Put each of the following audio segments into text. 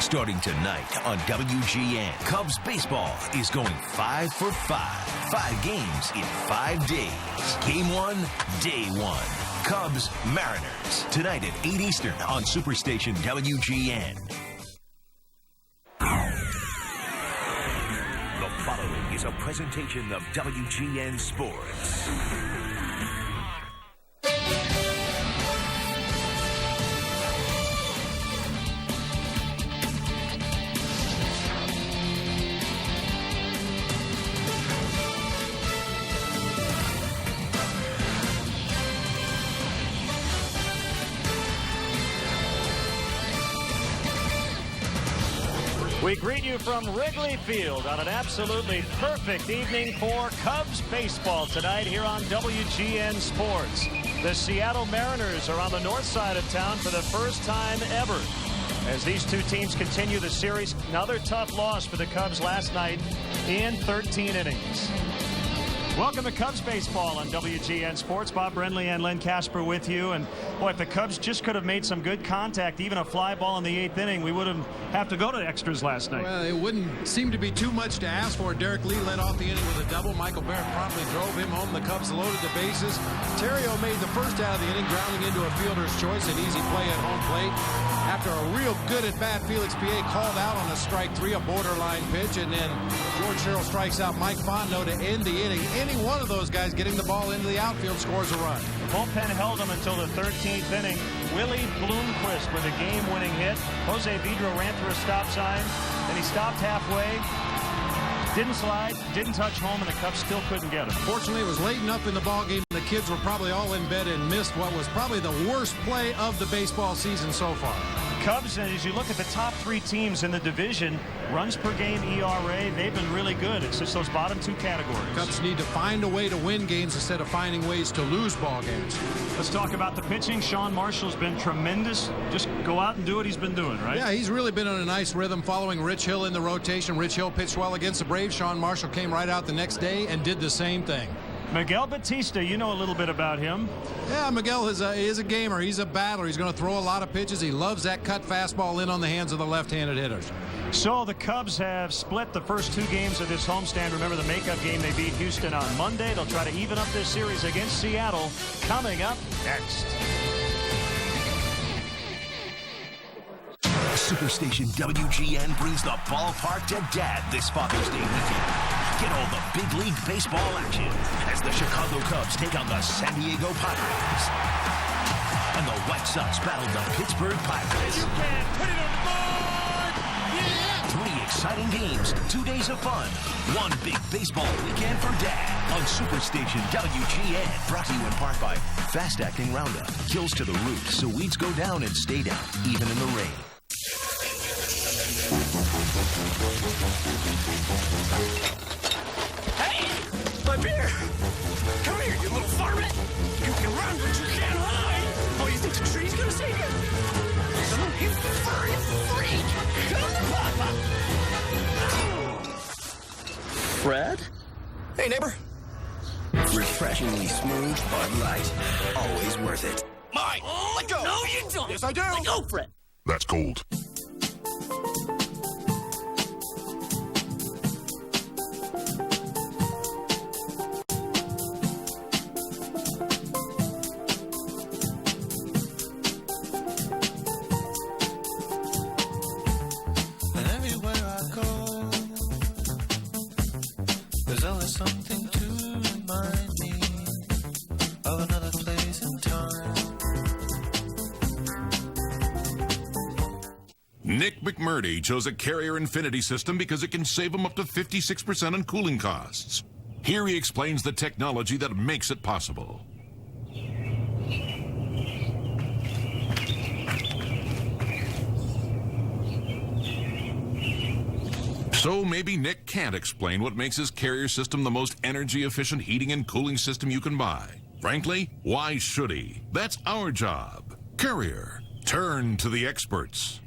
Starting tonight on WGN, Cubs baseball is going 5 for 5. 5 games in 5 days. Game 1, day 1. Cubs, Mariners. Tonight at 8 Eastern on Superstation WGN. The following is a presentation of WGN Sports. We greet you from Wrigley Field on an absolutely perfect evening for Cubs baseball tonight here on WGN Sports. The Seattle Mariners are on the north side of town for the first time ever as these two teams continue the series. Another tough loss for the Cubs last night in 13 innings. Welcome to Cubs baseball on WGN Sports. Bob Brenly and Len Casper with you. And boy, if the Cubs just could have made some good contact, even a fly ball in the 8th inning, we wouldn't have to go to extras last night. Well, it wouldn't seem to be too much to ask for. Derek Lee led off the inning with a double. Michael Barrett promptly drove him home. The Cubs loaded the bases. Terrio made the first out of the inning, grounding into a fielder's choice, an easy play at home plate. After a real good at-bat, Felix Piet called out on a strike 3, a borderline pitch, and then George Sherrill strikes out Mike Fondo to end the inning. Any one of those guys getting the ball into the outfield scores a run. The bullpen held him until the 13th inning. Willie Bloomquist with a game-winning hit. Jose Vidro ran through a stop sign, and he stopped halfway. Didn't slide, didn't touch home, and the Cubs still couldn't get him. Fortunately, it was late enough in the ballgame. The kids were probably all in bed and missed what was probably the worst play of the baseball season so far. Cubs, as you look at the top 3 teams in the division, runs per game, ERA, they've been really good. It's just those bottom 2 categories. Cubs need to find a way to win games instead of finding ways to lose ball games. Let's talk about the pitching. Sean Marshall's been tremendous. Just go out and do what he's been doing, right? Yeah, he's really been on a nice rhythm following Rich Hill in the rotation. Rich Hill pitched well against the Braves. Sean Marshall came right out the next day and did the same thing. Miguel Batista, you know a little bit about him. Yeah, Miguel is a gamer. He's a battler. He's going to throw a lot of pitches. He loves that cut fastball in on the hands of the left-handed hitters. So the Cubs have split the first 2 games of this homestand. Remember the makeup game, they beat Houston on Monday. They'll try to even up this series against Seattle coming up next. Superstation WGN brings the ballpark to Dad this Father's Day weekend. Get all the big league baseball action as the Chicago Cubs take on the San Diego Padres. And the White Sox battle the Pittsburgh Pirates. You can put it on the board! Yeah! 3 exciting games, 2 days of fun, 1 big baseball weekend for Dad on Superstation WGN. Brought to you in part by Fast Acting Roundup. Kills to the root so weeds go down and stay down, even in the rain. Hey! My beer! Come here, you little varmint! You can run, but you can't hide! Oh, you think the tree's gonna save you? You furry freak! Come to Papa! Fred? Hey, neighbor. Refreshingly smooth Bud Light. Always worth it. Mine! Let go! No, you don't! Yes, I do! Let go, Fred! That's cold. Something to remind me of another place and time. Nick McMurdy chose a Carrier Infinity system because it can save him up to 56% on cooling costs. Here he explains the technology that makes it possible. So maybe Nick can't explain what makes his Carrier system the most energy-efficient heating and cooling system you can buy. Frankly, why should he? That's our job. Carrier, turn to the experts.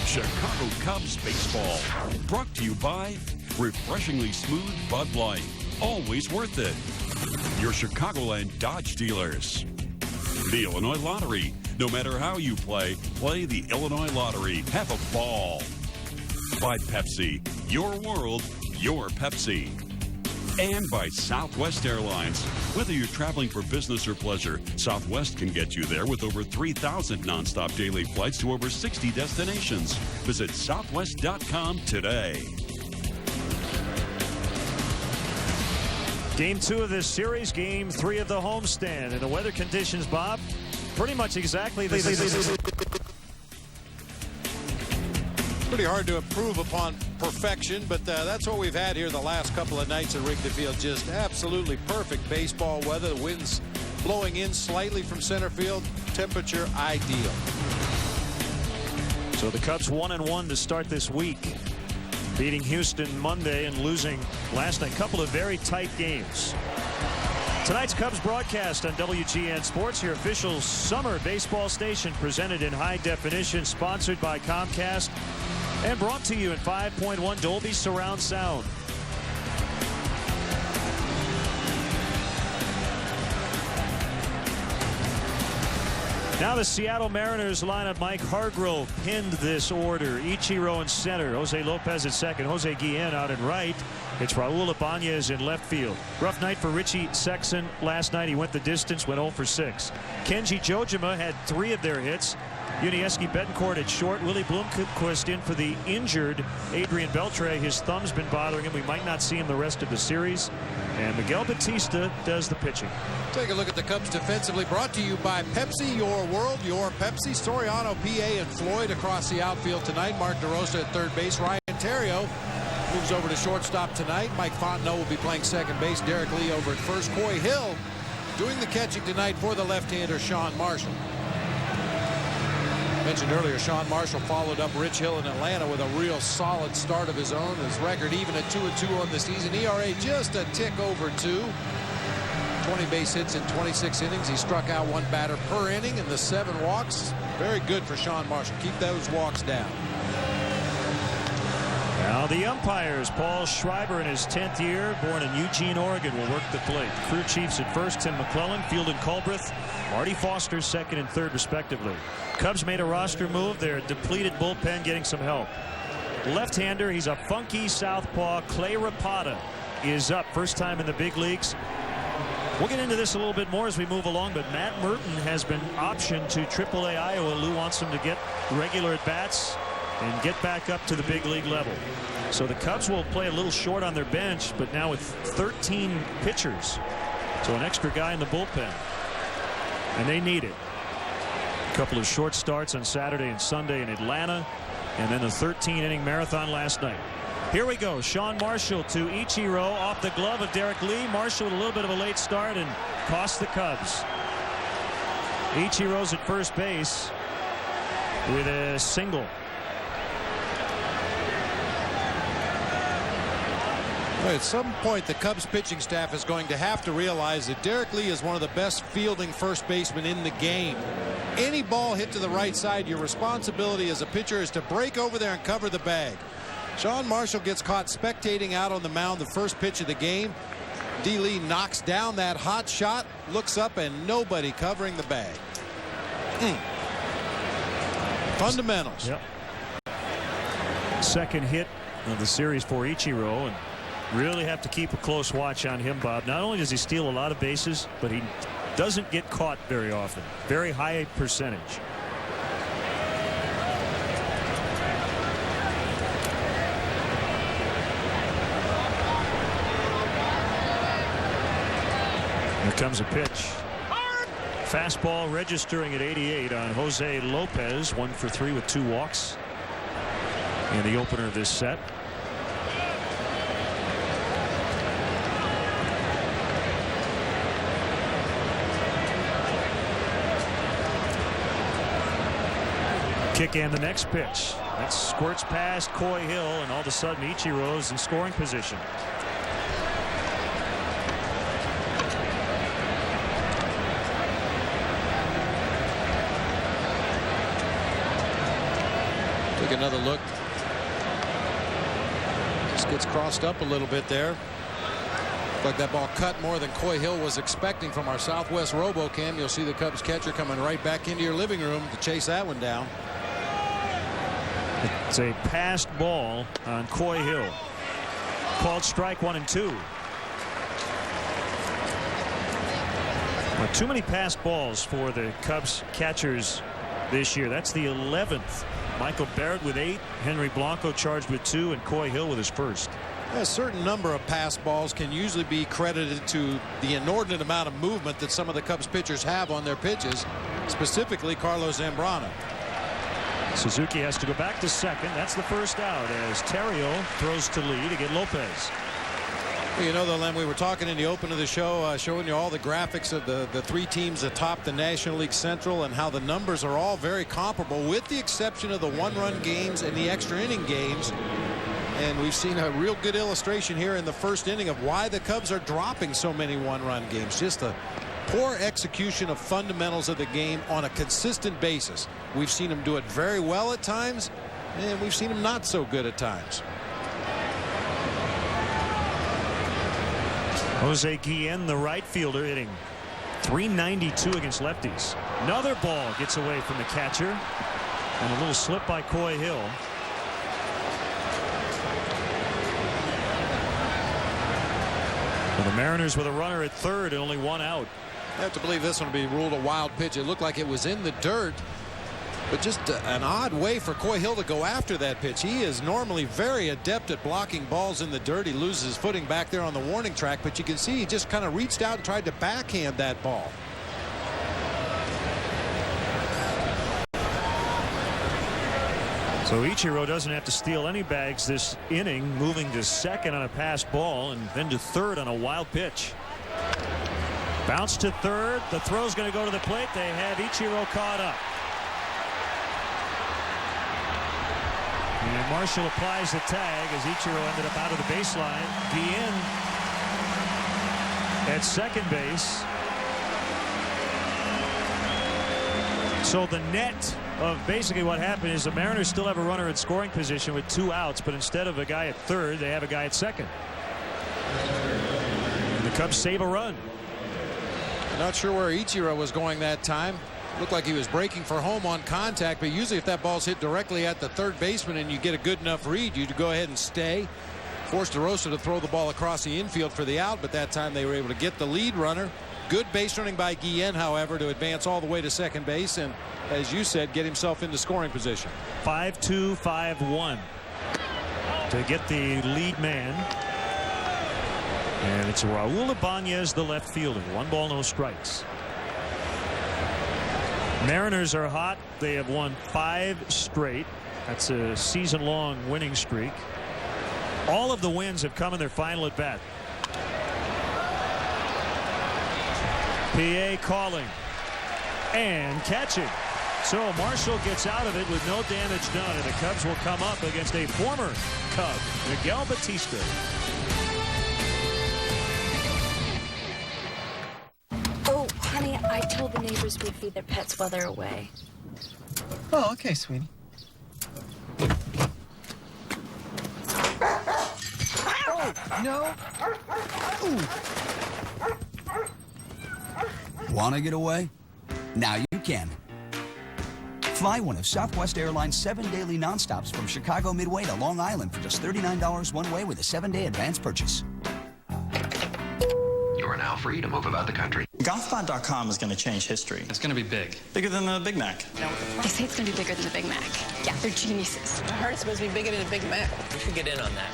Chicago Cubs baseball, brought to you by refreshingly smooth Bud Light. Always worth it. Your Chicagoland Dodge dealers. The Illinois Lottery. No matter how you play the Illinois Lottery. Have a ball. By Pepsi. Your world, your Pepsi. And by Southwest Airlines. Whether you're traveling for business or pleasure, Southwest can get you there with over 3,000 nonstop daily flights to over 60 destinations. Visit southwest.com today. Game 2 of this series, Game 3 of the homestand. And the weather conditions, Bob, pretty much exactly the same. Pretty hard to improve upon perfection, but that's what we've had here the last couple of nights at Wrigley Field. Just absolutely perfect baseball weather. The wind's blowing in slightly from center field. Temperature ideal. So the Cubs 1-1 to start this week, beating Houston Monday and losing last night. Couple of very tight games. Tonight's Cubs broadcast on WGN Sports, your official summer baseball station, presented in high definition, sponsored by Comcast, and brought to you in 5.1 Dolby Surround Sound. Now the Seattle Mariners lineup. Mike Hargrove pinned this order. Ichiro in center. Jose Lopez at second. Jose Guillen out in right. It's Raul Ibanez in left field. Rough night for Richie Sexson last night. He went the distance, went 0 for 6. Kenji Jojima had 3 of their hits. Yuniesky Betancourt at short. Willie Bloomquist in for the injured Adrian Beltre. His thumb's been bothering him. We might not see him the rest of the series. And Miguel Batista does the pitching. Take a look at the Cubs defensively. Brought to you by Pepsi, your world, your Pepsi. Soriano, PA, and Floyd across the outfield tonight. Mark DeRosa at third base. Ryan Theriot moves over to shortstop tonight. Mike Fontenot will be playing second base. Derek Lee over at first. Coy Hill doing the catching tonight for the left-hander Sean Marshall. Mentioned earlier, Sean Marshall followed up Rich Hill in Atlanta with a real solid start of his own. His record even at 2-2 on the season. ERA just a tick over 2. 20 base hits in 26 innings. He struck out 1 batter per inning and the 7 walks. Very good for Sean Marshall. Keep those walks down. Now the umpires. Paul Schreiber in his 10th year, born in Eugene, Oregon, will work the plate. Crew chiefs at first, Tim McClellan, Fielding Culbreth, Marty Foster second and third respectively. Cubs made a roster move. Their depleted bullpen getting some help. Left-hander, he's a funky southpaw. Clay Rapata is up. First time in the big leagues. We'll get into this a little bit more as we move along, but Matt Merton has been optioned to AAA Iowa. Lou wants him to get regular at-bats and get back up to the big league level. So the Cubs will play a little short on their bench, but now with 13 pitchers. So an extra guy in the bullpen. And they need it. A couple of short starts on Saturday and Sunday in Atlanta, and then a 13-inning marathon last night. Here we go. Sean Marshall to Ichiro off the glove of Derek Lee. Marshall with a little bit of a late start and cost the Cubs. Ichiro's at first base with a single. At some point, the Cubs pitching staff is going to have to realize that Derek Lee is one of the best fielding first basemen in the game. Any ball hit to the right side, your responsibility as a pitcher is to break over there and cover the bag. Sean Marshall gets caught spectating out on the mound the first pitch of the game. D. Lee knocks down that hot shot, looks up, and nobody covering the bag. Fundamentals. Yep. Second hit of the series for Ichiro, and really have to keep a close watch on him, Bob. Not only does he steal a lot of bases, but he doesn't get caught very often. Very high percentage. Here comes a pitch. Fastball registering at 88 on Jose Lopez. 1 for 3 with 2 walks in the opener of this set. Kick and the next pitch. That squirts past Coy Hill, and all of a sudden Ichiro's in scoring position. Take another look. Just gets crossed up a little bit there. Like that ball cut more than Coy Hill was expecting from our Southwest RoboCam. You'll see the Cubs catcher coming right back into your living room to chase that one down. It's a passed ball on Coy Hill. Called strike 1 and 2. Well, too many passed balls for the Cubs catchers this year. That's the 11th. Michael Barrett with 8, Henry Blanco charged with 2, and Coy Hill with his first. A certain number of pass balls can usually be credited to the inordinate amount of movement that some of the Cubs pitchers have on their pitches, specifically Carlos Zambrano. Suzuki has to go back to second. That's the first out as Terrio throws to lead to get Lopez. Well, you know, though, Len, we were talking in the open of the show, showing you all the graphics of the 3 teams atop the National League Central and how the numbers are all very comparable, with the exception of the one-run games and the extra inning games. And we've seen a real good illustration here in the first inning of why the Cubs are dropping so many one-run games. Just a poor execution of fundamentals of the game on a consistent basis. We've seen them do it very well at times, and we've seen them not so good at times. Jose Guillen, the right fielder, hitting .392 against lefties. Another ball gets away from the catcher, and a little slip by Coy Hill. The Mariners with a runner at third and only 1 out. I have to believe this one will be ruled a wild pitch. It looked like it was in the dirt, but just an odd way for Coy Hill to go after that pitch. He is normally very adept at blocking balls in the dirt. He loses his footing back there on the warning track, but you can see he just kind of reached out and tried to backhand that ball. So Ichiro doesn't have to steal any bags this inning, moving to second on a passed ball and then to third on a wild pitch. Bounce to third. The throw's going to go to the plate. They have Ichiro caught up. And Marshall applies the tag as Ichiro ended up out of the baseline. Guillen at second base. So the net of basically what happened is the Mariners still have a runner in scoring position with 2 outs, but instead of a guy at third, they have a guy at second. And the Cubs save a run. Not sure where Ichiro was going that time. Looked like he was breaking for home on contact, but usually if that ball's hit directly at the third baseman and you get a good enough read, you go ahead and stay. Forced DeRosa to throw the ball across the infield for the out, but that time they were able to get the lead runner. Good base running by Guillen, however, to advance all the way to second base and, as you said, get himself into scoring position. 5-2, 5-1 to get the lead man. And it's Raul Ibanez, the left fielder. 1 ball, no strikes. Mariners are hot. They have won 5 straight. That's a season-long winning streak. All of the wins have come in their final at bat. PA calling and catching. So Marshall gets out of it with no damage done, and the Cubs will come up against a former Cub, Miguel Batista. Oh, honey, I told the neighbors we'd feed their pets while they're away. Oh, okay, sweetie. Oh, no. Ooh. Want to get away? Now you can. Fly one of Southwest Airlines 7 daily nonstops from Chicago Midway to Long Island for just $39 one way with a 7-day advance purchase. You are now free to move about the country. Golfbot.com is going to change history. It's going to be big. Bigger than the Big Mac. They say it's going to be bigger than the Big Mac. Yeah, they're geniuses. I heard it's supposed to be bigger than a Big Mac. We should get in on that.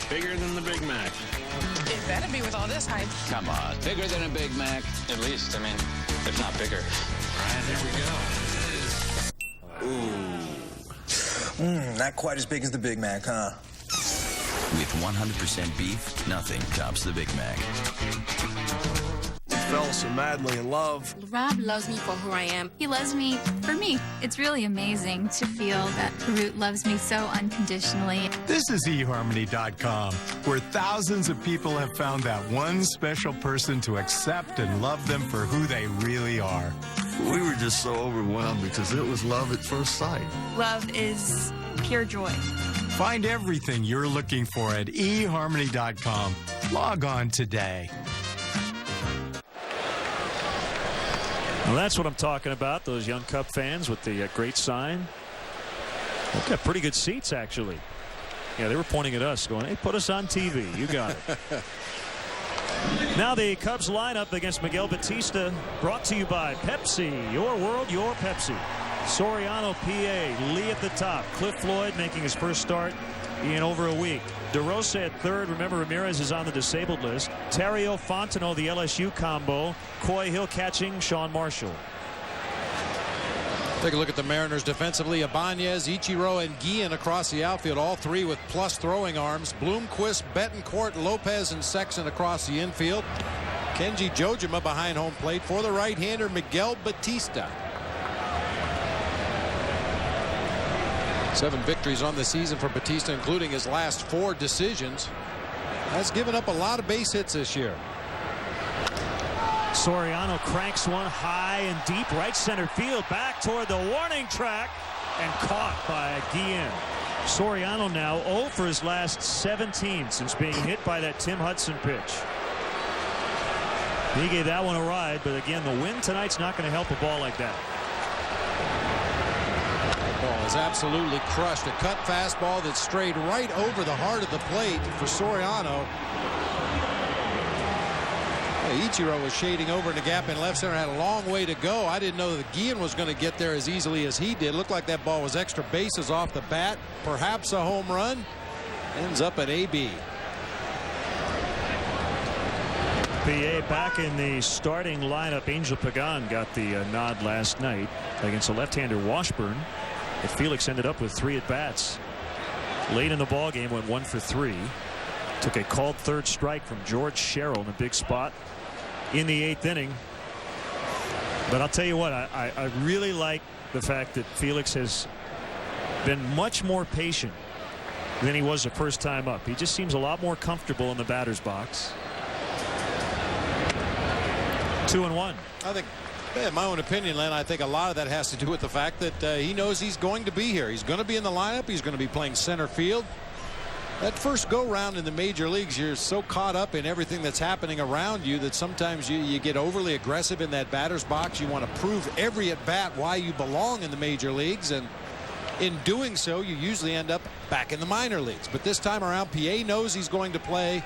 Bigger than the Big Mac. It better be with all this hype. Come on. Bigger than a Big Mac. At least, I mean, if not bigger. All right, there we go. Not quite as big as the Big Mac, huh? With 100% beef, nothing tops the Big Mac. Fell so madly in love. Rob loves me for who I am. He loves me for me. It's really amazing to feel that Root loves me so unconditionally. This is eHarmony.com, where thousands of people have found that one special person to accept and love them for who they really are. We were just so overwhelmed because it was love at first sight. Love is pure joy. Find everything you're looking for at eHarmony.com. Log on today. Well, that's what I'm talking about, those young Cub fans with the great sign. They've got pretty good seats, actually. Yeah, they were pointing at us going, hey, put us on TV. You got it. Now the Cubs lineup against Miguel Batista, brought to you by Pepsi. Your world, your Pepsi. Soriano, PA. Lee at the top. Cliff Floyd making his first start in over a week. DeRosa at third. Remember, Ramirez is on the disabled list. Terrio, Fontenot, the LSU combo. Coy Hill catching Sean Marshall. Take a look at the Mariners defensively. Ibanez, Ichiro, and Guillen across the outfield, all three with plus throwing arms. Bloomquist, Betancourt, Lopez, and Sexton across the infield. Kenji Jojima behind home plate for the right-hander Miguel Batista. 7 victories on the season for Batista, including his last 4 decisions. Has given up a lot of base hits this year. Soriano cranks one high and deep right center field, back toward the warning track, and caught by Guillen. Soriano now 0 for his last 17 since being hit by that Tim Hudson pitch. He gave that one a ride, but again, the wind tonight's not going to help a ball like that. That ball is absolutely crushed. A cut fastball that strayed right over the heart of the plate for Soriano. Ichiro was shading over in the gap in left center, had a long way to go. I didn't know that Guillen was going to get there as easily as he did. Looked like that ball was extra bases off the bat, perhaps a home run. Ends up at AB. PA back in the starting lineup. Angel Pagan got the nod last night against a left-hander Washburn, but Felix ended up with 3 at-bats. Late in the ball game, went 1 for 3. Took a called third strike from George Sherrill in a big spot in the 8th inning. But I'll tell you what, I really like the fact that Felix has been much more patient than he was the first time up. He just seems a lot more comfortable in the batter's box. 2-1. I think, in my own opinion, Len, I think a lot of that has to do with the fact that he knows he's going to be here. He's going to be in the lineup. He's going to be playing center field. That first go-round in the major leagues, you're so caught up in everything that's happening around you that sometimes you get overly aggressive in that batter's box. You want to prove every at-bat why you belong in the major leagues, and in doing so, you usually end up back in the minor leagues. But this time around, PA knows he's going to play,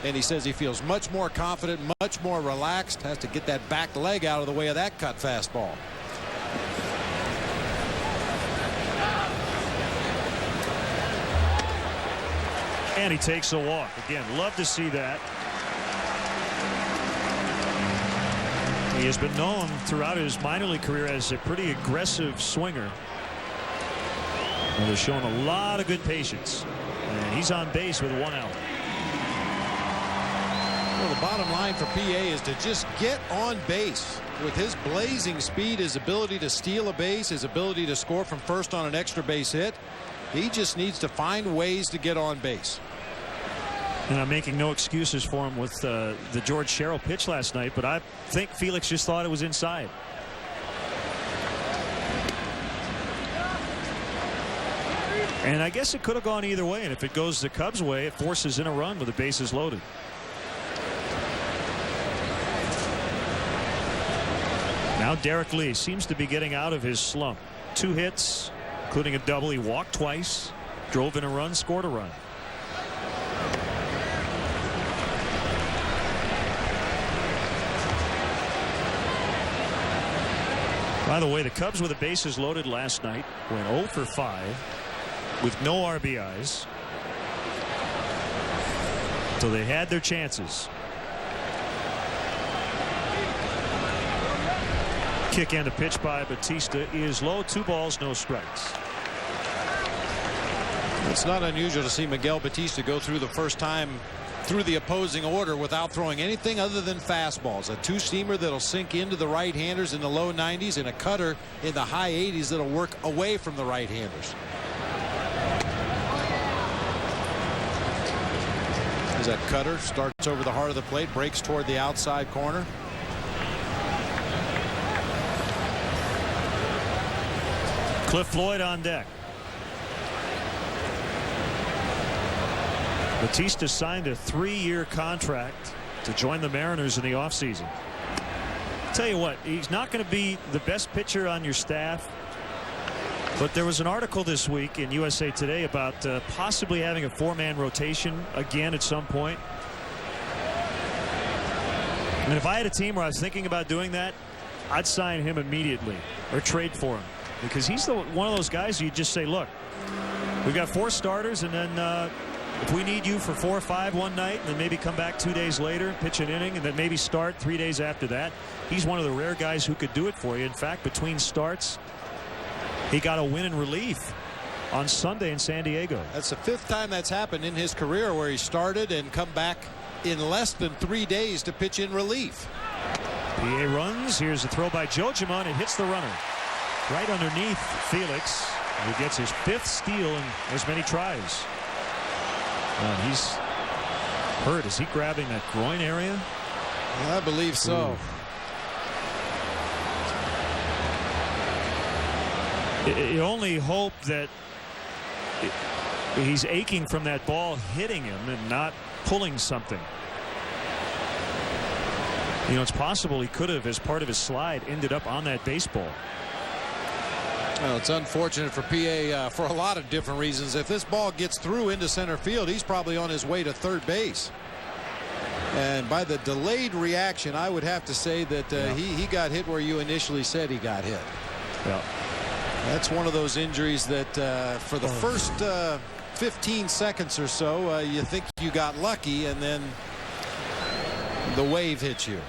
and he says he feels much more confident, much more relaxed, has to get that back leg out of the way of that cut fastball. And he takes a walk. Again, love to see that. He has been known throughout his minor league career as a pretty aggressive swinger. And he's shown a lot of good patience. And he's on base with 1 out. Well, the bottom line for PA is to just get on base. With his blazing speed, his ability to steal a base, his ability to score from first on an extra base hit, he just needs to find ways to get on base. And I'm making no excuses for him with the George Sherrill pitch last night, but I think Felix just thought it was inside. And I guess it could have gone either way, and if it goes the Cubs' way, it forces in a run with the bases loaded. Now Derek Lee seems to be getting out of his slump. 2 hits, including a double. He walked twice, drove in a run, scored a run. By the way, the Cubs with the bases loaded last night went 0 for 5 with no RBIs. So they had their chances. Kick and a pitch by Batista is low. 2 balls, no strikes. It's not unusual to see Miguel Batista go through the first time through the opposing order without throwing anything other than fastballs. A 2-seamer that'll sink into the right-handers in the low 90s and a cutter in the high 80s that'll work away from the right-handers. As that cutter starts over the heart of the plate, breaks toward the outside corner. Cliff Floyd on deck. Batista signed a 3-year contract to join the Mariners in the offseason. Tell you what, he's not going to be the best pitcher on your staff, but there was an article this week in USA Today about possibly having a 4-man rotation again at some point. And if I had a team where I was thinking about doing that, I'd sign him immediately or trade for him, because he's one of those guys you just say, look, we've got 4 starters, and then if we need you for 4 or 5 one night, and then maybe come back 2 days later, pitch an inning, and then maybe start 3 days after that, he's one of the rare guys who could do it for you. In fact, between starts, he got a win in relief on Sunday in San Diego. That's the 5th time that's happened in his career where he started and come back in less than 3 days to pitch in relief. PA runs. Here's a throw by Jojima, and it hits the runner right underneath Felix, who gets his 5th steal in as many tries. He's hurt. Is he grabbing that groin area? I believe so. You only hope that he's aching from that ball hitting him and not pulling something. You know, it's possible he could have, as part of his slide, ended up on that baseball. Well, it's unfortunate for PA for a lot of different reasons. If this ball gets through into center field, he's probably on his way to third base. And by the delayed reaction, I would have to say that he got hit where you initially said he got hit. Yeah. That's one of those injuries that for the first 15 seconds or so, you think you got lucky, and then the wave hits you.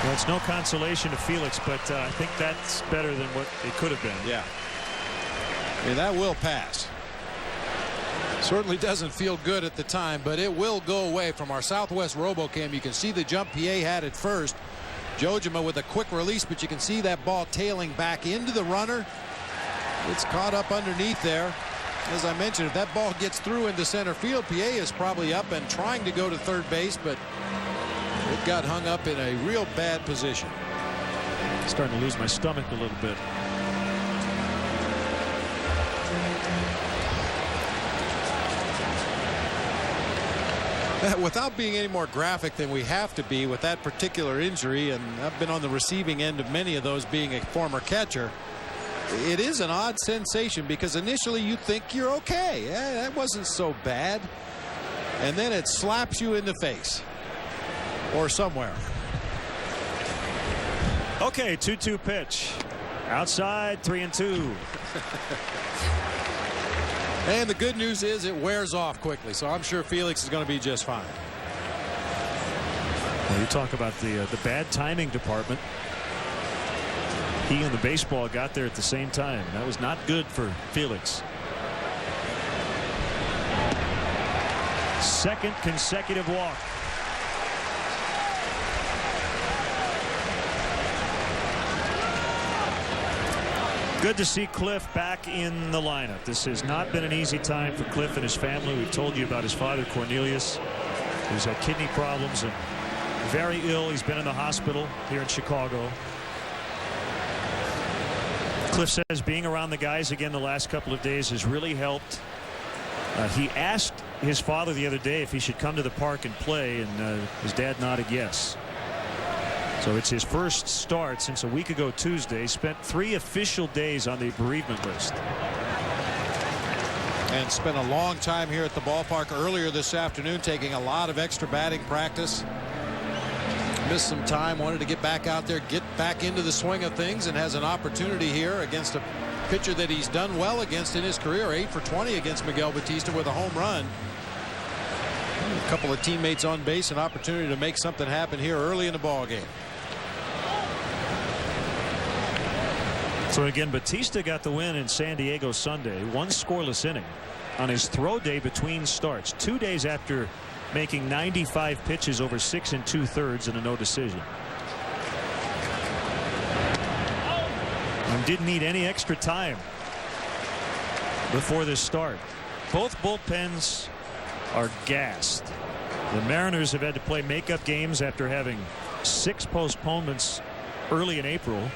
Well, it's no consolation to Felix, but I think that's better than what it could have been. Yeah. I mean, that will pass. Certainly doesn't feel good at the time, but it will go away. From our Southwest RoboCam, you can see the jump PA had at first. Jojima with a quick release, but you can see that ball tailing back into the runner. It's caught up underneath there. As I mentioned, if that ball gets through into center field, PA is probably up and trying to go to third base, but it got hung up in a real bad position. Starting to lose my stomach a little bit. Without being any more graphic than we have to be with that particular injury, and I've been on the receiving end of many of those being a former catcher, it is an odd sensation because initially you think you're okay. That wasn't so bad. And then it slaps you in the face or somewhere. Okay, 2-2 pitch. Outside, 3-2. And the good news is it wears off quickly, so I'm sure Felix is going to be just fine. Well, you talk about the bad timing department. He and the baseball got there at the same time. That was not good for Felix. Second consecutive walk. Good to see Cliff back in the lineup. This has not been an easy time for Cliff and his family. We've told you about his father, Cornelius, who's had kidney problems and very ill. He's been in the hospital here in Chicago. Cliff says being around the guys again the last couple of days has really helped. He asked his father the other day if he should come to the park and play, and his dad nodded yes. So it's his first start since a week ago Tuesday. Spent 3 official days on the bereavement list. And spent a long time here at the ballpark earlier this afternoon, taking a lot of extra batting practice. Missed some time, wanted to get back out there, get back into the swing of things, and has an opportunity here against a pitcher that he's done well against in his career. 8 for 20 against Miguel Batista with a home run. A couple of teammates on base, an opportunity to make something happen here early in the ball game. So again, Batista got the win in San Diego Sunday. 1 scoreless inning on his throw day between starts, 2 days after making 95 pitches over 6 2/3 and a no decision. And didn't need any extra time before this start. Both bullpens are gassed. The Mariners have had to play makeup games after having 6 postponements early in April.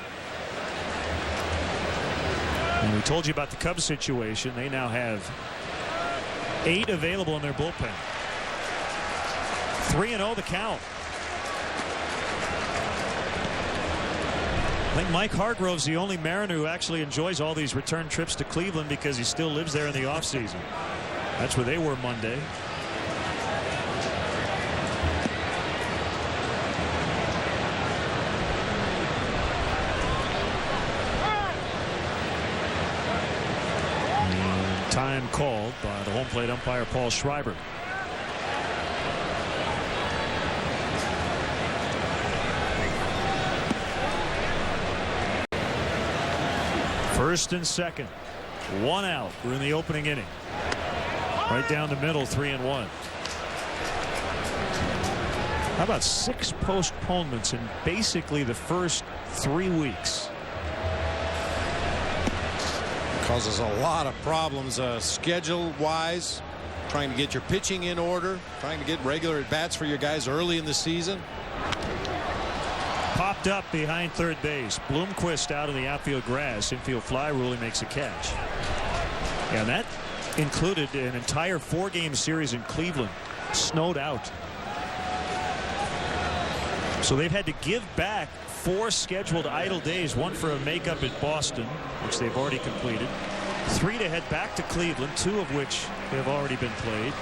And we told you about the Cubs situation. They now have 8 available in their bullpen. 3-0 the count. I think Mike Hargrove's the only Mariner who actually enjoys all these return trips to Cleveland because he still lives there in the offseason. That's where they were Monday. And time called by the home plate umpire Paul Schreiber. First and second, 1 out. We're in the opening inning. Right down the middle, 3-1. How about 6 postponements in basically the first 3 weeks? Causes a lot of problems schedule-wise, trying to get your pitching in order, trying to get regular at-bats for your guys early in the season. Popped up behind third base. Bloomquist out of the outfield grass. Infield fly rule. He makes a catch. And that included an entire 4-game series in Cleveland. Snowed out. So they've had to give back 4 scheduled idle days. 1 for a makeup at Boston, which they've already completed. 3 to head back to Cleveland, 2 of which have already been played.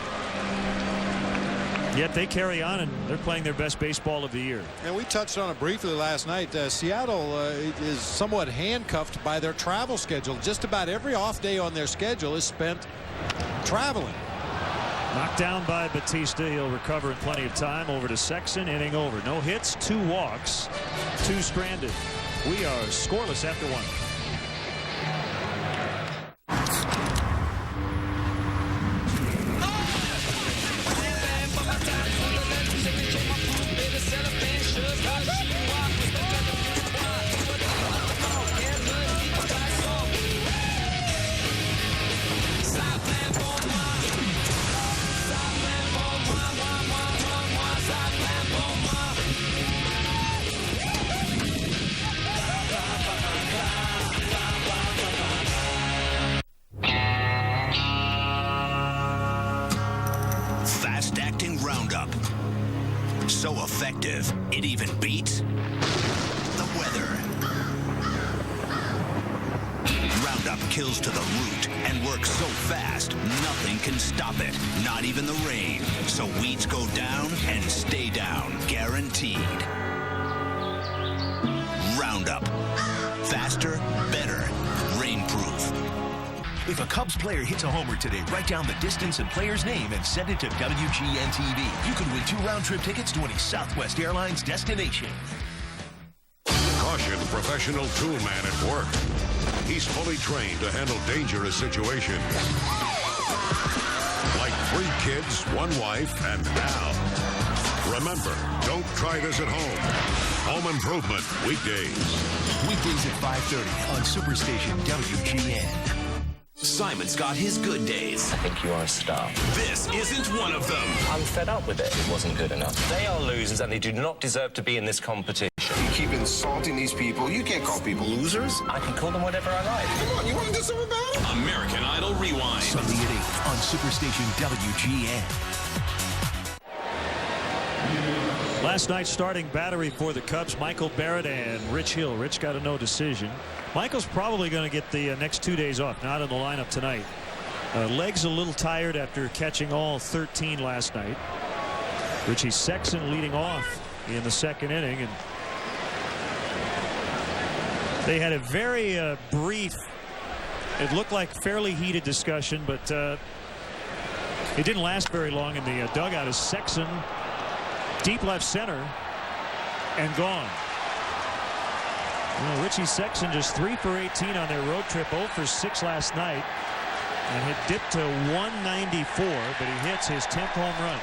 Yet they carry on, and they're playing their best baseball of the year. And we touched on it briefly last night. Seattle is somewhat handcuffed by their travel schedule. Just about every off day on their schedule is spent traveling. Knocked down by Batista. He'll recover in plenty of time. Over to Sexton. Inning over. No hits, 2 walks, 2 stranded. We are scoreless after 1. So effective, it even beats the weather. Roundup kills to the root and works so fast, nothing can stop it, not even the rain. So weeds go down and stay down, guaranteed. Roundup. Faster, better, rainproof. If a Cubs player hits a homer today, write down the distance and player's name and send it to WGN TV. You could win 2 round-trip tickets to any Southwest Airlines destination. Caution, professional toolman at work. He's fully trained to handle dangerous situations. Like 3 kids, 1 wife, and now. Remember, don't try this at home. Home Improvement, weekdays. Weekdays at 5:30 on Superstation WGN. Simon's got his good days. I think you are a star. This isn't one of them. I'm fed up with it. It wasn't good enough. They are losers and they do not deserve to be in this competition. You keep insulting these people. You can't call people losers. I can call them whatever I like. Come on, you want to do something about it? American Idol Rewind. Sunday at 8 on Superstation WGN. Last night's starting battery for the Cubs, Michael Barrett and Rich Hill. Rich got a no decision. Michael's probably going to get the next 2 days off, not in the lineup tonight. Legs a little tired after catching all 13 last night. Richie Sexton leading off in the 2nd inning. And they had a very brief, it looked like fairly heated discussion, but it didn't last very long in the dugout as Sexton deep left center and gone. Well, Richie Sexton just 3 for 18 on their road trip, 0 for 6 last night, and had dipped to 194, but he hits his 10th home run.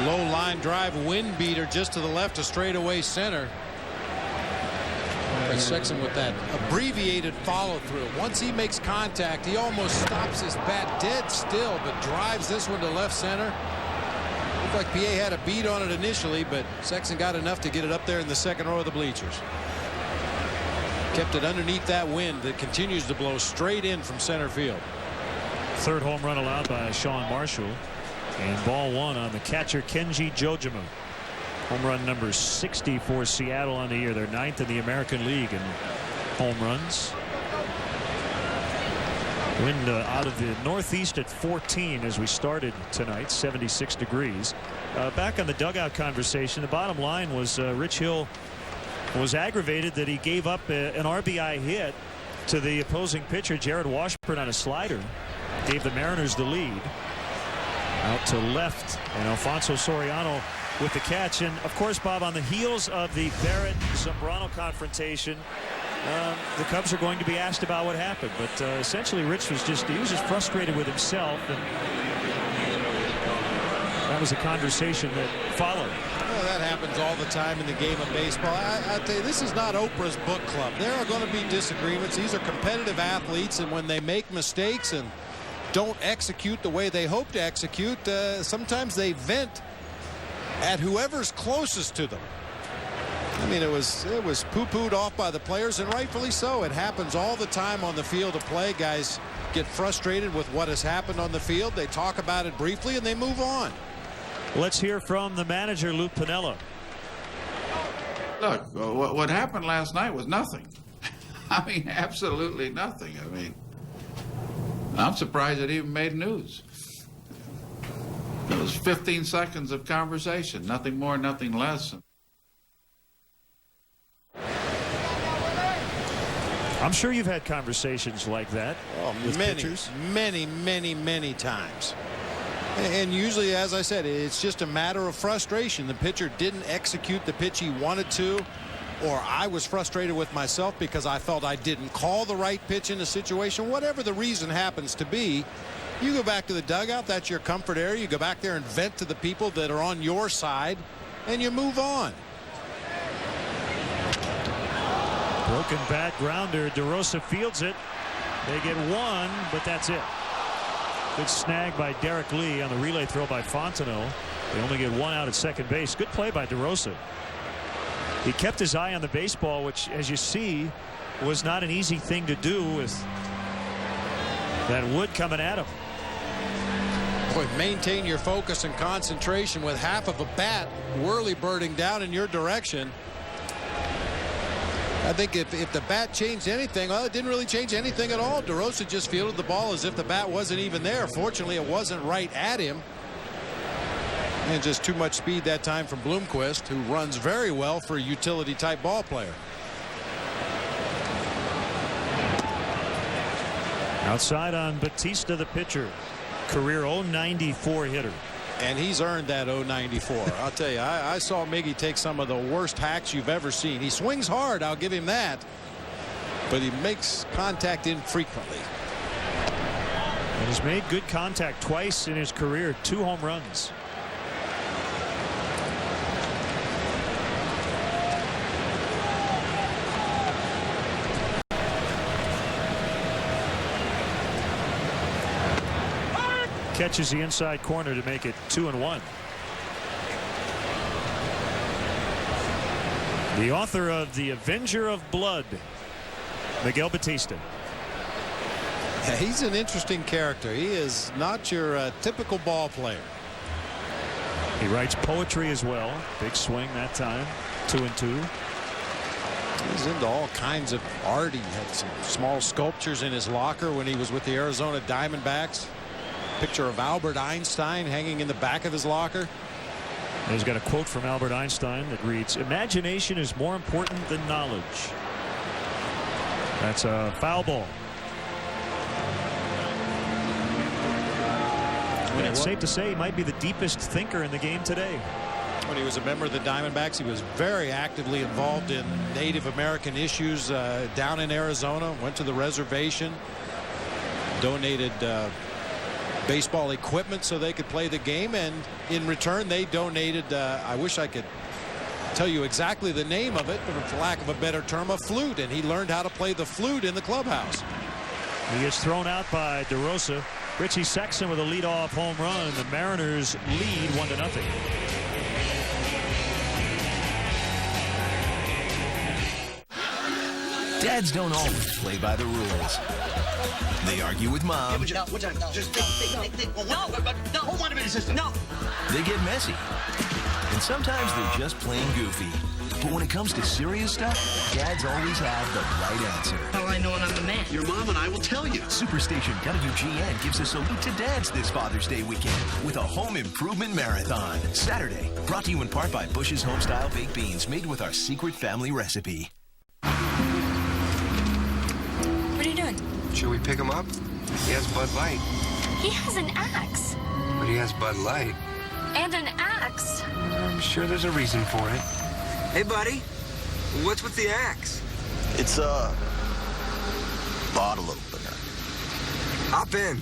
Low line drive, wind beater just to the left of straightaway center. And Sexton with that abbreviated follow through. Once he makes contact, he almost stops his bat dead still, but drives this one to left center. Looked like PA had a beat on it initially, but Sexton got enough to get it up there in the second row of the bleachers. Kept it underneath that wind that continues to blow straight in from center field. Third home run allowed by Sean Marshall. And ball one on the catcher Kenji Jojima. Home run number 60 for Seattle on the year. They're 9th in the American League in home runs. Wind out of the northeast at 14 as we started tonight, 76 degrees. Back on the dugout conversation, the bottom line was Rich Hill was aggravated that he gave up an RBI hit to the opposing pitcher Jared Washburn on a slider. Gave the Mariners the lead. Out to left, and Alfonso Soriano with the catch. And of course, Bob, on the heels of the Barrett-Zambrano confrontation, the Cubs are going to be asked about what happened. But essentially, Rich was just frustrated with himself, and that was the conversation that followed. Well, that happens all the time in the game of baseball. I tell you, this is not Oprah's book club. There are going to be disagreements. These are competitive athletes, and when they make mistakes and don't execute the way they hope to execute, sometimes they vent at whoever's closest to them. I mean, it was poo-pooed off by the players, and rightfully so. It happens all the time on the field of play. Guys get frustrated with what has happened on the field. They talk about it briefly, and they move on. Let's hear from the manager, Lou Piniella. Look, what happened last night was nothing. I mean, absolutely nothing. I mean, I'm surprised it even made news. It was 15 seconds of conversation, nothing more, nothing less. I'm sure you've had conversations like that with pitchers. Many times. And usually, as I said, it's just a matter of frustration. The pitcher didn't execute the pitch he wanted to, or I was frustrated with myself because I felt I didn't call the right pitch in a situation. Whatever the reason happens to be, you go back to the dugout. That's your comfort area. You go back there and vent to the people that are on your side, and you move on. Broken bat grounder. DeRosa fields it. They get one, but that's it. Good snag by Derek Lee on the relay throw by Fontenot. They only get one out at second base. Good play by DeRosa. He kept his eye on the baseball, which, as you see, was not an easy thing to do with that wood coming at him. Boy, maintain your focus and concentration with half of a bat whirly-birding down in your direction. I think if the bat changed anything, well, it didn't really change anything at all. DeRosa just fielded the ball as if the bat wasn't even there. Fortunately, it wasn't right at him. And just too much speed that time from Bloomquist, who runs very well for a utility-type ball player. Outside on Batista, the pitcher. Career .094 hitter. And he's earned that .094. I'll tell you, I saw Miggy take some of the worst hacks you've ever seen. He swings hard, I'll give him that. But he makes contact infrequently. And he's made good contact twice in his career, 2 home runs. Catches the inside corner to make it 2-1. The author of The Avenger of Blood, Miguel Batista. Yeah, he's an interesting character. He is not your typical ball player. He writes poetry as well. Big swing that time. 2-2. He's into all kinds of art. He had some small sculptures in his locker when he was with the Arizona Diamondbacks. Picture of Albert Einstein hanging in the back of his locker. And he's got a quote from Albert Einstein that reads, "Imagination is more important than knowledge." That's a foul ball. And it's safe to say he might be the deepest thinker in the game today. When he was a member of the Diamondbacks, he was very actively involved in Native American issues down in Arizona. Went to the reservation, donated baseball equipment so they could play the game, and in return they donated, I wish I could tell you exactly the name of it, but for lack of a better term, a flute, and he learned how to play the flute in the clubhouse. He gets thrown out by DeRosa. Richie Sexton with a leadoff home run. The Mariners lead 1-0. Dads don't always play by the rules. They argue with mom. No, hold on a minute, sister. No. They get messy. And sometimes they're just plain goofy. But when it comes to serious stuff, dads always have the right answer. How do I know when I'm the man? Your mom and I will tell you. Superstation WGN gives a salute to dads this Father's Day weekend with a home improvement marathon. Saturday, brought to you in part by Bush's Homestyle Baked Beans, made with our secret family recipe. What are you doing? Should we pick him up? He has Bud Light. He has an axe. But he has Bud Light. And an axe. I'm sure there's a reason for it. Hey, buddy. What's with the axe? It's a bottle opener. Hop in.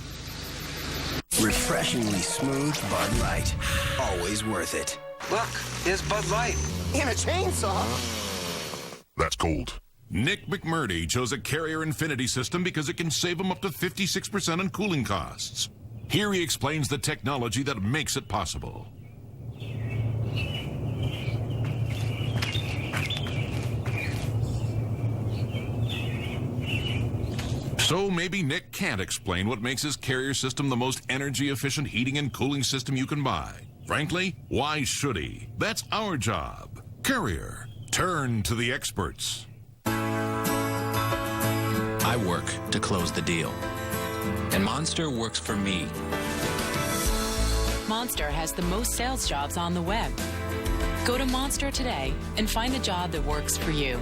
Refreshingly smooth Bud Light. Always worth it. Look, here's Bud Light. And a chainsaw. That's cold. Nick McMurdy chose a Carrier Infinity system because it can save him up to 56% on cooling costs. Here he explains the technology that makes it possible. So maybe Nick can't explain what makes his Carrier system the most energy-efficient heating and cooling system you can buy. Frankly, why should he? That's our job. Carrier, turn to the experts. I work to close the deal. And Monster works for me. Monster has the most sales jobs on the web. Go to Monster today and find the job that works for you.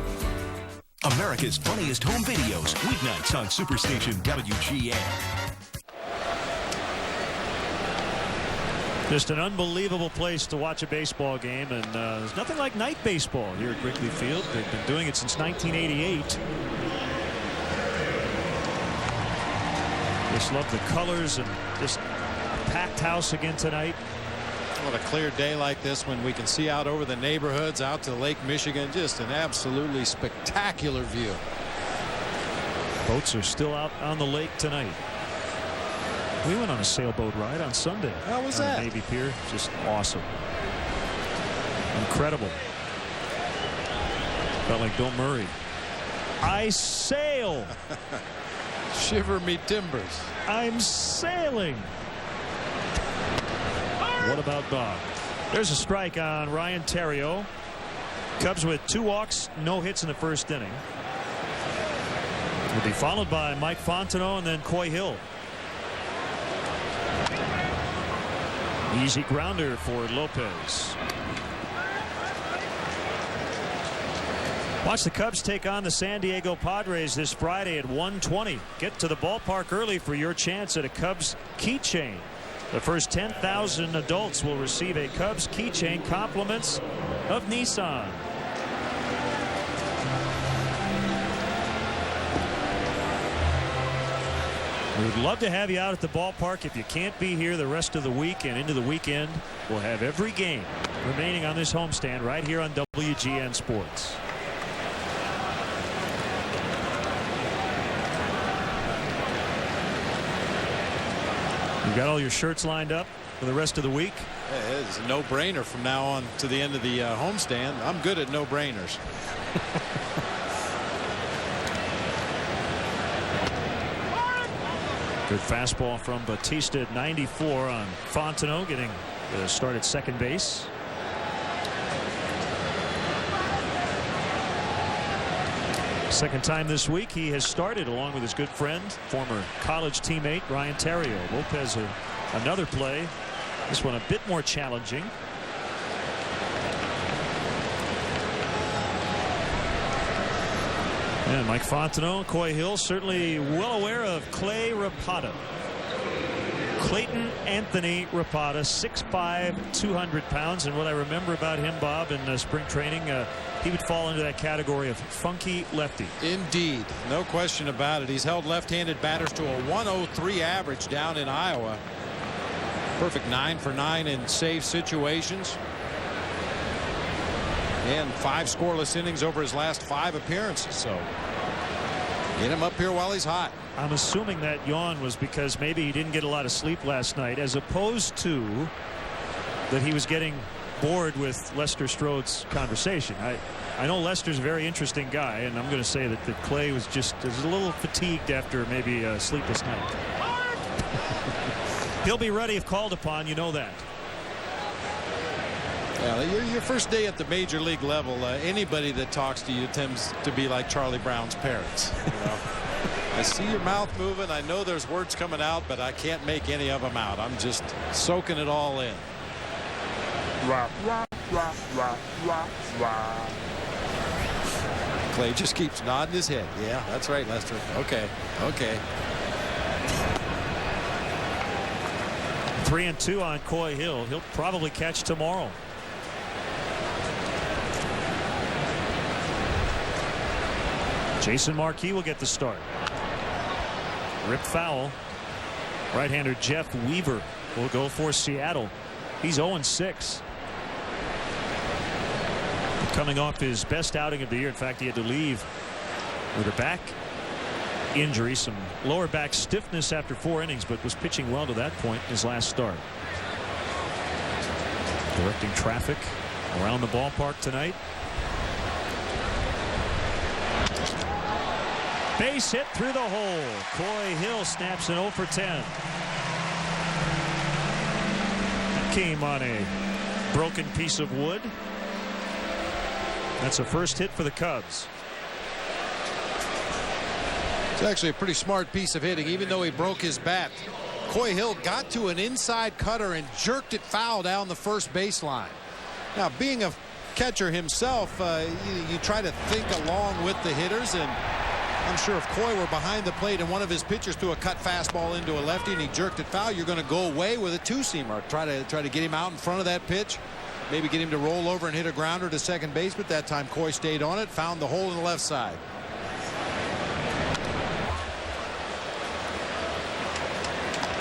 America's funniest home videos, weeknights on Superstation WGN. Just an unbelievable place to watch a baseball game, and there's nothing like night baseball here at Wrigley Field. They've been doing it since 1988. Just love the colors and just a packed house again tonight. What a clear day like this when we can see out over the neighborhoods out to Lake Michigan. Just an absolutely spectacular view. Boats are still out on the lake tonight. We went on a sailboat ride on Sunday. How was that? Navy Pier. Just awesome. Incredible. Felt like Bill Murray. I sail. Shiver me timbers. I'm sailing. What about Bob? There's a strike on Ryan Theriot. Cubs with 2 walks, no hits in the first inning. Will be followed by Mike Fontenot and then Coy Hill. Easy grounder for Lopez. Watch the Cubs take on the San Diego Padres this Friday at 1:20. Get to the ballpark early for your chance at a Cubs keychain. The first 10,000 adults will receive a Cubs keychain, compliments of Nissan. We would love to have you out at the ballpark. If you can't be here the rest of the week and into the weekend, we'll have every game remaining on this homestand right here on WGN Sports. You got all your shirts lined up for the rest of the week? Yeah, it's a no-brainer from now on to the end of the homestand. I'm good at no-brainers. Good fastball from Batista at 94 on Fontenot, getting the start at second base. Second time this week he has started along with his good friend, former college teammate Ryan Theriot. Lopez another play. This one a bit more challenging. And Mike Fontenot, Coy Hill certainly well aware of Clay Rapata. Clayton Anthony Rapata, 6'5", 200 pounds. And what I remember about him, Bob, in spring training, he would fall into that category of funky lefty. Indeed. No question about it. He's held left-handed batters to a 103 average down in Iowa. Perfect 9 for 9 in save situations. And 5 scoreless innings over his last 5 appearances. So get him up here while he's hot. I'm assuming that yawn was because maybe he didn't get a lot of sleep last night, as opposed to that he was getting bored with Lester Strode's conversation. I know Lester's a very interesting guy, and I'm going to say that Clay was a little fatigued after maybe a sleepless night. He'll be ready if called upon, you know that. Yeah, your first day at the major league level, anybody that talks to you tends to be like Charlie Brown's parents. You know? I see your mouth moving. I know there's words coming out, but I can't make any of them out. I'm just soaking it all in. Clay just keeps nodding his head. Yeah, that's right, Lester. Okay. 3-2 on Coy Hill. He'll probably catch tomorrow. Jason Marquis will get the start. Rip foul. Right-hander Jeff Weaver will go for Seattle. He's 0-6. Coming off his best outing of the year. In fact, he had to leave with a back injury, some lower back stiffness after 4 innings, but was pitching well to that point in his last start. Directing traffic around the ballpark tonight. Base hit through the hole. Coy Hill snaps an 0 for 10. That came on a broken piece of wood. That's a first hit for the Cubs. It's actually a pretty smart piece of hitting, even though he broke his bat. Coy Hill got to an inside cutter and jerked it foul down the first baseline. Now, being a catcher himself, you try to think along with the hitters, and I'm sure if Coy were behind the plate and one of his pitchers threw a cut fastball into a lefty and he jerked it foul, you're going to go away with a two-seamer. Try to get him out in front of that pitch. Maybe get him to roll over and hit a grounder to second base, but that time Coy stayed on it, found the hole in the left side.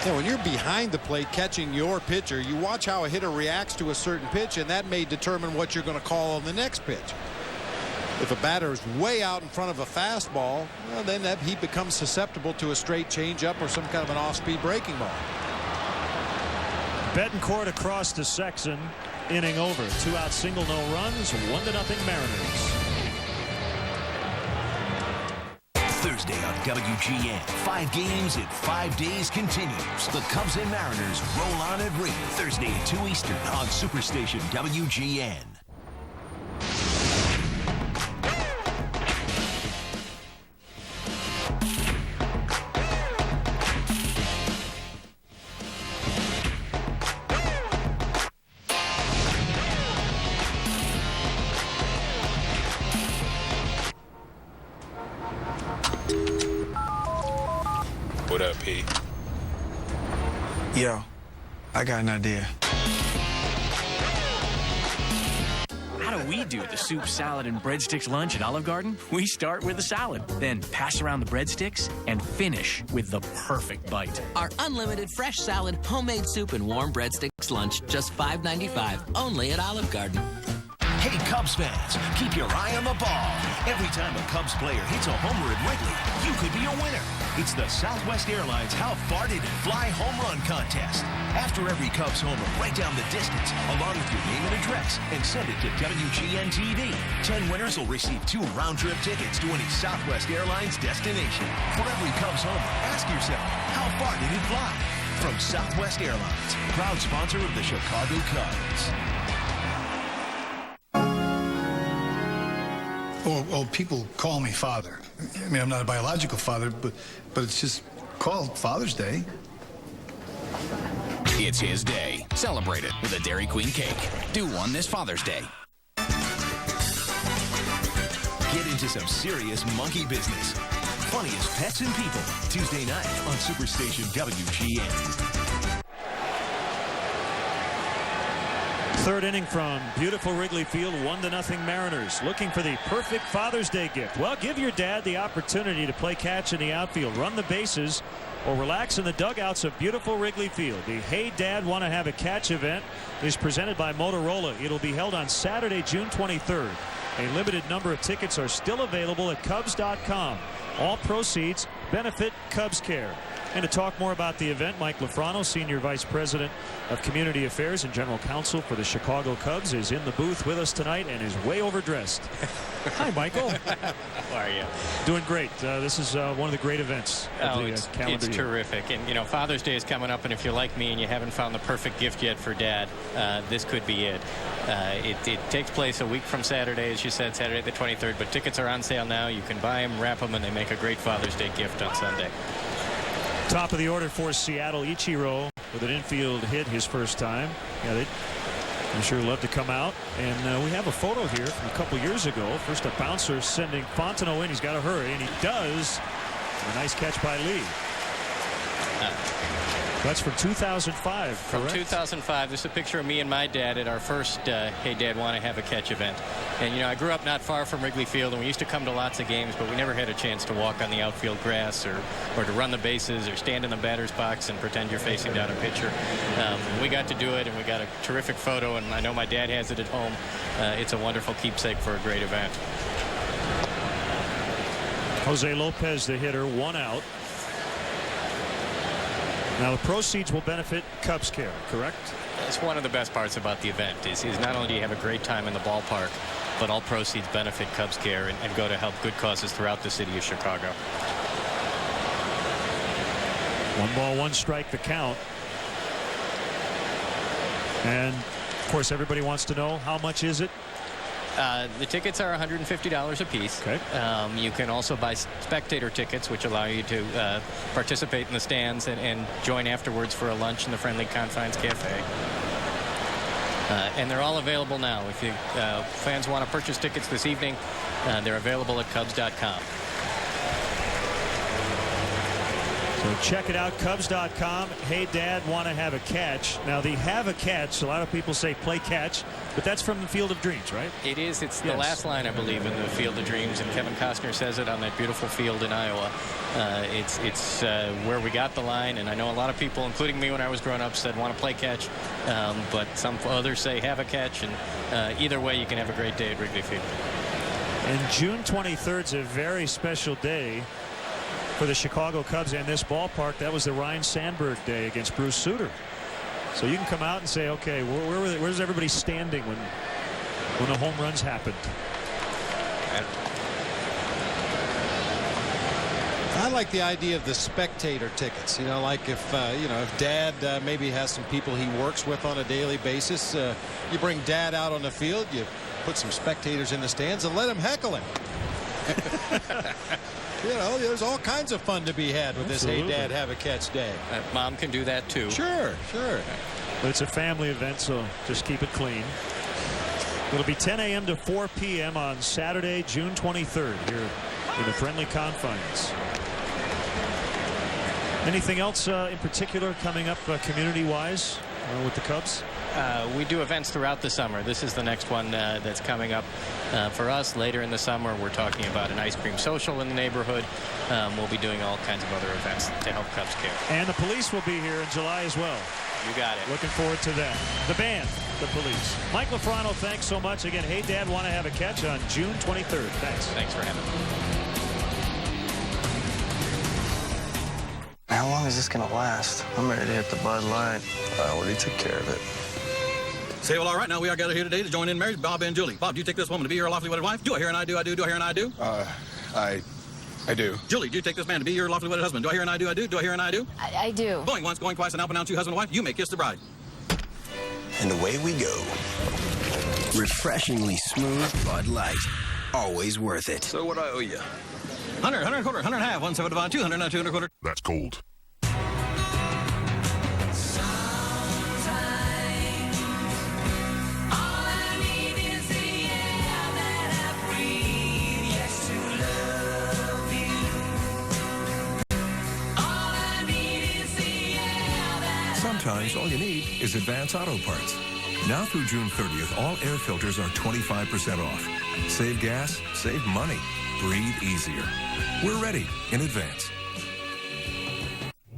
Yeah, when you're behind the plate catching your pitcher, you watch how a hitter reacts to a certain pitch, and that may determine what you're going to call on the next pitch. If a batter is way out in front of a fastball, well, then he becomes susceptible to a straight changeup or some kind of an off-speed breaking ball. Betancourt across to Sexton. Inning over. 2-out single, no runs. 1-0 Mariners. Thursday on WGN. 5 games in 5 days continues. The Cubs and Mariners roll on at Wrigley. Thursday at 2 Eastern on Superstation WGN. What up, P? Yo, I got an idea. How do we do the soup, salad, and breadsticks lunch at Olive Garden? We start with the salad, then pass around the breadsticks, and finish with the perfect bite. Our unlimited fresh salad, homemade soup, and warm breadsticks lunch, just $5.95, only at Olive Garden. Hey, Cubs fans, keep your eye on the ball. Every time a Cubs player hits a homer at Wrigley, you could be a winner. It's the Southwest Airlines How Far Did It Fly Home Run Contest. After every Cubs homer, write down the distance, along with your name and address, and send it to WGN TV. 10 winners will receive 2 round-trip tickets to any Southwest Airlines destination. For every Cubs homer, ask yourself, how far did it fly? From Southwest Airlines, proud sponsor of the Chicago Cubs. Well, people call me father. I mean, I'm not a biological father, but it's just called Father's Day. It's his day. Celebrate it with a Dairy Queen cake. Do one this Father's Day. Get into some serious monkey business. Funniest pets and people. Tuesday night on Superstation WGN. Third inning from beautiful Wrigley Field, 1-0 Mariners. Looking for the perfect Father's Day gift. Well, give your dad the opportunity to play catch in the outfield, run the bases, or relax in the dugouts of beautiful Wrigley Field. The Hey Dad Want to Have a Catch event is presented by Motorola. It'll be held on Saturday, June 23rd. A limited number of tickets are still available at Cubs.com. All proceeds benefit Cubs Care. And to talk more about the event, Mike Lafrano, Senior Vice President of Community Affairs and General Counsel for the Chicago Cubs, is in the booth with us tonight and is way overdressed. Hi, Michael. How are you? Doing great. This is one of the great events of the calendar it's year. terrific. And, you know, Father's Day is coming up, and if you're like me and you haven't found the perfect gift yet for Dad, this could be it. It takes place a week from Saturday, as you said, Saturday the 23rd, but tickets are on sale now. You can buy them, wrap them, and they make a great Father's Day gift on Sunday. Top of the order for Seattle, Ichiro with an infield hit his first time. Yeah, they'd sure love to come out. And we have a photo here from a couple years ago. First a bouncer sending Fontenot in. He's got to hurry, and he does. A nice catch by Lee. That's from 2005, From correct? 2005. This is a picture of me and my dad at our first Hey Dad, Want to Have a Catch event. And, you know, I grew up not far from Wrigley Field, and we used to come to lots of games, but we never had a chance to walk on the outfield grass or to run the bases or stand in the batter's box and pretend you're facing down a pitcher. We got to do it, and we got a terrific photo, and I know my dad has it at home. It's a wonderful keepsake for a great event. Jose Lopez, the hitter, 1 out. Now the proceeds will benefit Cubs Care, correct? That's one of the best parts about the event is not only do you have a great time in the ballpark, but all proceeds benefit Cubs Care and go to help good causes throughout the city of Chicago. 1 ball, 1 strike, the count. And of course everybody wants to know, how much is it? The tickets are $150 a piece. Okay. You can also buy spectator tickets, which allow you to participate in the stands and join afterwards for a lunch in the Friendly Confines Cafe. And they're all available now. If you fans want to purchase tickets this evening, they're available at Cubs.com. So check it out, Cubs.com. Hey Dad, Want to Have a Catch. Now the Have a Catch, a lot of people say play catch, but that's from the Field of Dreams, right? It is. It's the last line, I believe, in the Field of Dreams, and Kevin Costner says it on that beautiful field in Iowa. It's where we got the line, and I know a lot of people, including me when I was growing up, said want to play catch, but some others say have a catch, and either way you can have a great day at Wrigley Field. And June 23rd is a very special day for the Chicago Cubs and this ballpark. That was the Ryne Sandberg day against Bruce Sutter. So you can come out and say, okay, where's everybody standing when the home runs happened? I like the idea of the spectator tickets. You know, like if if Dad maybe has some people he works with on a daily basis, you bring Dad out on the field, you put some spectators in the stands and let him heckle him. You know, there's all kinds of fun to be had with this Hey Dad, Have a Catch day. Mom can do that too. Sure. But it's a family event, so just keep it clean. It'll be 10 a.m. to 4 p.m. on Saturday, June 23rd here in the Friendly Confines. Anything else in particular coming up community-wise with the Cubs? We do events throughout the summer. This is the next one that's coming up for us later in the summer. We're talking about an ice cream social in the neighborhood. We'll be doing all kinds of other events to help Cubs Care. And the police will be here in July as well. You got it. Looking forward to that. The band, the police. Mike Lafrano, thanks so much. Again, Hey Dad, Want to Have a Catch on June 23rd. Thanks. Thanks for having me. How long is this going to last? I'm ready to hit the Bud Light. I already took care of it. Say, well, all right, now we are gathered here today to join in marriage, Bob and Julie. Bob, do you take this woman to be your lawfully wedded wife? Do I hear and I do, I do, do I hear and I do? I do. Julie, do you take this man to be your lawfully wedded husband? Do I hear and I do, I do, do I hear and I do? I do. Going once, going twice, and now pronounce you husband and wife, you may kiss the bride. And away we go. Refreshingly smooth Bud Light. Always worth it. So what I owe you? 100, 100 and a quarter, 100 and a half, 175, 200, 200 and a quarter. That's cold. Sometimes all you need is Advance Auto Parts. Now through June 30th, all air filters are 25% off. Save gas, save money, breathe easier. We're ready in Advance.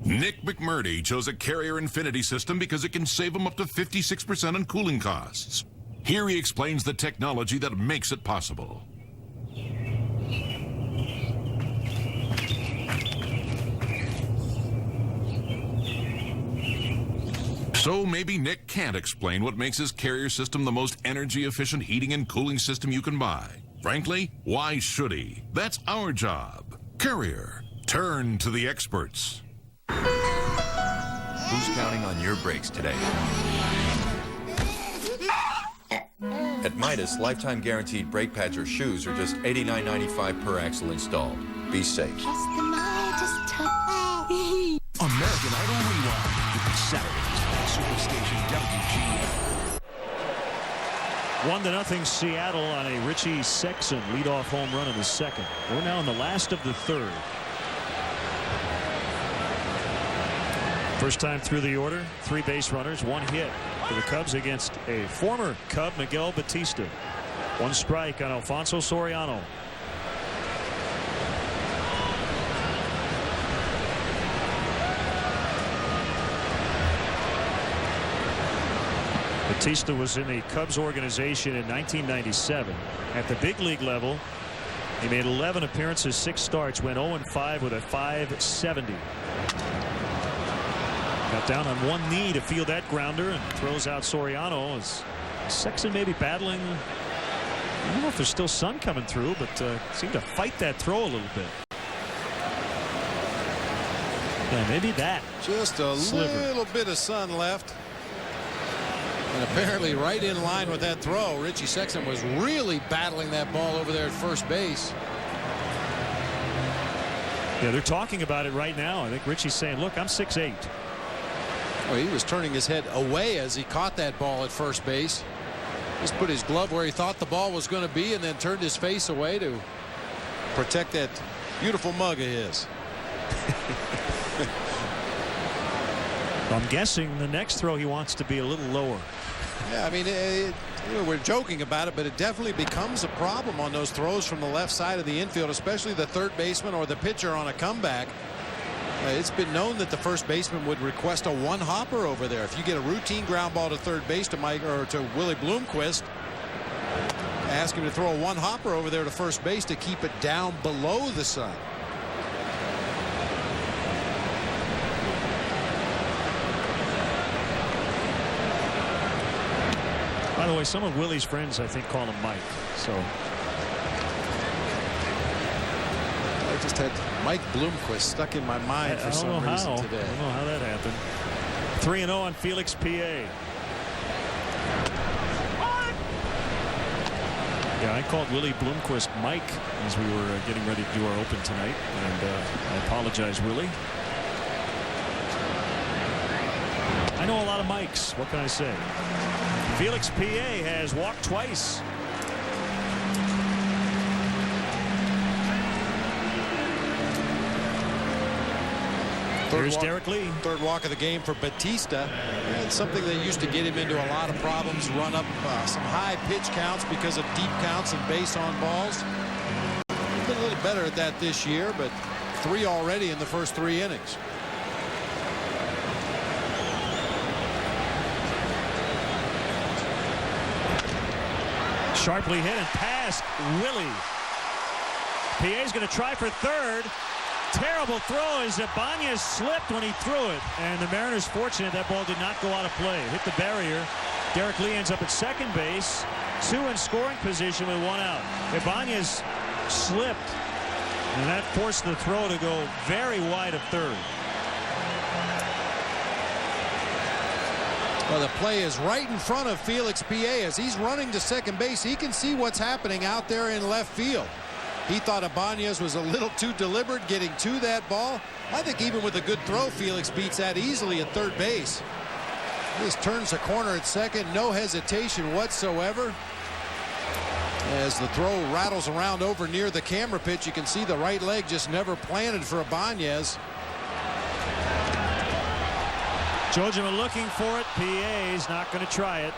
Nick McMurdy chose a Carrier Infinity system because it can save him up to 56% on cooling costs. Here he explains the technology that makes it possible. So maybe Nick can't explain what makes his Carrier system the most energy-efficient heating and cooling system you can buy. Frankly, why should he? That's our job. Carrier, turn to the experts. Who's counting on your brakes today? At Midas, lifetime guaranteed brake pads or shoes are just $89.95 per axle installed. Be safe. American Idol Rewind with Saturdays on Superstation WGN. 1-0 Seattle on a Richie Sexson leadoff home run in the second. We're now in the last of the third. First time through the order, 3 base runners, 1 hit for the Cubs against a former Cub, Miguel Batista. 1 strike on Alfonso Soriano. Batista was in the Cubs organization in 1997. At the big league level, he made 11 appearances, 6 starts, went 0-5 with a .570. Got down on one knee to field that grounder and throws out Soriano. As Sexson maybe battling. I don't know if there's still sun coming through, but seemed to fight that throw a little bit. Yeah, maybe that. Just a little bit of sun left. And apparently right in line with that throw. Richie Sexson was really battling that ball over there at first base. Yeah, they're talking about it right now. I think Richie's saying, look, I'm 6'8". Well, he was turning his head away as he caught that ball at first base. Just put his glove where he thought the ball was going to be and then turned his face away to protect that beautiful mug of his. I'm guessing the next throw he wants to be a little lower. Yeah, I mean, we're joking about it, but it definitely becomes a problem on those throws from the left side of the infield, especially the third baseman or the pitcher on a comeback. It's been known that the first baseman would request a one-hopper over there. If you get a routine ground ball to third base to Willie Bloomquist, ask him to throw a one-hopper over there to first base to keep it down below the sun. By the way, some of Willie's friends, I think, call him Mike. So I just had Mike Bloomquist stuck in my mind for some reason today. I don't know how that happened. 3-0 on Felix PA. Yeah, I called Willie Bloomquist Mike as we were getting ready to do our open tonight, and I apologize, Willie. I know a lot of Mikes. What can I say? Felix PA has walked twice. Here's Derek Lee. Third walk of the game for Batista. And something that used to get him into a lot of problems. Run up some high pitch counts because of deep counts and base on balls. He's been a little better at that this year, but 3 already in the first 3 innings. Sharply hit and passed Willie. PA's going to try for third. Terrible throw as Ibanez slipped when he threw it. And the Mariners fortunate that ball did not go out of play. Hit the barrier. Derek Lee ends up at second base. 2 in scoring position with 1 out. Ibanez slipped. And that forced the throw to go very wide of third. Well, the play is right in front of Felix PA as he's running to second base. He can see what's happening out there in left field. He thought Ibanez was a little too deliberate getting to that ball. I think even with a good throw, Felix beats that easily at third base. Just turns the corner at second, no hesitation whatsoever. As the throw rattles around over near the camera pitch, you can see the right leg just never planted for Ibanez. Jojima looking for it. PA's not going to try it.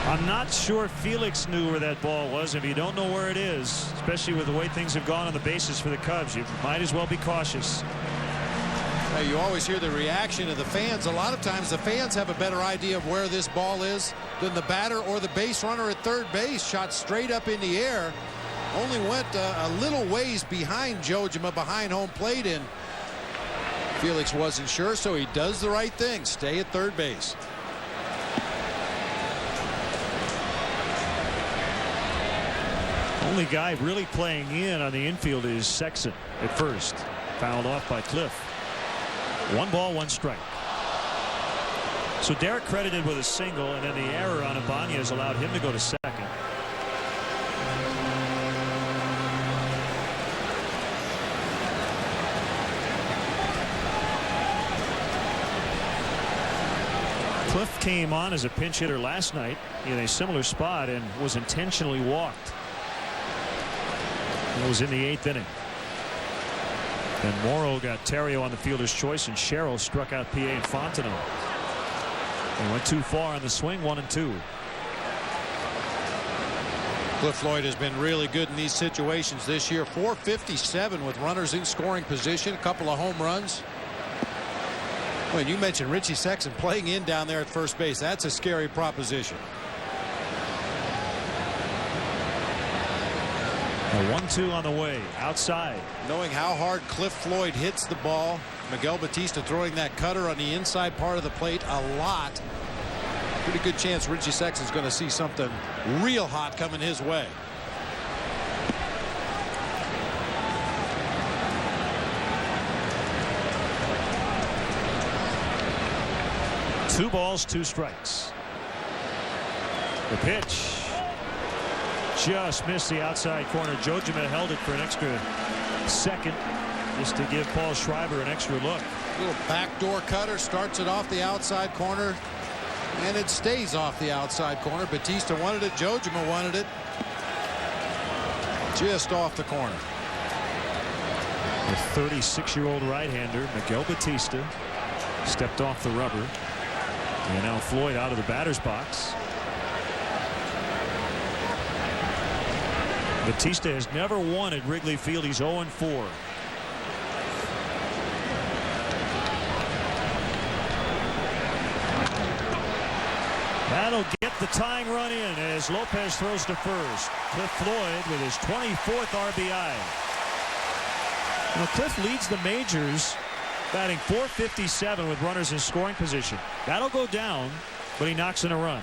I'm not sure Felix knew where that ball was. If you don't know where it is, especially with the way things have gone on the bases for the Cubs, you might as well be cautious. Now, you always hear the reaction of the fans. A lot of times the fans have a better idea of where this ball is than the batter or the base runner at third base. Shot straight up in the air. Only went a little ways behind Jojima, behind home plate, and Felix wasn't sure, so he does the right thing. Stay at third base. Only guy really playing in on the infield is Sexton at first. Fouled off by Cliff. 1 ball, 1 strike. So Derek credited with a single, and then the error on Ibanez allowed him to go to second. Cliff came on as a pinch hitter last night in a similar spot and was intentionally walked. It was in the 8th inning. And Morrow got Terrio on the fielder's choice, and Sherrill struck out PA and Fontenot. He went too far on the swing, 1-2. Cliff Floyd has been really good in these situations this year. 457 with runners in scoring position, a couple of home runs. Well, you mentioned Richie Sexton playing in down there at first base. That's a scary proposition. A 1-2 on the way outside. Knowing how hard Cliff Floyd hits the ball, Miguel Batista throwing that cutter on the inside part of the plate a lot. Pretty good chance Richie Sexton's going to see something real hot coming his way. Two balls, 2 strikes. The pitch just missed the outside corner. Jojima held it for an extra second just to give Paul Schreiber an extra look. Little backdoor cutter, starts it off the outside corner, and it stays off the outside corner. Batista wanted it, Jojima wanted it. Just off the corner. The 36-year-old right-hander Miguel Batista stepped off the rubber. And now Floyd out of the batter's box. Batista has never won at Wrigley Field. He's 0-4. That'll get the tying run in as Lopez throws to first. Cliff Floyd with his 24th RBI. Now, Cliff leads the majors batting .457 with runners in scoring position. That'll go down, but he knocks in a run.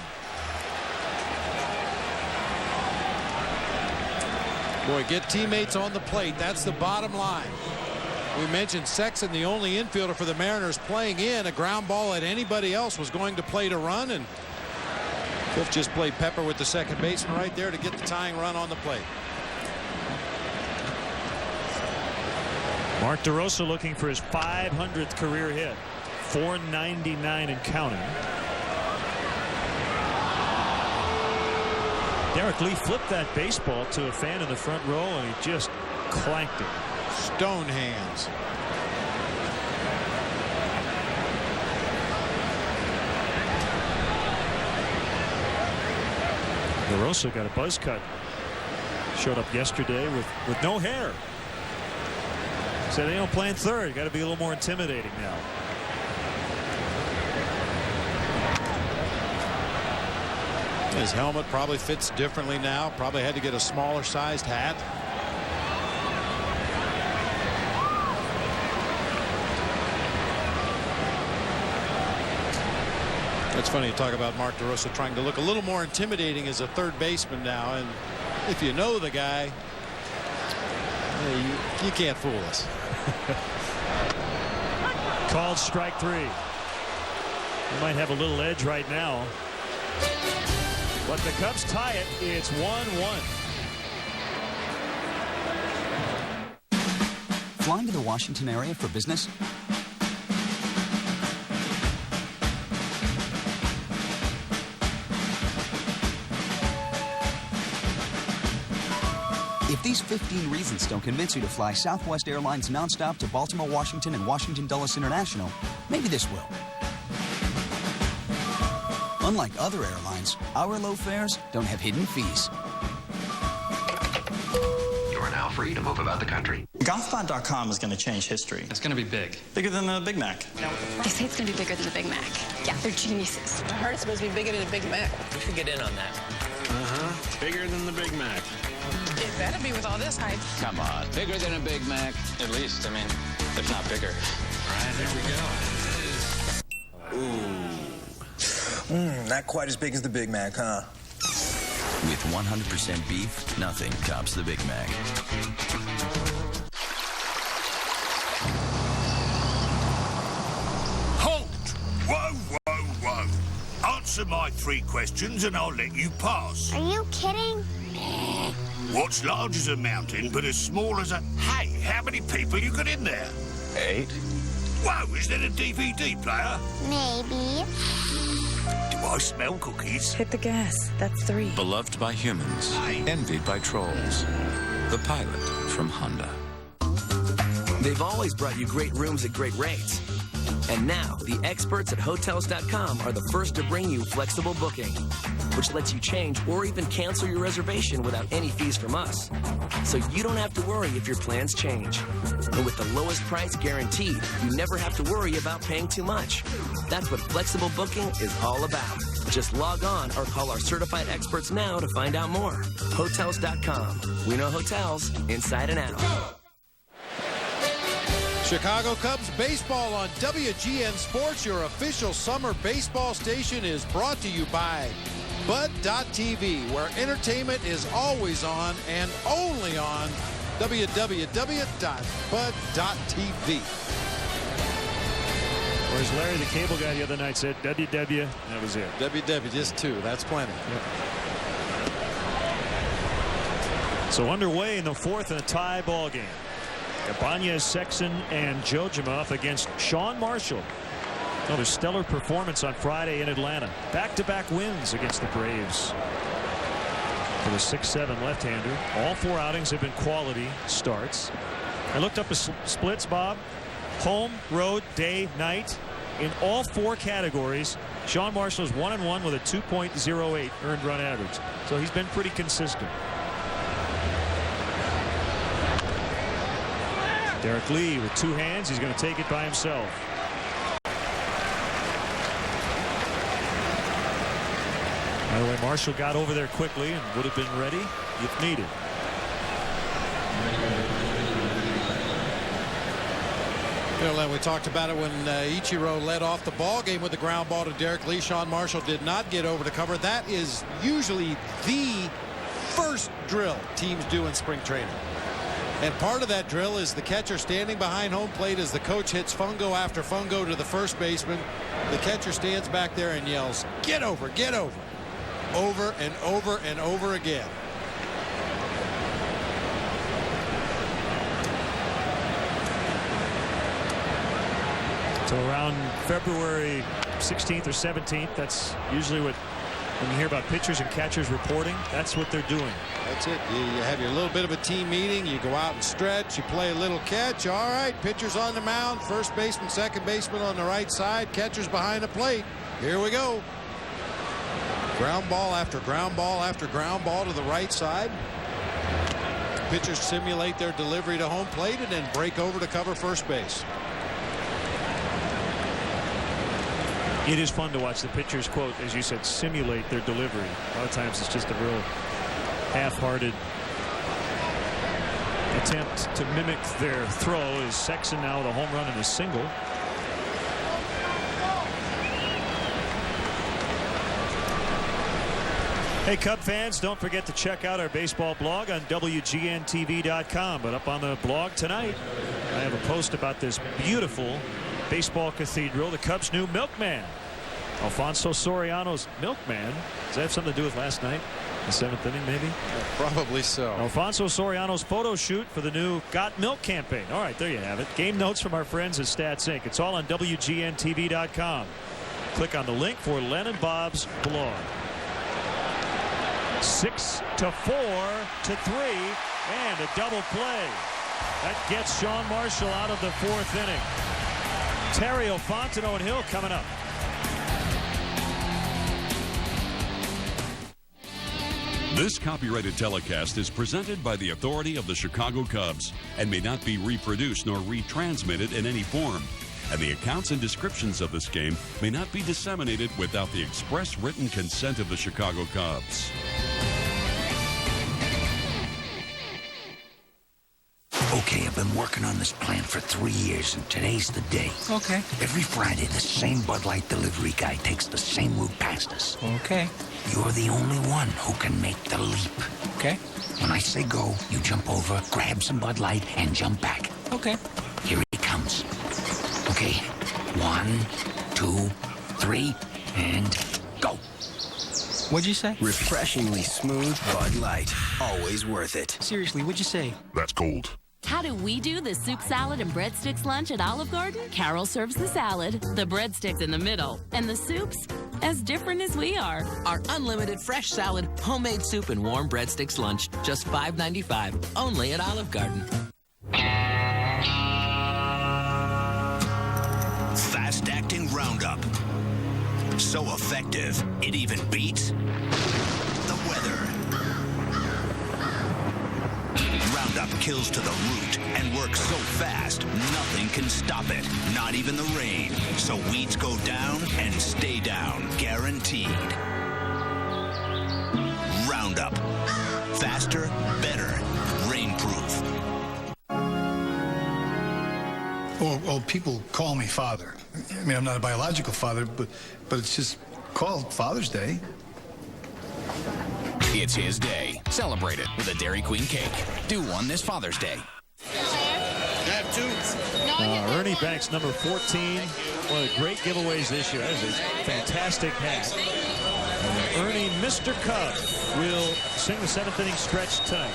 Boy, get teammates on the plate. That's the bottom line. We mentioned Sexton, the only infielder for the Mariners playing in. A ground ball at anybody else was going to play to run, and Cliff just played pepper with the second baseman right there to get the tying run on the plate. Mark DeRosa looking for his 500th career hit. 499 and counting. Derek Lee flipped that baseball to a fan in the front row, and he just clanked it. Stone hands. DeRosa got a buzz cut. Showed up yesterday with no hair. Said, I'm playing third. Got to be a little more intimidating now. His helmet probably fits differently now. Probably had to get a smaller sized hat. It's funny to talk about Mark DeRosa trying to look a little more intimidating as a third baseman now. And if you know the guy, you can't fool us. Called strike 3. He might have a little edge right now. But the Cubs tie it. It's 1-1. Flying to the Washington area for business? If these 15 reasons don't convince you to fly Southwest Airlines nonstop to Baltimore, Washington, and Washington Dulles International, maybe this will. Unlike other airlines, our low fares don't have hidden fees. You are now free to move about the country. Golfbot.com is going to change history. It's going to be big. Bigger than the Big Mac. They say it's going to be bigger than the Big Mac. Yeah, they're geniuses. I heard it's supposed to be bigger than the Big Mac. We should get in on that. Bigger than the Big Mac. It better be with all this hype. Come on. Bigger than a Big Mac. At least, I mean, if not bigger. Right. Here we go. Not quite as big as the Big Mac, huh? With 100% beef, nothing tops the Big Mac. Halt! Whoa, whoa, whoa. Answer my 3 questions and I'll let you pass. Are you kidding? What's large as a mountain but as small as a... Hey, how many people you got in there? 8. Whoa, is that a DVD player? Maybe. Do I smell cookies? Hit the gas. That's 3. Beloved by humans, envied by trolls. The Pilot from Honda. They've always brought you great rooms at great rates. And now, the experts at Hotels.com are the first to bring you flexible booking, which lets you change or even cancel your reservation without any fees from us. So you don't have to worry if your plans change. And with the lowest price guaranteed, you never have to worry about paying too much. That's what flexible booking is all about. Just log on or call our certified experts now to find out more. Hotels.com. We know hotels inside and out. Chicago Cubs baseball on WGN Sports, your official summer baseball station, is brought to you by Bud.TV, where entertainment is always on and only on www.bud.tv. Or as Larry, the cable guy, the other night said, WW, that was it. WW, just 2. That's plenty. Yep. So underway in the 4th and a tie ball game. Ibanez, Sexton, and Jojima against Sean Marshall. Another stellar performance on Friday in Atlanta. Back-to-back wins against the Braves. For the 6'7" left-hander. All 4 outings have been quality starts. I looked up the splits, Bob. Home, road, day, night. In all 4 categories, Sean Marshall is 1-1 with a 2.08 earned run average. So he's been pretty consistent. Derek Lee with 2 hands. He's going to take it by himself. By the way, Marshall got over there quickly and would have been ready if needed. We talked about it when Ichiro led off the ball game with the ground ball to Derek Lee. Sean Marshall did not get over to cover. That is usually the first drill teams do in spring training. And part of that drill is the catcher standing behind home plate as the coach hits fungo after fungo to the first baseman. The catcher stands back there and yells, "Get over, get over." Over and over and over again. So around February 16th or 17th, that's usually what, when you hear about pitchers and catchers reporting, that's what they're doing. That's it. You have your little bit of a team meeting. You go out and stretch. You play a little catch. All right, pitcher's on the mound. First baseman, second baseman on the right side. Catcher's behind the plate. Here we go. Ground ball after ground ball after ground ball to the right side. Pitchers simulate their delivery to home plate and then break over to cover first base. It is fun to watch the pitchers, quote, as you said, simulate their delivery. A lot of times it's just a real half-hearted attempt to mimic their throw. Is Sexton now the home run and a single. Hey, Cub fans, don't forget to check out our baseball blog on WGNTV.com. But up on the blog tonight, I have a post about this beautiful baseball cathedral, the Cubs' new milkman. Alfonso Soriano's milkman. Does that have something to do with last night? The 7th inning, maybe? Probably so. Alfonso Soriano's photo shoot for the new Got Milk campaign. All right, there you have it. Game notes from our friends at Stats Inc. It's all on WGNTV.com. Click on the link for Len and Bob's blog. 6-4 to 3, and a double play. That gets Sean Marshall out of the 4th inning. Terry, Fontenot, and Hill coming up. This copyrighted telecast is presented by the authority of the Chicago Cubs and may not be reproduced nor retransmitted in any form. And the accounts and descriptions of this game may not be disseminated without the express written consent of the Chicago Cubs. Okay, I've been working on this plan for 3 years, and today's the day. Okay. Every Friday, the same Bud Light delivery guy takes the same route past us. Okay. You're the only one who can make the leap. Okay. When I say go, you jump over, grab some Bud Light, and jump back. Okay. Here he comes. Okay, 1, 2, 3, and go. What'd you say? Refreshingly smooth Bud Light. Always worth it. Seriously, what'd you say? That's cold. How do we do the soup, salad, and breadsticks lunch at Olive Garden? Carol serves the salad, the breadsticks in the middle, and the soups as different as we are. Our unlimited fresh salad, homemade soup, and warm breadsticks lunch. Just $5.95. Only at Olive Garden. Fast-acting Roundup. So effective, it even beats the weather. Roundup kills to the root and works so fast, nothing can stop it, not even the rain. So weeds go down and stay down, guaranteed. Roundup. Faster, better, rainproof. Well, people call me father. I mean, I'm not a biological father, but it's just called Father's Day. It's his day. Celebrate it with a Dairy Queen cake. Do one this Father's Day. Have two. Ernie Banks, number 14. One of the great giveaways this year. That is a fantastic hat. And Ernie, Mr. Cub, will sing the 7th inning stretch tonight.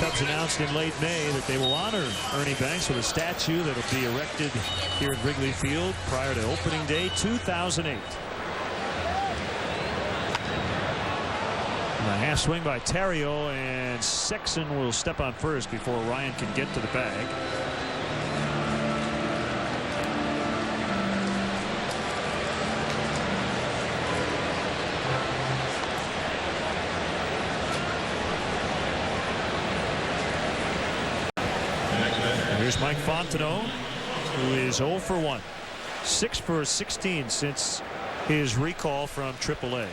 Cubs announced in late May that they will honor Ernie Banks with a statue that will be erected here at Wrigley Field prior to opening day 2008. And a half swing by Terrio, and Sexton will step on first before Ryan can get to the bag. Here's Mike Fontenot, who is 0 for 1. 6 for 16 since his recall from AAA.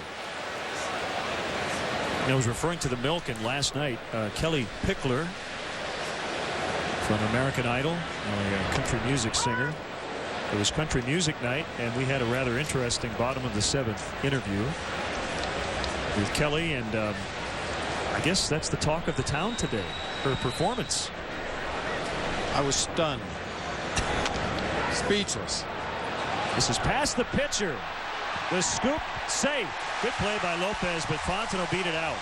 I was referring to the milk, and last night, Kelly Pickler from American Idol, a country music singer. It was country music night, and we had a rather interesting bottom of the 7th interview with Kelly, and I guess that's the talk of the town today, her performance. I was stunned. Speechless. This is past the pitcher. The scoop, safe. Good play by Lopez, but Fontenot beat it out.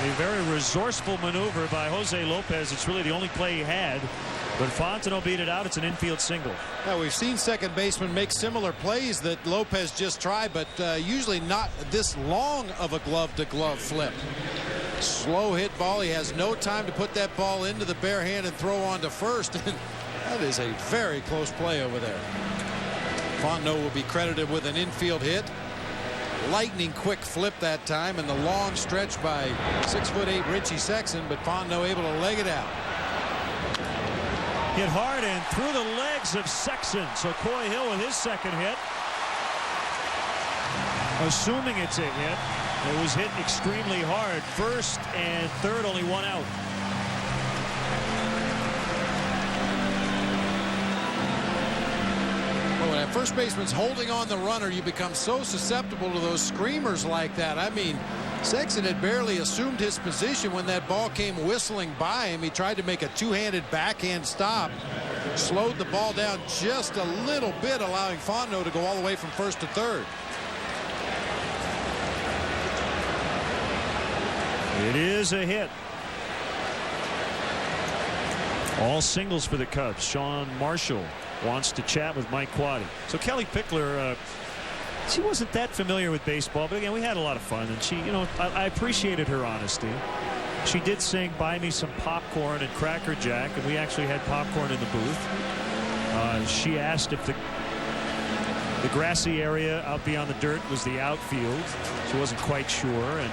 A very resourceful maneuver by Jose Lopez. It's really the only play he had, but Fontenot beat it out. It's an infield single. Now, we've seen second basemen make similar plays that Lopez just tried, but usually not this long of a glove-to-glove flip. Slow hit ball. He has no time to put that ball into the bare hand and throw on to first. That is a very close play over there. Fontenot will be credited with an infield hit. Lightning quick flip that time, and the long stretch by 6'8" Richie Sexton, but Fontenot able to leg it out. Hit hard and through the legs of Sexton. So Coy Hill with his second hit. Assuming it's a hit. It was hit extremely hard. First and third, only one out. Well, when that first baseman's holding on the runner, you become so susceptible to those screamers like that. I mean, Sexton had barely assumed his position when that ball came whistling by him. He tried to make a two-handed backhand stop. Slowed the ball down just a little bit, allowing Fontenot to go all the way from first to third. It is a hit. All singles for the Cubs. Sean Marshall wants to chat with Mike Quaddy. So Kelly Pickler, she wasn't that familiar with baseball, but again, we had a lot of fun, and she, you know, I appreciated her honesty. She did sing "Buy Me Some Popcorn" and "Cracker Jack," and we actually had popcorn in the booth. She asked if the grassy area out beyond the dirt was the outfield. She wasn't quite sure, and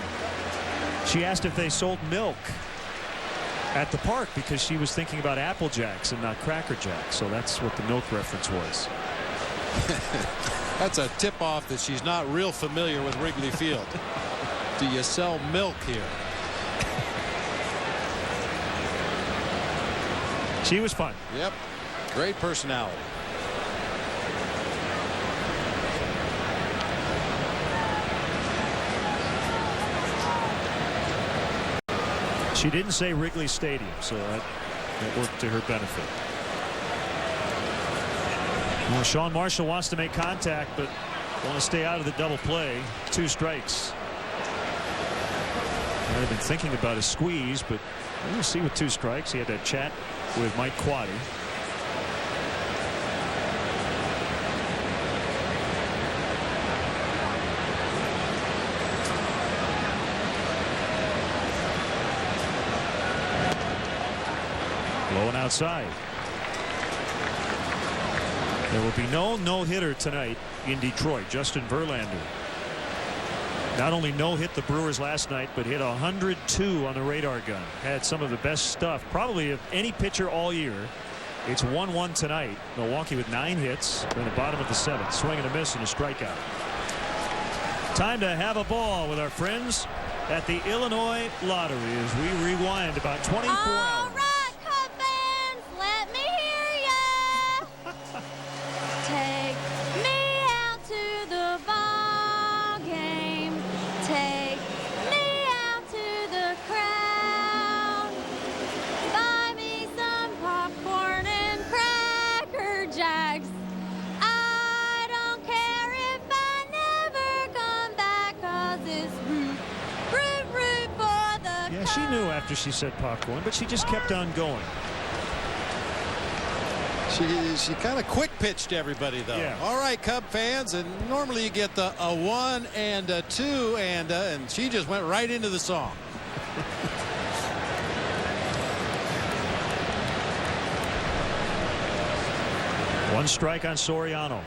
she asked if they sold milk at the park because she was thinking about Apple Jacks and not Cracker Jacks. So that's what the milk reference was. That's a tip-off that she's not real familiar with Wrigley Field. Do you sell milk here? She was fun. Yep. Great personality. She didn't say Wrigley Stadium, so that worked to her benefit. Well, Sean Marshall wants to make contact, but want to stay out of the double play. 2 strikes. Might have been thinking about a squeeze, but we'll see with 2 strikes. He had that chat with Mike Quaddy. Low and outside. There will be no no-hitter tonight in Detroit. Justin Verlander not only no-hit the Brewers last night, but hit 102 on the radar gun. Had some of the best stuff probably of any pitcher all year. It's 1-1 tonight. Milwaukee with 9 hits in the bottom of the 7th. Swing and a miss and a strikeout. Time to have a ball with our friends at the Illinois Lottery as we rewind about 24 hours. After she said popcorn, but she just kept on going. She kind of quick pitched everybody, though. Yeah. All right, Cub fans, and normally you get a 1 and a 2 and she just went right into the song. One strike on Soriano.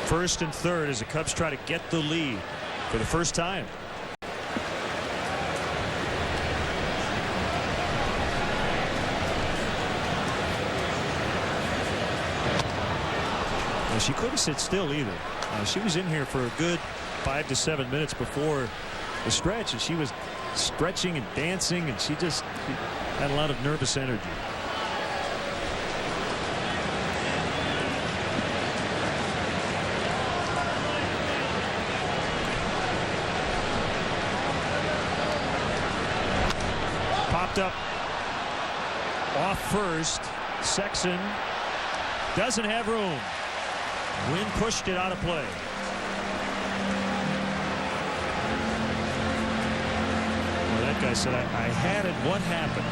1st and 3rd as the Cubs try to get the lead for the first time. She couldn't sit still either. She was in here for a good 5 to 7 minutes before the stretch, and she was stretching and dancing, and she just had a lot of nervous energy. Popped up off first. Sexton doesn't have room. Wind pushed it out of play. Well, that guy said, I had it. What happened?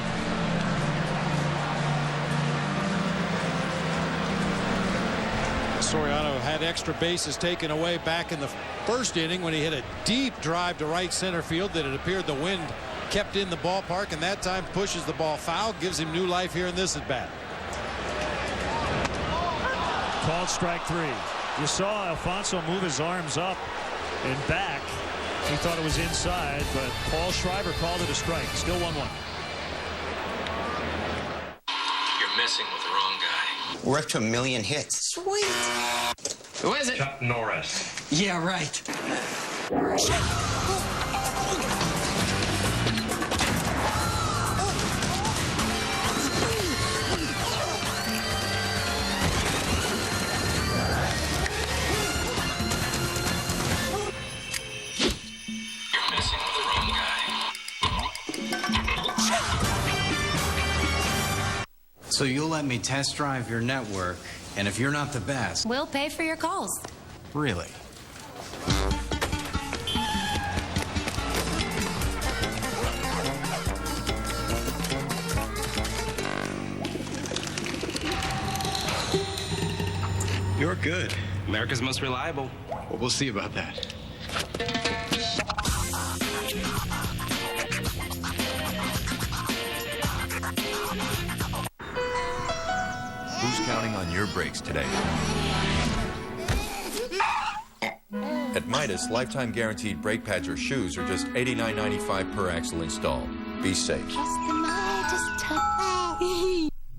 Soriano had extra bases taken away back in the 1st inning when he hit a deep drive to right center field that it appeared the wind kept in the ballpark, and that time pushes the ball foul, gives him new life here in this at bat. Called strike 3. You saw Alfonso move his arms up and back. He thought it was inside, but Paul Schreiber called it a strike. Still 1-1. You're messing with the wrong guy. We're up to 1 million hits. Sweet. Who is it? Chuck Norris. Yeah, right. So you'll let me test drive your network, and if you're not the best... We'll pay for your calls. Really? You're good. America's most reliable. Well, we'll see about that. Who's counting on your brakes today? At Midas, lifetime guaranteed brake pads or shoes are just $89.95 per axle installed. Be safe.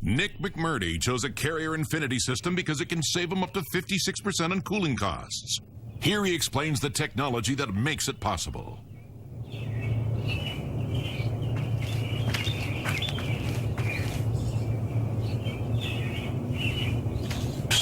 Nick McMurdy chose a Carrier Infinity system because it can save him up to 56% on cooling costs. Here he explains the technology that makes it possible.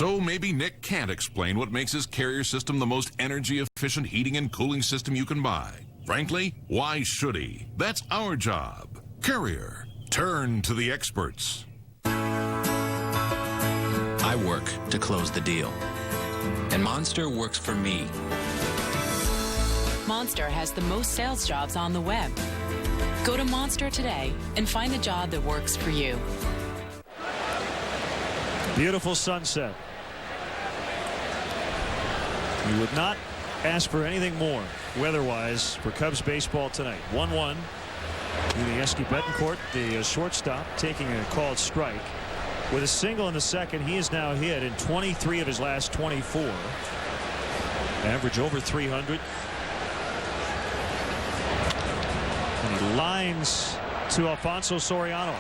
So maybe Nick can't explain what makes his Carrier system the most energy-efficient heating and cooling system you can buy. Frankly, why should he? That's our job. Carrier, turn to the experts. I work to close the deal. And Monster works for me. Monster has the most sales jobs on the web. Go to Monster today and find a job that works for you. Beautiful sunset. You would not ask for anything more weather-wise for Cubs baseball tonight. 1-1. Yuniesky Betancourt, the shortstop, taking a called strike. With a single in the second, he is now hit in 23 of his last 24. Average over 300. And he lines to Alfonso Soriano.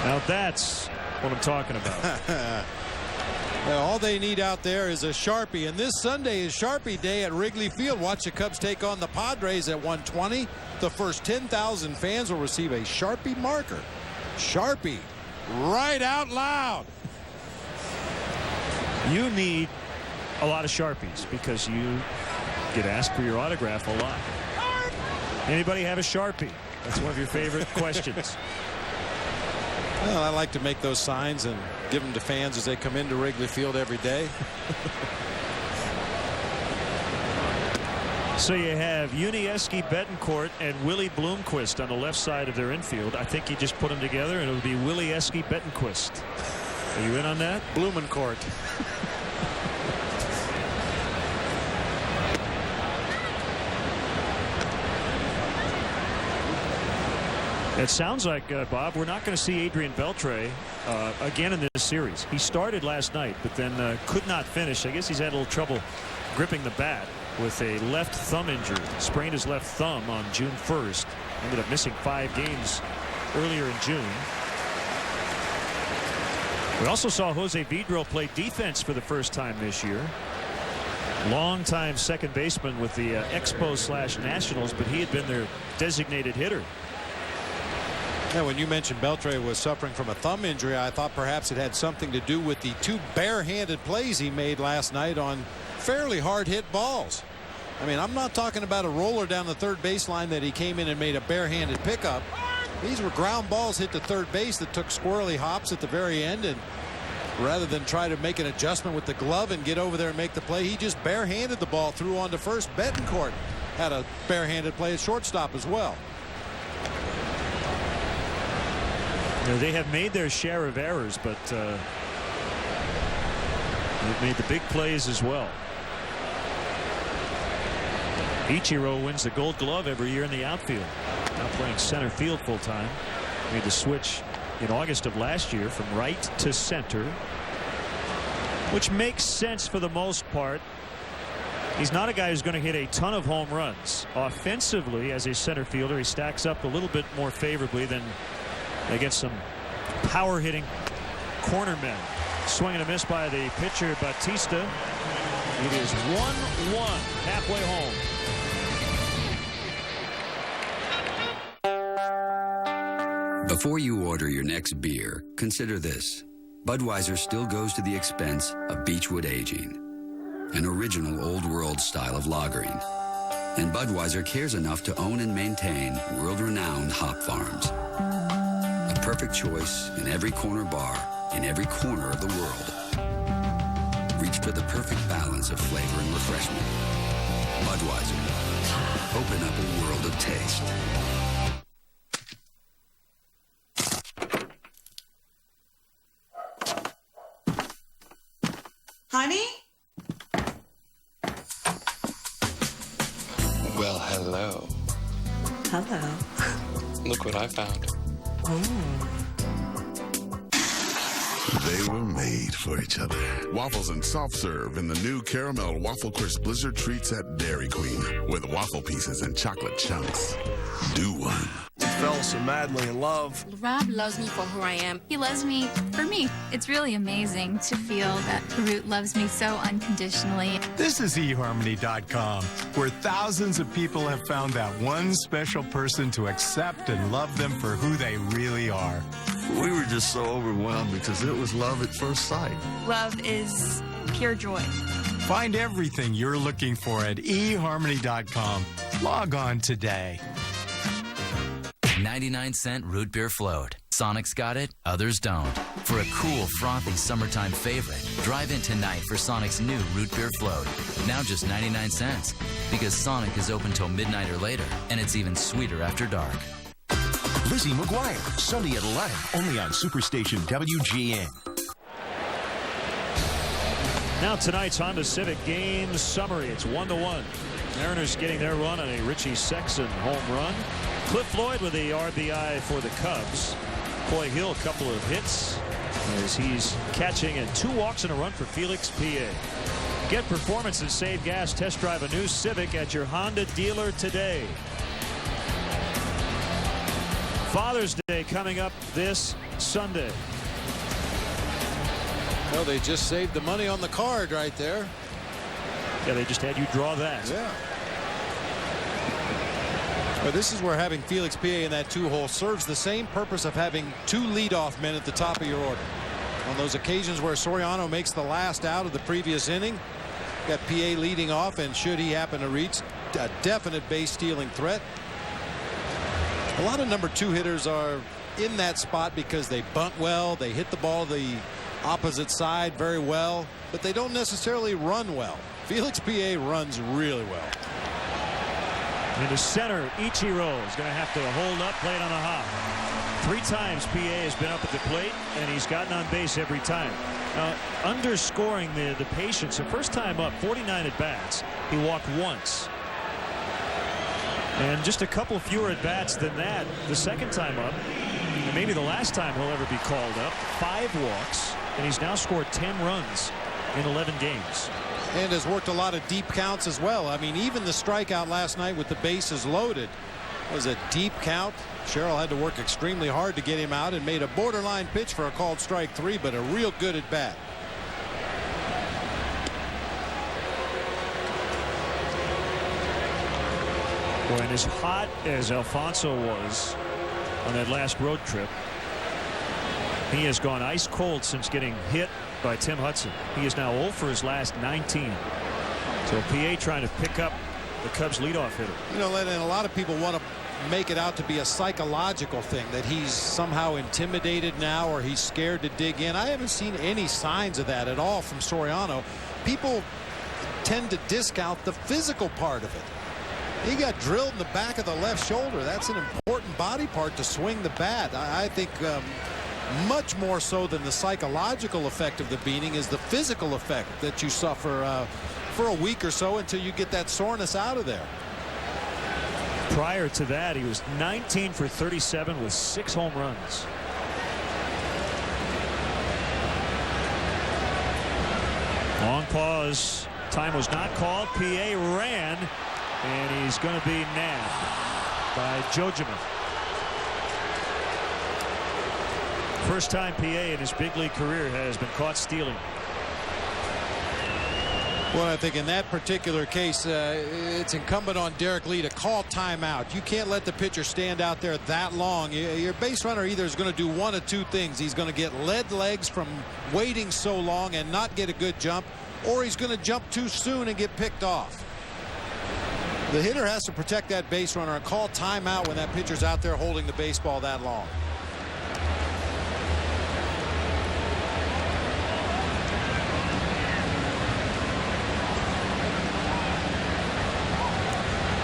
Now that's what I'm talking about. Well, all they need out there is a Sharpie, and this Sunday is Sharpie Day at Wrigley Field. Watch the Cubs take on the Padres at 1:20. The first 10,000 fans will receive a Sharpie marker. Sharpie, right out loud. You need a lot of Sharpies because you get asked for your autograph a lot. Anybody have a Sharpie? That's one of your favorite questions. Well, I like to make those signs and give them to fans as they come into Wrigley Field every day. So you have Yuniesky Betancourt and Willie Bloomquist on the left side of their infield. I think you just put them together and it would be Willie-esky Betanquist. Are you in on that? Blumencourt. It sounds like, Bob, we're not going to see Adrian Beltre again in this series. He started last night, but then could not finish. I guess he's had a little trouble gripping the bat with a left thumb injury. Sprained his left thumb on June 1st. Ended up missing 5 games earlier in June. We also saw Jose Vidro play defense for the first time this year. Longtime second baseman with the Expos/Nationals, but he had been their designated hitter. Yeah, when you mentioned Beltre was suffering from a thumb injury, I thought perhaps it had something to do with the 2 barehanded plays he made last night on fairly hard hit balls. I mean, I'm not talking about a roller down the third baseline that he came in and made a barehanded pickup. These were ground balls hit to third base that took squirrely hops at the very end, and rather than try to make an adjustment with the glove and get over there and make the play, he just barehanded the ball through onto first. Betancourt had a barehanded play at shortstop as well. You know, they have made their share of errors, but they've made the big plays as well. Ichiro wins the Gold Glove every year in the outfield. Now playing center field full time. Made the switch in August of last year from right to center, which makes sense for the most part. He's not a guy who's going to hit a ton of home runs. Offensively, as a center fielder, he stacks up a little bit more favorably than against some power hitting corner men. Swing and a miss by the pitcher Batista. It is 1-1 halfway home. Before you order your next beer, consider this. Budweiser still goes to the expense of Beechwood aging, an original old world style of lagering. And Budweiser cares enough to own and maintain world-renowned hop farms. A perfect choice in every corner bar, in every corner of the world. Reach for the perfect balance of flavor and refreshment. Budweiser. Open up a world of taste. Honey? Well, hello. Hello. Look what I found. They were made for each other. Waffles and soft serve in the new Caramel Waffle Crisp Blizzard treats at Dairy Queen with waffle pieces and chocolate chunks. Do one. Fell so madly in love. Rob loves me for who I am. He loves me for me. It's really amazing to feel that Root loves me so unconditionally. This is eHarmony.com, where thousands of people have found that one special person to accept and love them for who they really are. We were just so overwhelmed because it was love at first sight. Love is pure joy. Find everything you're looking for at eharmony.com. Log on today. 99-cent root beer float. Sonic's got it, others don't. For a cool, frothy summertime favorite, drive in tonight for Sonic's new root beer float. Now just 99 cents. Because Sonic is open till midnight or later, and it's even sweeter after dark. Lizzie McGuire, Sunday at 11, only on Superstation WGN. Now tonight's Honda Civic game summary. It's 1-1. Mariners getting their run on a Richie Sexson home run. Cliff Floyd with the RBI for the Cubs. Coy Hill, a couple of hits as he's catching, and 2 walks and a run for Felix P.A. Get performance and save gas. Test drive a new Civic at your Honda dealer today. Father's Day coming up this Sunday. Well, they just saved the money on the card right there. Yeah, they just had you draw that. Yeah. Well, this is where having Felix P.A. in that 2-hole serves the same purpose of having 2 leadoff men at the top of your order. On those occasions where Soriano makes the last out of the previous inning, got P.A. leading off, and should he happen to reach a definite base stealing threat. A lot of number 2 hitters are in that spot because they bunt well, they hit the ball the opposite side very well, but they don't necessarily run well. Felix P.A. runs really well. In the center, Ichiro is going to have to hold up, play it on the hop. 3 times P.A. has been up at the plate, and he's gotten on base every time. Underscoring the patience. The first time up, 49 at bats, he walked once. And just a couple fewer at bats than that the second time up. And maybe the last time he'll ever be called up. 5 walks, and he's now scored 10 runs in 11 games. And has worked a lot of deep counts as well. I mean, even the strikeout last night with the bases loaded was a deep count. Sherrill had to work extremely hard to get him out and made a borderline pitch for a called strike 3, but a real good at bat. Boy, and as hot as Alfonso was on that last road trip, he has gone ice cold since getting hit by Tim Hudson. He is now 0 for his last 19. So P.A. trying to pick up the Cubs leadoff hitter. You know, and a lot of people want to make it out to be a psychological thing, that he's somehow intimidated now or he's scared to dig in. I haven't seen any signs of that at all from Soriano. People tend to discount the physical part of it. He got drilled in the back of the left shoulder. That's an important body part to swing the bat. I think much more so than the psychological effect of the beating is the physical effect that you suffer for a week or so until you get that soreness out of there. Prior to that, he was 19 for 37 with 6 home runs. Long pause. Time was not called. P.A. ran, and he's going to be nabbed by Jojima. First time P.A. in his big league career has been caught stealing. Well, I think in that particular case, it's incumbent on Derek Lee to call timeout. You can't let the pitcher stand out there that long. Your base runner either is going to do one of 2 things. He's going to get lead legs from waiting so long and not get a good jump, or he's going to jump too soon and get picked off. The hitter has to protect that base runner and call timeout when that pitcher's out there holding the baseball that long.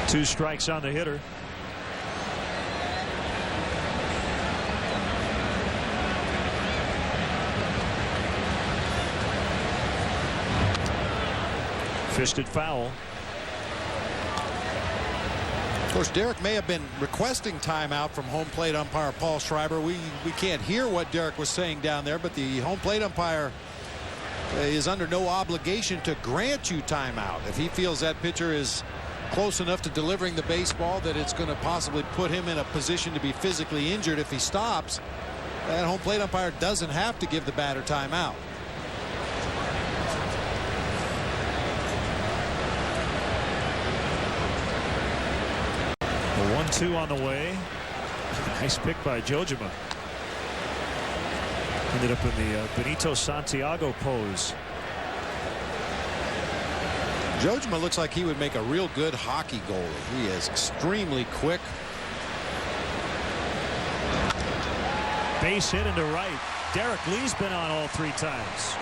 Two strikes on the hitter. Fisted foul. Of course, Derek may have been requesting timeout from home plate umpire Paul Schreiber. We can't hear what Derek was saying down there, but the home plate umpire is under no obligation to grant you timeout. If he feels that pitcher is close enough to delivering the baseball that it's going to possibly put him in a position to be physically injured if he stops, that home plate umpire doesn't have to give the batter timeout. A 1-2 on the way. Nice pick by Jojima. Ended up in the Benito Santiago pose. Jojima looks like he would make a real good hockey goalie. He is extremely quick. Base hit into right. Derek Lee's been on all 3 times.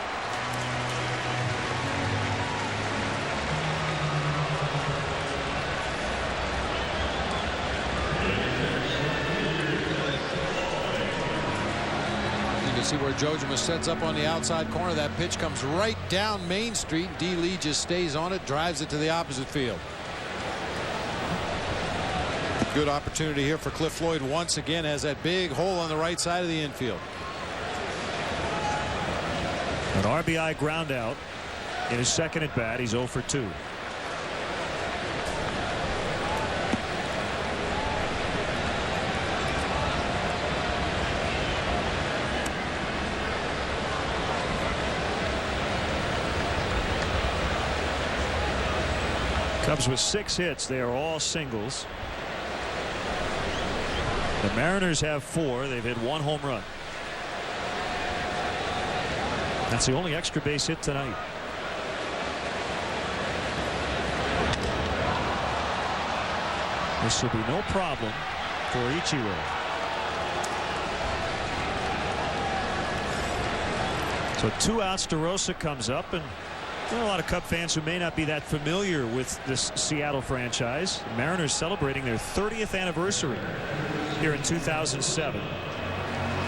See where Jojima sets up on the outside corner. That pitch comes right down Main Street. D. Lee just stays on it, drives it to the opposite field. Good opportunity here for Cliff Floyd once again. Has that big hole on the right side of the infield. An RBI ground out in his second at bat. He's 0 for 2. Cubs with 6 hits. They are all singles. The Mariners have 4. They've hit 1 home run. That's the only extra base hit tonight. This will be no problem for Ichiro. So 2 outs. DeRosa comes up, and there are a lot of Cub fans who may not be that familiar with this Seattle franchise. The Mariners celebrating their 30th anniversary here in 2007.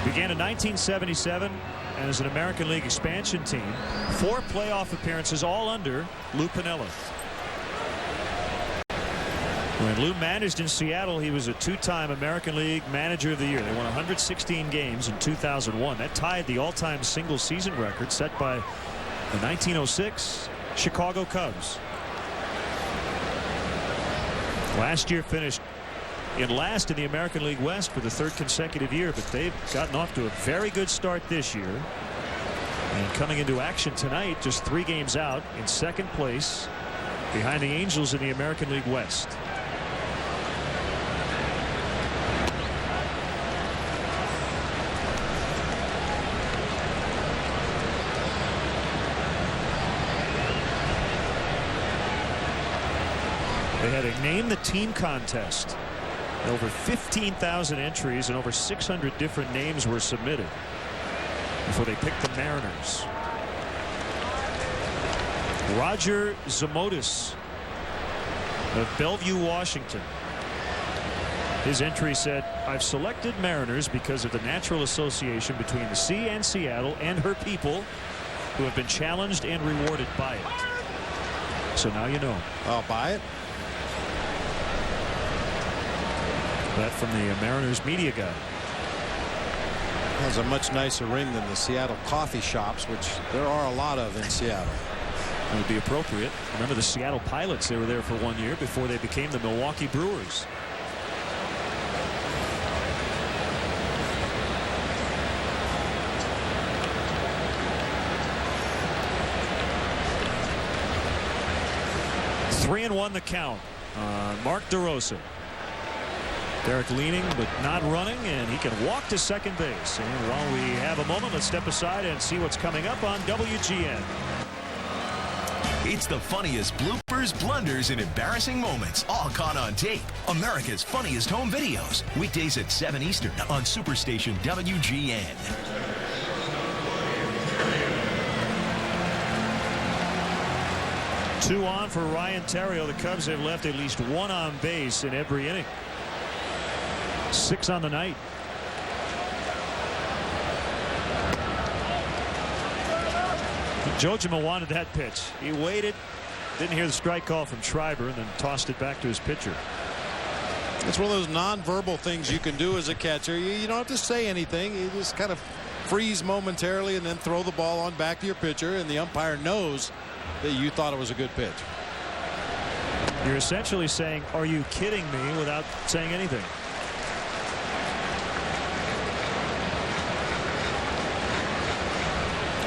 Began in 1977 and as an American League expansion team. 4 playoff appearances, all under Lou Piniella. When Lou managed in Seattle, he was a 2-time American League Manager of the Year. They won 116 games in 2001. That tied the all-time single season record set by the 1906 Chicago Cubs. Last year finished in last in the American League West for the 3rd consecutive year, but they've gotten off to a very good start this year. And coming into action tonight, just 3 games out in 2nd place behind the Angels in the American League West. They had a name the team contest. Over 15,000 entries and over 600 different names were submitted before they picked the Mariners. Roger Zamotis of Bellevue, Washington. His entry said, "I've selected Mariners because of the natural association between the sea and Seattle and her people who have been challenged and rewarded by it." So now you know. I'll buy it. That from the Mariners media guy. Has a much nicer ring than the Seattle coffee shops, which there are a lot of in Seattle. It would be appropriate. Remember the Seattle Pilots? They were there for 1 year before they became the Milwaukee Brewers. Three and 1 the count. Mark DeRosa. Derek leaning but not running, and he can walk to second base. And while we have a moment, let's step aside and see what's coming up on WGN. It's the funniest bloopers, blunders, and embarrassing moments, all caught on tape. America's funniest home videos. Weekdays at 7 Eastern on Superstation WGN. Two on for Ryan Theriot. The Cubs have left at least 1 on base in every inning. 6 on the night. Jojima wanted that pitch. He waited, didn't hear the strike call from Schreiber, and then tossed it back to his pitcher. It's one of those nonverbal things you can do as a catcher. You don't have to say anything. You just kind of freeze momentarily and then throw the ball on back to your pitcher, and the umpire knows that you thought it was a good pitch. You're essentially saying, "Are you kidding me?" without saying anything.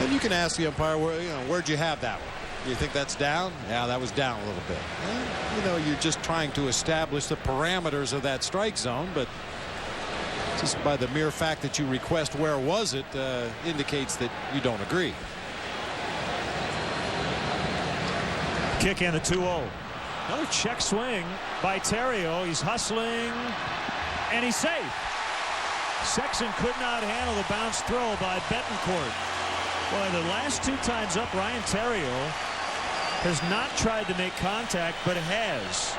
And you can ask the umpire, where'd you have that one? Do you think that's down? Yeah, that was down a little bit. Well, you're just trying to establish the parameters of that strike zone, but Just by the mere fact that you request where was it indicates that you don't agree. Kick and a 2-0. Another check swing by Terrio. He's hustling, and he's safe. Sexton could not handle the bounce throw by Betancourt. Boy, the last 2 times up, Ryan Terrio has not tried to make contact, but has.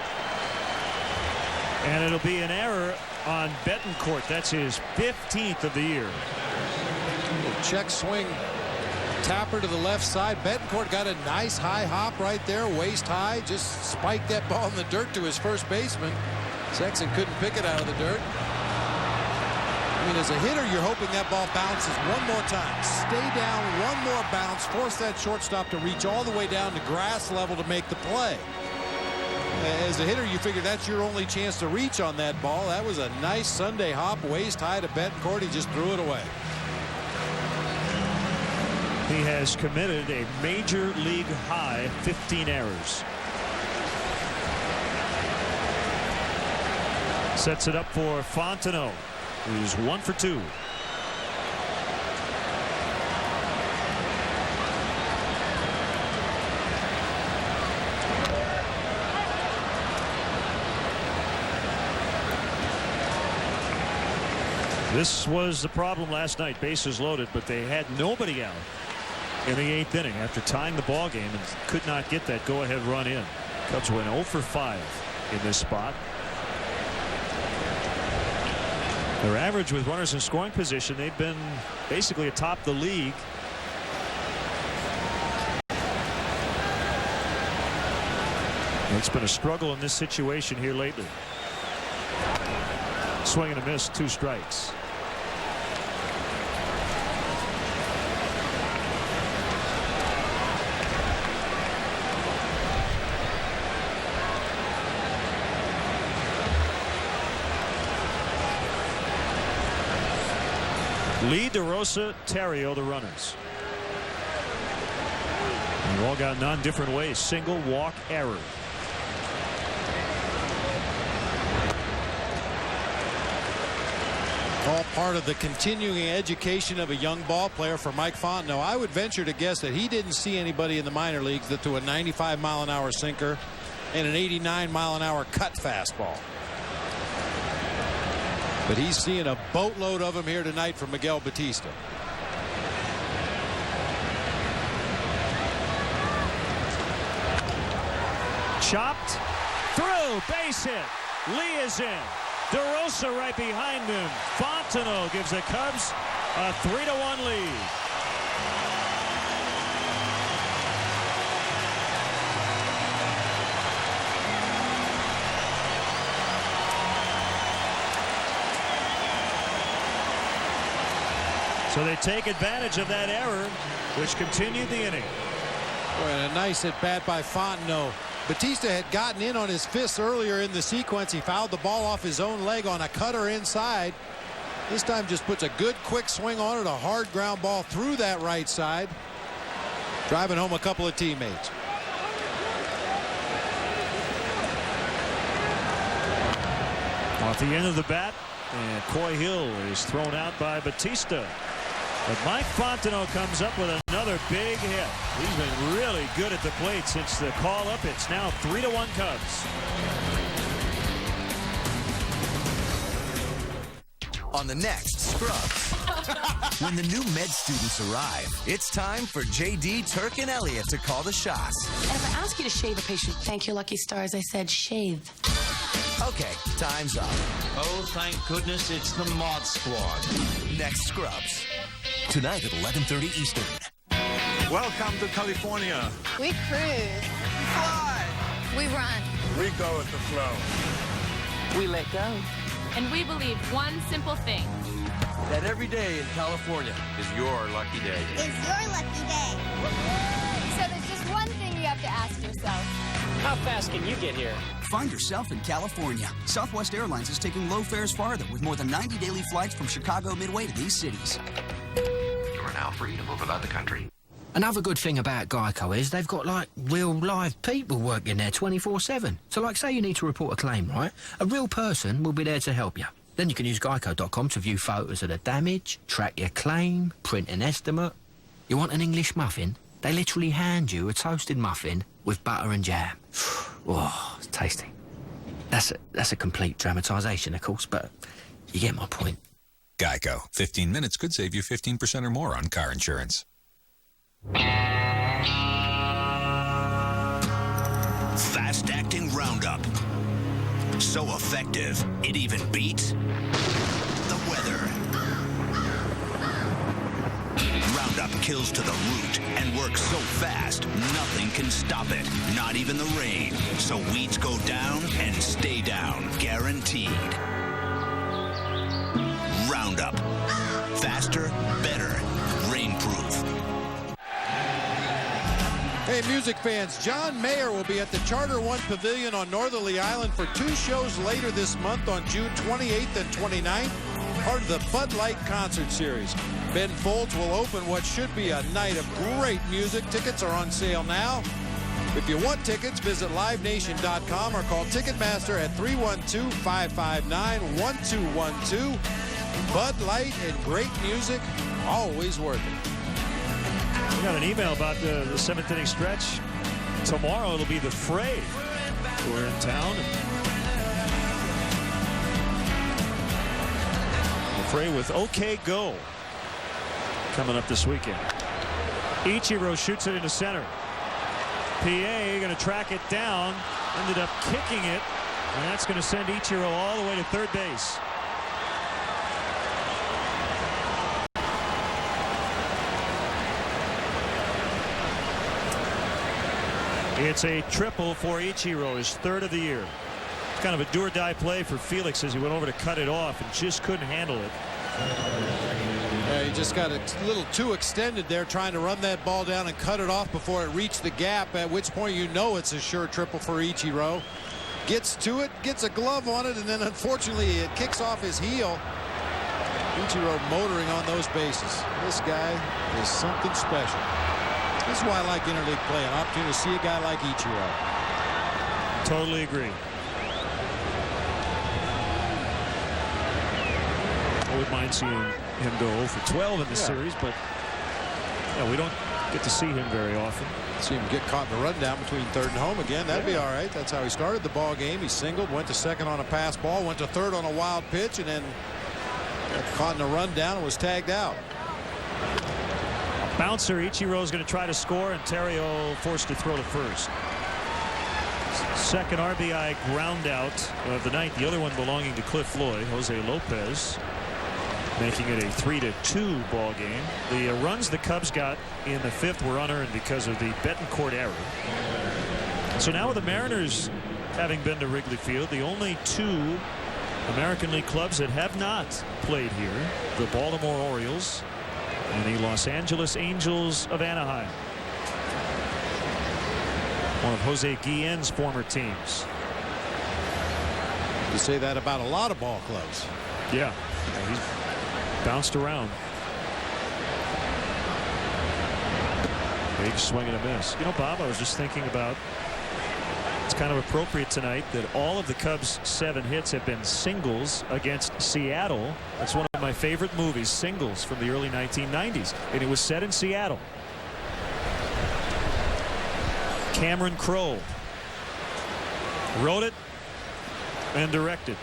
And it'll be an error on Betancourt. That's his 15th of the year. Check swing. Tapper to the left side. Betancourt got a nice high hop right there, waist high. Just spiked that ball in the dirt to his first baseman. Sexton couldn't pick it out of the dirt. I mean, as a hitter, you're hoping that ball bounces one more time. Stay down, one more bounce, force that shortstop to reach all the way down to grass level to make the play. As a hitter, you figure that's your only chance to reach on that ball. That was a nice Sunday hop, waist high to Betancourt. He just threw it away. He has committed a major league high 15 errors. Sets it up for Fontenot, who's 1 for 2. This was the problem last night. Bases loaded, but they had nobody out in the 8th inning after tying the ball game and could not get that go-ahead run in. Cubs went 0 for 5 in this spot. Their average with runners in scoring position, they've been basically atop the league. It's been a struggle in this situation here lately. Swing and a miss, 2 strikes. Lee, DeRosa, Terrio, the runners. They've all got none different ways. Single, walk, error. All part of the continuing education of a young ball player for Mike Fontenot. I would venture to guess that he didn't see anybody in the minor leagues that threw a 95-mile-an-hour sinker and an 89-mile-an-hour cut fastball. But he's seeing a boatload of them here tonight from Miguel Batista. Chopped through, base hit. Lee is in. DeRosa right behind him. Fontenot gives the Cubs a 3-1 lead. So they take advantage of that error, which continued the inning. Boy, and a nice at bat by Fontenot. Batista had gotten in on his fists earlier in the sequence. He fouled the ball off his own leg on a cutter inside. This time just puts a good quick swing on it. A hard ground ball through that right side, driving home a couple of teammates. Off the end of the bat, and Coy Hill is thrown out by Batista. But Mike Fontenot comes up with another big hit. He's been really good at the plate since the call up. It's now 3-1 Cubs. On the next Scrubs. When the new med students arrive, it's time for JD, Turk, and Elliot to call the shots. And if I ask you to shave a patient, thank your lucky stars, I said shave. Okay, time's up. Oh, thank goodness it's the Mod Squad. Next Scrubs. Tonight at 11:30 Eastern. Welcome to California. We cruise. We fly. We run. We go with the flow. We let go. And we believe one simple thing. That every day in California is your lucky day. Is your lucky day. So there's just one thing you have to ask yourself. How fast can you get here? Find yourself in California. Southwest Airlines is taking low fares farther with more than 90 daily flights from Chicago Midway to these cities. You are now free to move about the country. Another good thing about Geico is they've got, like, real live people working there 24/7. So, like, say you need to report a claim, right? A real person will be there to help you. Then you can use Geico.com to view photos of the damage, track your claim, print an estimate. You want an English muffin? They literally hand you a toasted muffin with butter and jam. Oh, it's tasty. That's a complete dramatisation, of course, but you get my point. Geico. 15 minutes could save you 15% or more on car insurance. Fast-acting Roundup. So effective, it even beats the weather. Roundup kills to the root and works so fast, nothing can stop it, not even the rain. So weeds go down and stay down, guaranteed. Roundup. Faster, better, rainproof. Hey, music fans, John Mayer will be at the Charter One Pavilion on Northerly Island for 2 shows later this month on June 28th and 29th, part of the Bud Light concert series. Ben Folds will open what should be a night of great music. Tickets are on sale now. If you want tickets, visit livenation.com or call Ticketmaster at 312-559-1212. Bud Light and great music, always worth it. We got an email about the 7th inning stretch. Tomorrow it'll be the Fray. We're in town. The Fray with OK Go coming up this weekend. Ichiro shoots it into center. PA going to track it down. Ended up kicking it. And that's going to send Ichiro all the way to third base. It's a triple for Ichiro, his 3rd of the year. It's kind of a do-or-die play for Felix as he went over to cut it off and just couldn't handle it. Yeah, he just got a little too extended there trying to run that ball down and cut it off before it reached the gap, at which point you know it's a sure triple for Ichiro. Gets to it, gets a glove on it, and then unfortunately it kicks off his heel. Ichiro motoring on those bases. This guy is something special. This is why I like interleague play, an opportunity to see a guy like Ichiro. Totally agree. I wouldn't mind seeing him go 0 for 12 in this series, but we don't get to see him very often. See him get caught in the rundown between third and home again. That'd be all right. That's how he started the ball game. He singled, went to second on a pass ball, went to third on a wild pitch, and then got caught in the rundown and was tagged out. Bouncer. Ichiro's going to try to score, and Terrio forced to throw to first. Second RBI ground out of the night. The other one belonging to Cliff Floyd. Jose Lopez making it a 3-2 ball game. The runs the Cubs got in the 5th were unearned because of the Betancourt error. So now with the Mariners having been to Wrigley Field, the only 2 American League clubs that have not played here, the Baltimore Orioles and the Los Angeles Angels of Anaheim. One of Jose Guillen's former teams. You say that about a lot of ball clubs. Yeah, he's bounced around. Big swing and a miss. You know, Bob, I was just thinking about, it's kind of appropriate tonight that all of the Cubs' 7 hits have been singles against Seattle. That's one of my favorite movies, Singles, from the early 1990s, and it was set in Seattle. Cameron Crowe wrote it and directed.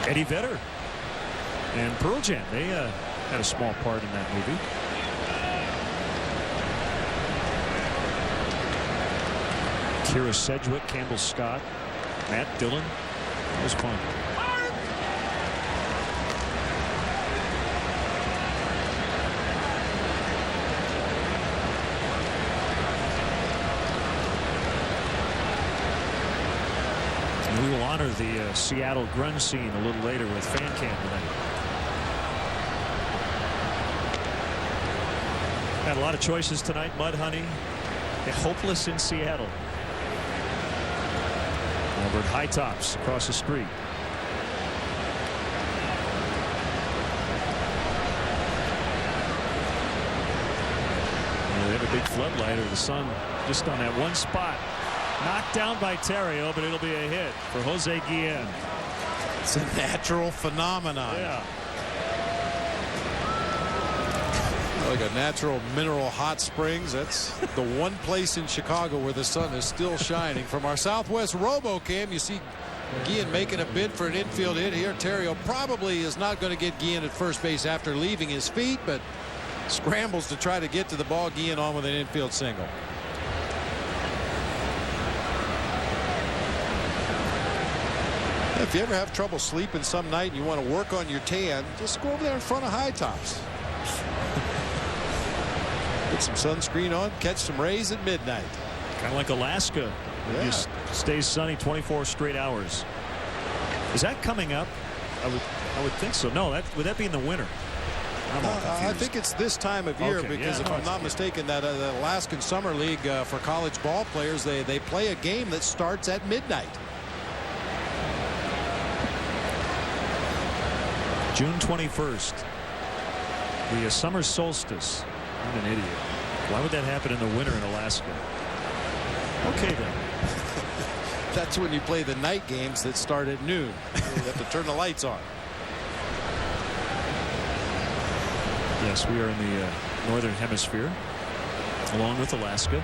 Eddie Vedder and Pearl Jam, they had a small part in that movie. Kira Sedgwick, Campbell Scott, Matt Dillon. It was fun. We will honor the Seattle grunge scene a little later with fan cam tonight. Had a lot of choices tonight. Mudhoney, Hopeless in Seattle. Over at High Tops across the street. They have a big floodlight of the sun just on that one spot. Knocked down by Terrio, but it'll be a hit for Jose Guillen. It's a natural phenomenon. Yeah. Like a natural mineral hot springs. That's the one place in Chicago where the sun is still shining. From our Southwest RoboCam, you see Guillen making a bid for an infield hit here. Terrio probably is not going to get Guillen at first base after leaving his feet, but scrambles to try to get to the ball. Guillen on with an infield single. If you ever have trouble sleeping some night and you want to work on your tan, just go over there in front of High Tops. Put some sunscreen on, catch some rays at midnight. Kind of like Alaska. Yeah. It just stays sunny 24 straight hours. Is that coming up? I would think so. No, would that be in the winter? I think it's this time of year, Okay, because yeah, if I'm not mistaken, that the Alaskan Summer League for college ball players, they play a game that starts at midnight. June 21st. The summer solstice. I'm an idiot. Why would that happen in the winter in Alaska? Okay, then. That's when you play the night games that start at noon. You have to turn the lights on. Yes, we are in the northern hemisphere, along with Alaska.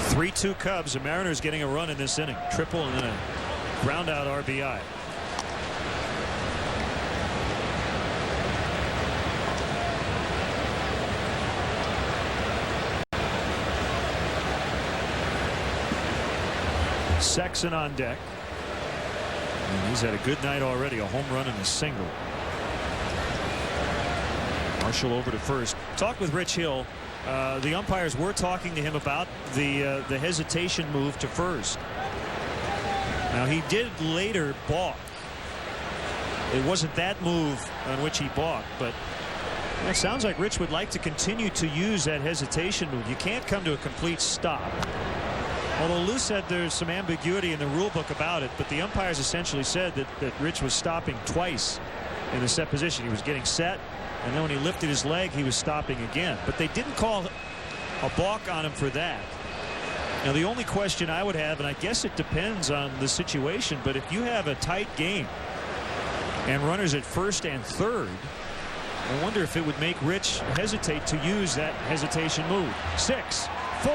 (3-2) Cubs. The Mariners getting a run in this inning. Triple and then a ground out RBI. Sexton on deck. And he's had a good night already. A home run and a single. Marshall over to first. Talked with Rich Hill. The umpires were talking to him about the hesitation move to first. Now he did later balk. It wasn't that move on which he balked, but it sounds like Rich would like to continue to use that hesitation move. You can't come to a complete stop. Although Lou said there's some ambiguity in the rule book about it, but the umpires essentially said that Rich was stopping twice in the set position. He was getting set, and then when he lifted his leg, he was stopping again. But they didn't call a balk on him for that. Now, the only question I would have, and I guess it depends on the situation, but if you have a tight game and runners at first and third, I wonder if it would make Rich hesitate to use that hesitation move. 6, 4,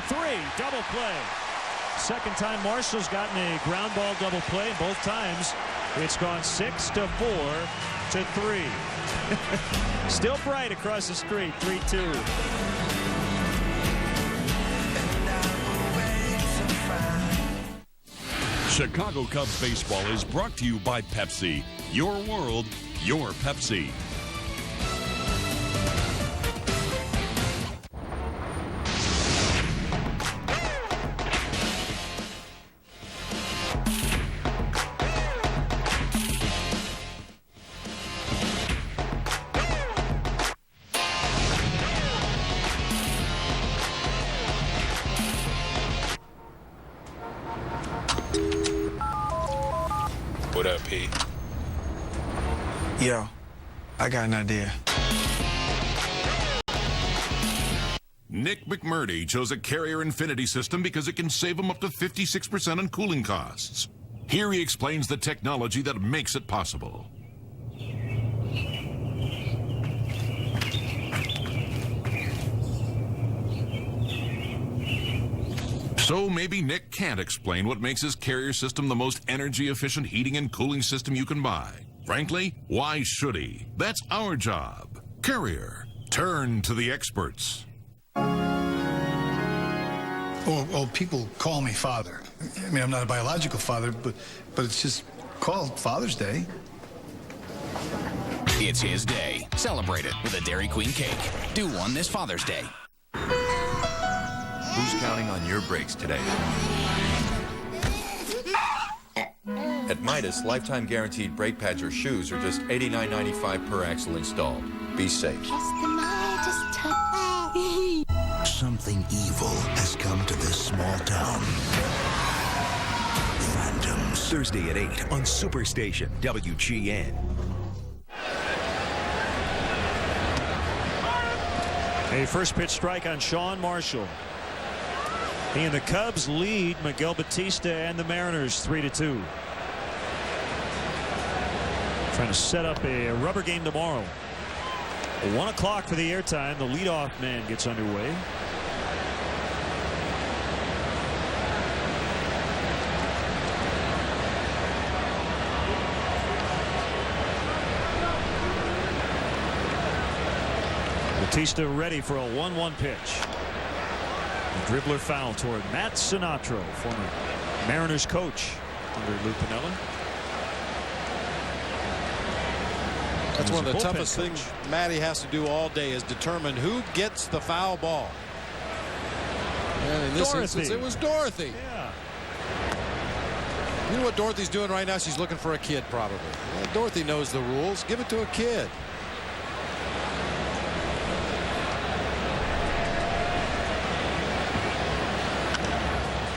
3, double play. Second time Marshall's gotten a ground ball double play, and both times it's gone 6 to 4 to 3. Still bright across the street. 3-2. Chicago Cubs baseball is brought to you by Pepsi. Your world, your Pepsi. What up, P? Yo, I got an idea. Nick McMurdy chose a Carrier Infinity system because it can save him up to 56% on cooling costs. Here he explains the technology that makes it possible. So maybe Nick can't explain what makes his Carrier system the most energy-efficient heating and cooling system you can buy. Frankly, why should he? That's our job. Carrier, turn to the experts. Well, people call me father. I mean, I'm not a biological father, but it's just called Father's Day. It's his day. Celebrate it with a Dairy Queen cake. Do one this Father's Day. Who's counting on your brakes today? At Midas, lifetime guaranteed brake pads or shoes are just $89.95 per axle installed. Be safe. Something evil has come to this small town. Phantoms. Thursday at 8 on Superstation WGN. A first pitch strike on Sean Marshall. He and the Cubs lead Miguel Batista and the Mariners 3-2. Trying to set up a rubber game tomorrow. 1 o'clock for the airtime. The leadoff man gets underway. Batista ready for a 1-1 pitch. The dribbler foul toward Matt Sinatro, former Mariners coach under Lou Piniella. That's one of the toughest things Matty has to do all day is determine who gets the foul ball. And in this instance, it was Dorothy. Yeah. You know what Dorothy's doing right now? She's looking for a kid, probably. Well, Dorothy knows the rules. Give it to a kid.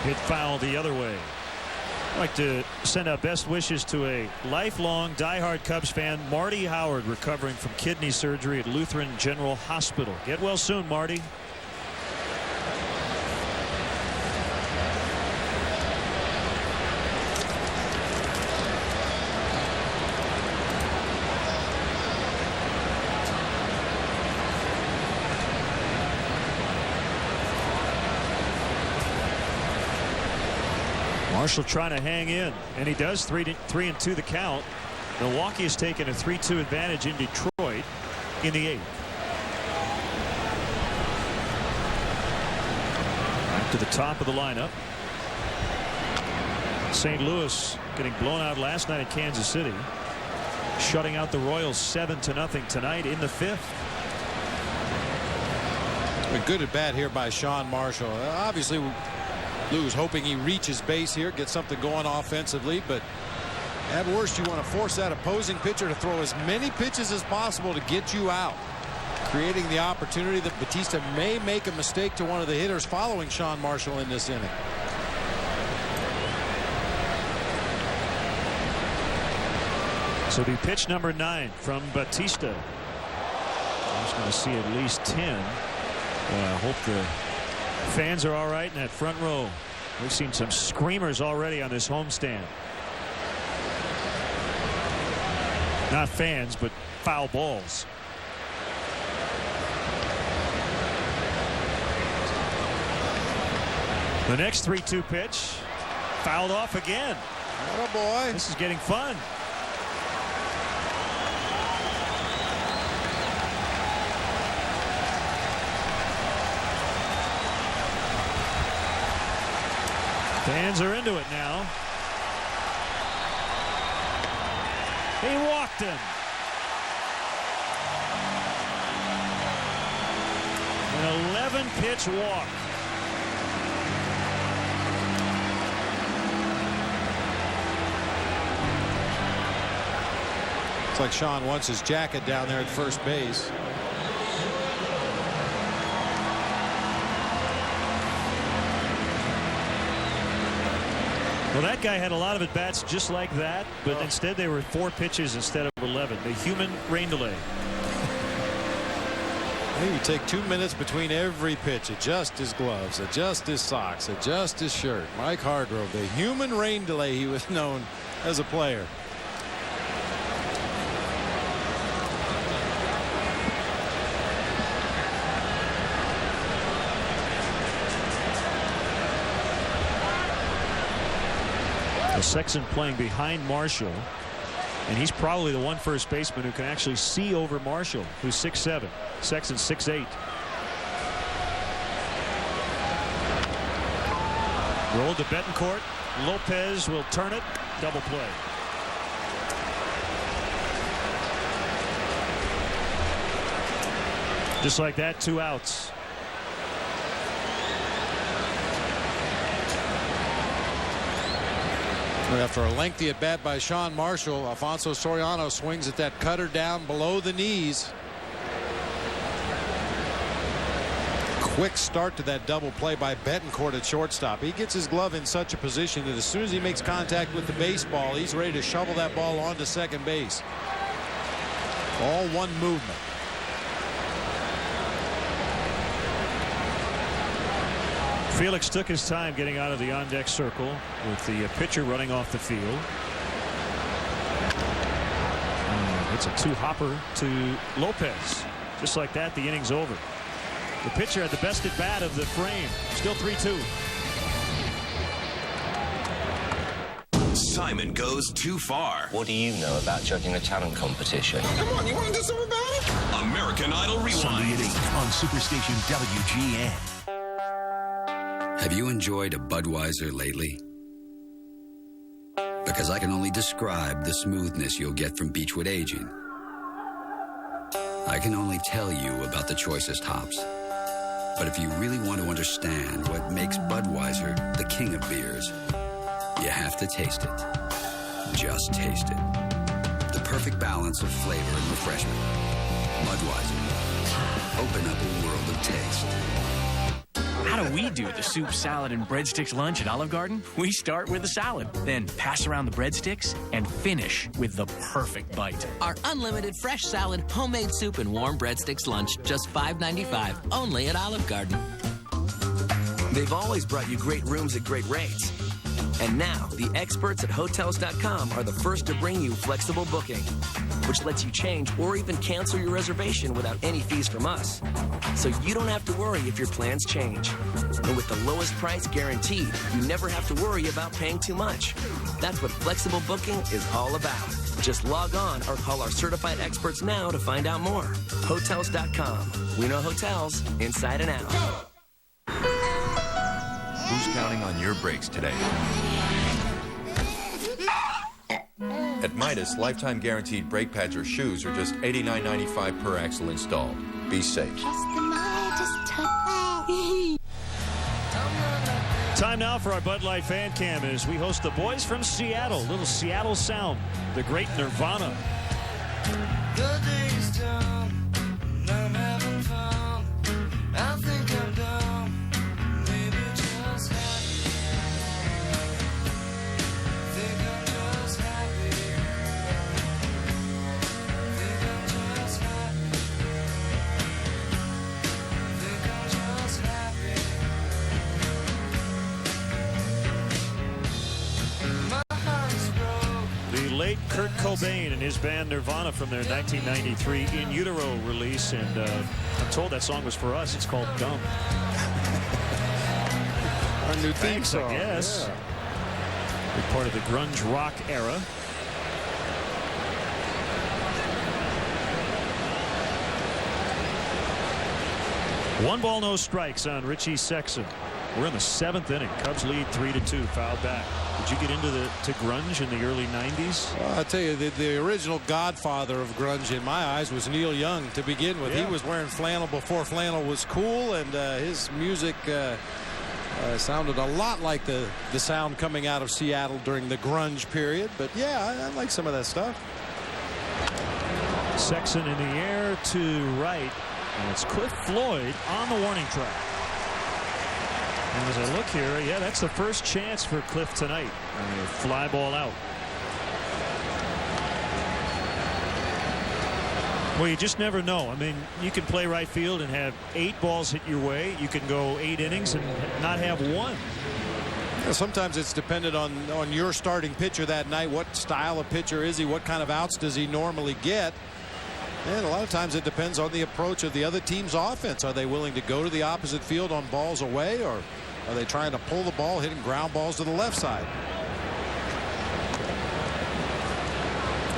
Hit foul the other way. I'd like to send out best wishes to a lifelong diehard Cubs fan, Marty Howard, recovering from kidney surgery at Lutheran General Hospital. Get well soon, Marty. Marshall trying to hang in, and he does. 3-2 the count. Milwaukee has taken a 3-2 advantage in Detroit in the 8th. Back to the top of the lineup. St. Louis getting blown out last night at Kansas City, shutting out the Royals 7-0 tonight in the 5th. A good at bat here by Sean Marshall. Obviously, Lou's hoping he reaches base here, gets something going offensively, but at worst you want to force that opposing pitcher to throw as many pitches as possible to get you out, creating the opportunity that Batista may make a mistake to one of the hitters following Sean Marshall in this inning. So the pitch number 9 from Batista. I'm just going to see at least 10. I hope the fans are all right in that front row. We've seen some screamers already on this homestand. Not fans, but foul balls. The next 3-2 pitch fouled off again. Oh boy, this is getting fun. Fans are into it now. He walked him. An 11-pitch walk. It's like Sean wants his jacket down there at first base. Well, that guy had a lot of at-bats just like that, but instead they were 4 pitches instead of 11. The human rain delay. You take 2 minutes between every pitch. Adjust his gloves, adjust his socks, adjust his shirt. Mike Hargrove, the human rain delay he was known as a player. Sexton playing behind Marshall, and he's probably the one first baseman who can actually see over Marshall, who's 6'7". Sexton's 6'8". Rolled to Betancourt. Lopez will turn it. Double play. Just like that, 2 outs. After a lengthy at bat by Sean Marshall, Alfonso Soriano swings at that cutter down below the knees. Quick start to that double play by Betancourt at shortstop. He gets his glove in such a position that as soon as he makes contact with the baseball, he's ready to shovel that ball onto second base. All one movement. Felix took his time getting out of the on-deck circle with the pitcher running off the field. It's a two-hopper to Lopez. Just like that, the inning's over. The pitcher had the best at bat of the frame. Still 3-2. Simon goes too far. What do you know about judging a talent competition? Come on, you want to do something about it? American Idol Rewind. Sunday at 8 on Superstation WGN. Have you enjoyed a Budweiser lately? Because I can only describe the smoothness you'll get from Beechwood Aging. I can only tell you about the choicest hops. But if you really want to understand what makes Budweiser the king of beers, you have to taste it. Just taste it. The perfect balance of flavor and refreshment. Budweiser. Open up a world of taste. How do we do the soup, salad, and breadsticks lunch at Olive Garden? We start with a salad, then pass around the breadsticks, and finish with the perfect bite. Our unlimited fresh salad, homemade soup, and warm breadsticks lunch, just $5.95, only at Olive Garden. They've always brought you great rooms at great rates. And now, the experts at Hotels.com are the first to bring you flexible booking, which lets you change or even cancel your reservation without any fees from us. So you don't have to worry if your plans change. And with the lowest price guaranteed, you never have to worry about paying too much. That's what flexible booking is all about. Just log on or call our certified experts now to find out more. Hotels.com. We know hotels inside and out. Who's counting on your brakes today? At Midas, lifetime guaranteed brake pads or shoes are just $89.95 per axle installed. Be safe. Time now for our Bud Light fan cam as we host the boys from Seattle. Little Seattle sound. The great Nirvana. The day's done, and I'm having fun. I think I'm done. Maybe just happy. Think I'm just happy. Think I'm just happy. Think I'm just happy. My heart's broke. The late Kurt Cobain and his band Nirvana from their 1993 In Utero release, and I'm told that song was for us. It's called Dumb. Our new theme Thanks, song. I guess. Yeah. Big part of the grunge rock era. One ball, no strikes on Richie Sexson. We're in the 7th inning. Cubs lead 3-2. Foul back. Did you get into to grunge in the early 90s? Well, I tell you, the original godfather of grunge in my eyes was Neil Young to begin with. Yeah. He was wearing flannel before flannel was cool, and his music sounded a lot like the sound coming out of Seattle during the grunge period. But yeah, I like some of that stuff. Sexson in the air to right. And it's Cliff Floyd on the warning track. And as I look here, yeah, that's the first chance for Cliff tonight. And a fly ball out. Well, you just never know. I mean, you can play right field and have 8 balls hit your way. You can go 8 innings and not have 1. Yeah, sometimes it's dependent on your starting pitcher that night. What style of pitcher is he? What kind of outs does he normally get? And a lot of times it depends on the approach of the other team's offense. Are they willing to go to the opposite field on balls away, or are they trying to pull the ball, hitting ground balls to the left side?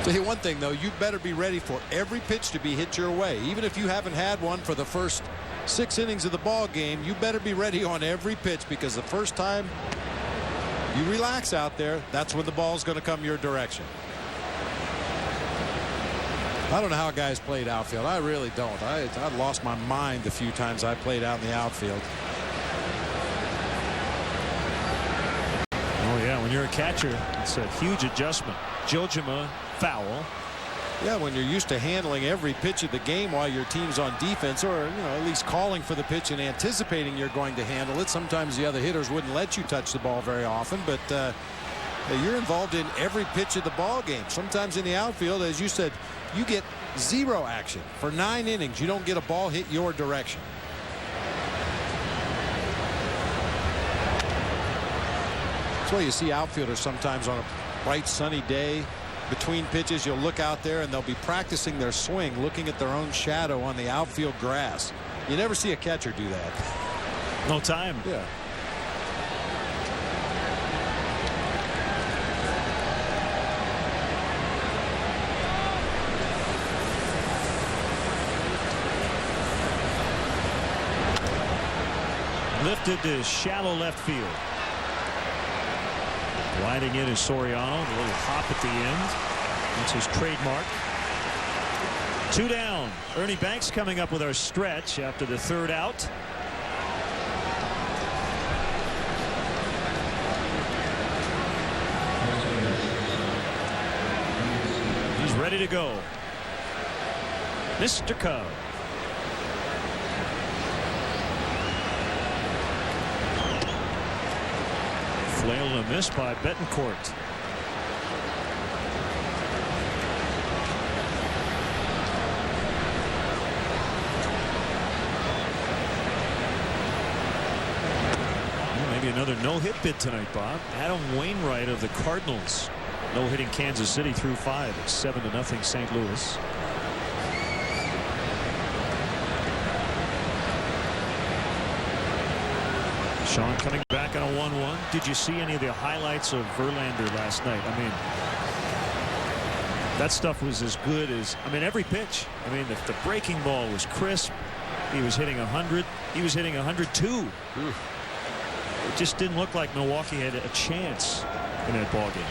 Tell you one thing, though, you better be ready for every pitch to be hit your way. Even if you haven't had one for the first 6 innings of the ball game, you better be ready on every pitch, because the first time you relax out there, that's when the ball's going to come your direction. I don't know how guys played outfield. I really don't. I lost my mind the few times I played out in the outfield. Oh, yeah, when you're a catcher, it's a huge adjustment. Jojima, foul. Yeah, when you're used to handling every pitch of the game while your team's on defense, or at least calling for the pitch and anticipating you're going to handle it. Sometimes the other hitters wouldn't let you touch the ball very often, but you're involved in every pitch of the ball game. Sometimes in the outfield, as you said, you get 0 action for 9 innings. You don't get a ball hit your direction. why you see outfielders sometimes on a bright sunny day between pitches. You'll look out there and they'll be practicing their swing, looking at their own shadow on the outfield grass. You never see a catcher do that. No time. Yeah. Lifted to shallow left field. Gliding in is Soriano. A little hop at the end. That's his trademark. 2 down. Ernie Banks coming up with our stretch after the 3rd out. He's ready to go. Mr. Cub. Flail and a miss by Betancourt. Maybe another no-hit bid tonight, Bob. Adam Wainwright of the Cardinals no-hitting Kansas City through 5. It's 7-0 St. Louis. Sean coming back on a 1-1. Did you see any of the highlights of Verlander last night? I mean, that stuff was as good as, I mean, every pitch. I mean, the breaking ball was crisp. He was hitting 100. He was hitting 102. It just didn't look like Milwaukee had a chance in that ball game.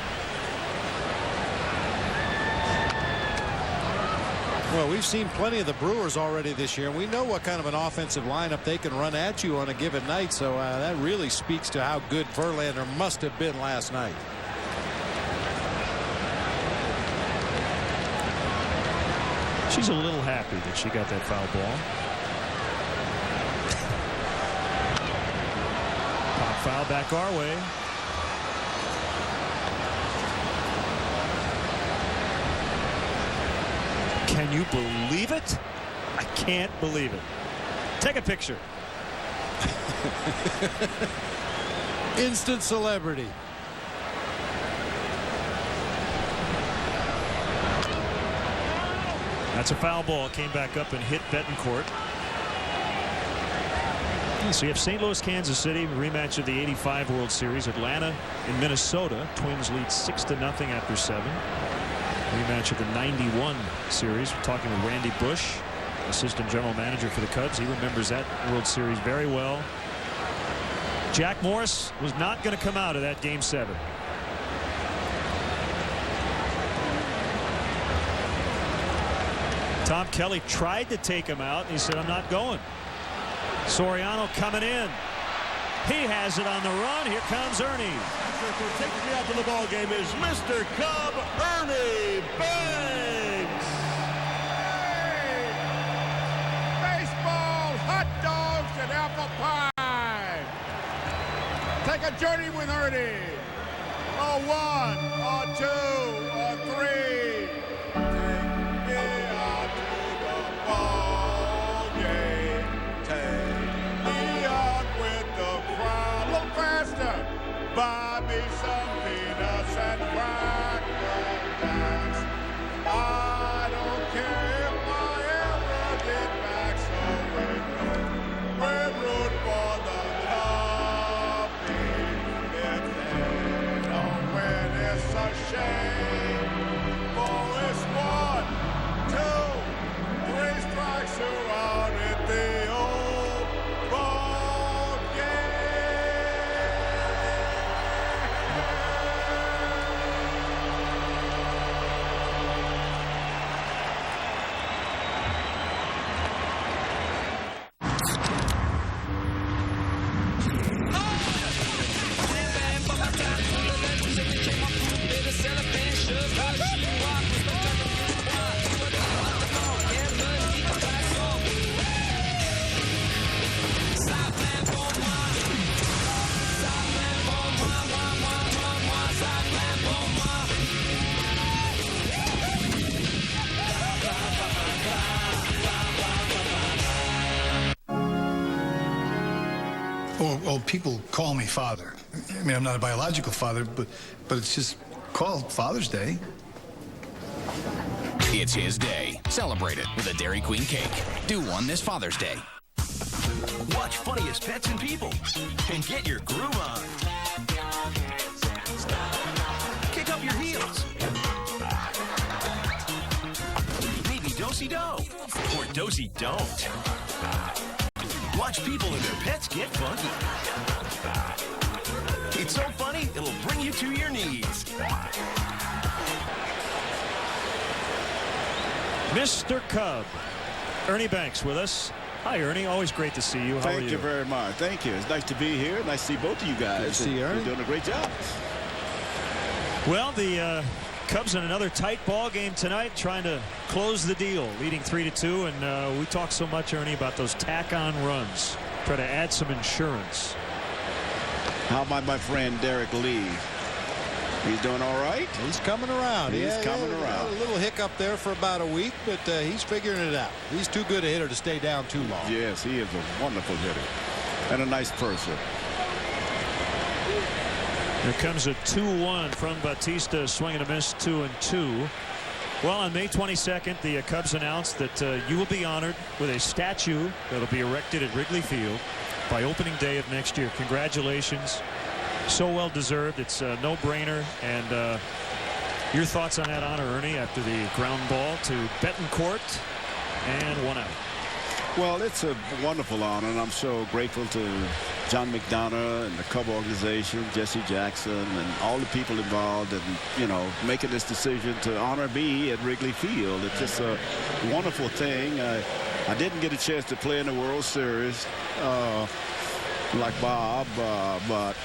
Well, we've seen plenty of the Brewers already this year. We know what kind of an offensive lineup they can run at you on a given night. So that really speaks to how good Verlander must have been last night. She's a little happy that she got that foul ball. Pop foul back our way. Can you believe it? I can't believe it. Take a picture. Instant celebrity. That's a foul ball. Came back up and hit Betancourt. So you have St. Louis, Kansas City, rematch of the '85 World Series. Atlanta in Minnesota. Twins lead 6-0 after 7. Rematch of the '91 series. We're talking with Randy Bush, assistant general manager for the Cubs. He remembers that World Series very well. Jack Morris was not going to come out of that Game 7. Tom Kelly tried to take him out. He said, I'm not going. Soriano coming in. He has it on the run. Here comes Ernie. Taking me out to the ball game is Mr. Cub, Ernie Banks. Hey! Baseball, hot dogs, and apple pie. Take a journey with Ernie. On 1, on 2, on 3. Take me out to the ball game. Take me out with the crowd. A little faster. Buy me some peanuts and cracker jacks. I don't care if I ever get back, so we're root for the Cubbies. If they don't win, it's a shame. Well, people call me father. I mean, I'm not a biological father, but it's just called Father's Day. It's his day. Celebrate it with a Dairy Queen cake. Do one this Father's Day. Watch Funniest Pets and People and get your groove on. Kick up your heels. Maybe do-si-do or do-si-don't. Watch people and their pets get funky. It's so funny, it'll bring you to your knees. Mr. Cub, Ernie Banks with us. Hi, Ernie. Always great to see you. How are you? Thank you very much. Thank you. It's nice to be here. Nice to see both of you guys. Good to see you, Ernie. You're doing a great job. Well, the Cubs in another tight ball game tonight, trying to close the deal, leading 3-2. And we talked so much, Ernie, about those tack-on runs. Try to add some insurance. How about my friend Derek Lee? He's doing all right? He's coming around. He's coming around. A little hiccup there for about a week, but he's figuring it out. He's too good a hitter to stay down too long. Yes, he is a wonderful hitter and a nice person. Here comes a 2-1 from Bautista, swing and a miss, 2-2. Well, on May 22nd, the Cubs announced that you will be honored with a statue that will be erected at Wrigley Field by opening day of next year. Congratulations. So well deserved. It's a no-brainer. And your thoughts on that honor, Ernie, after the ground ball to Betancourt and 1 out. Well, it's a wonderful honor, and I'm so grateful to John McDonough and the Cub organization, Jesse Jackson, and all the people involved in, you know, making this decision to honor me at Wrigley Field. It's just a wonderful thing. I didn't get a chance to play in the World Series like Bob, but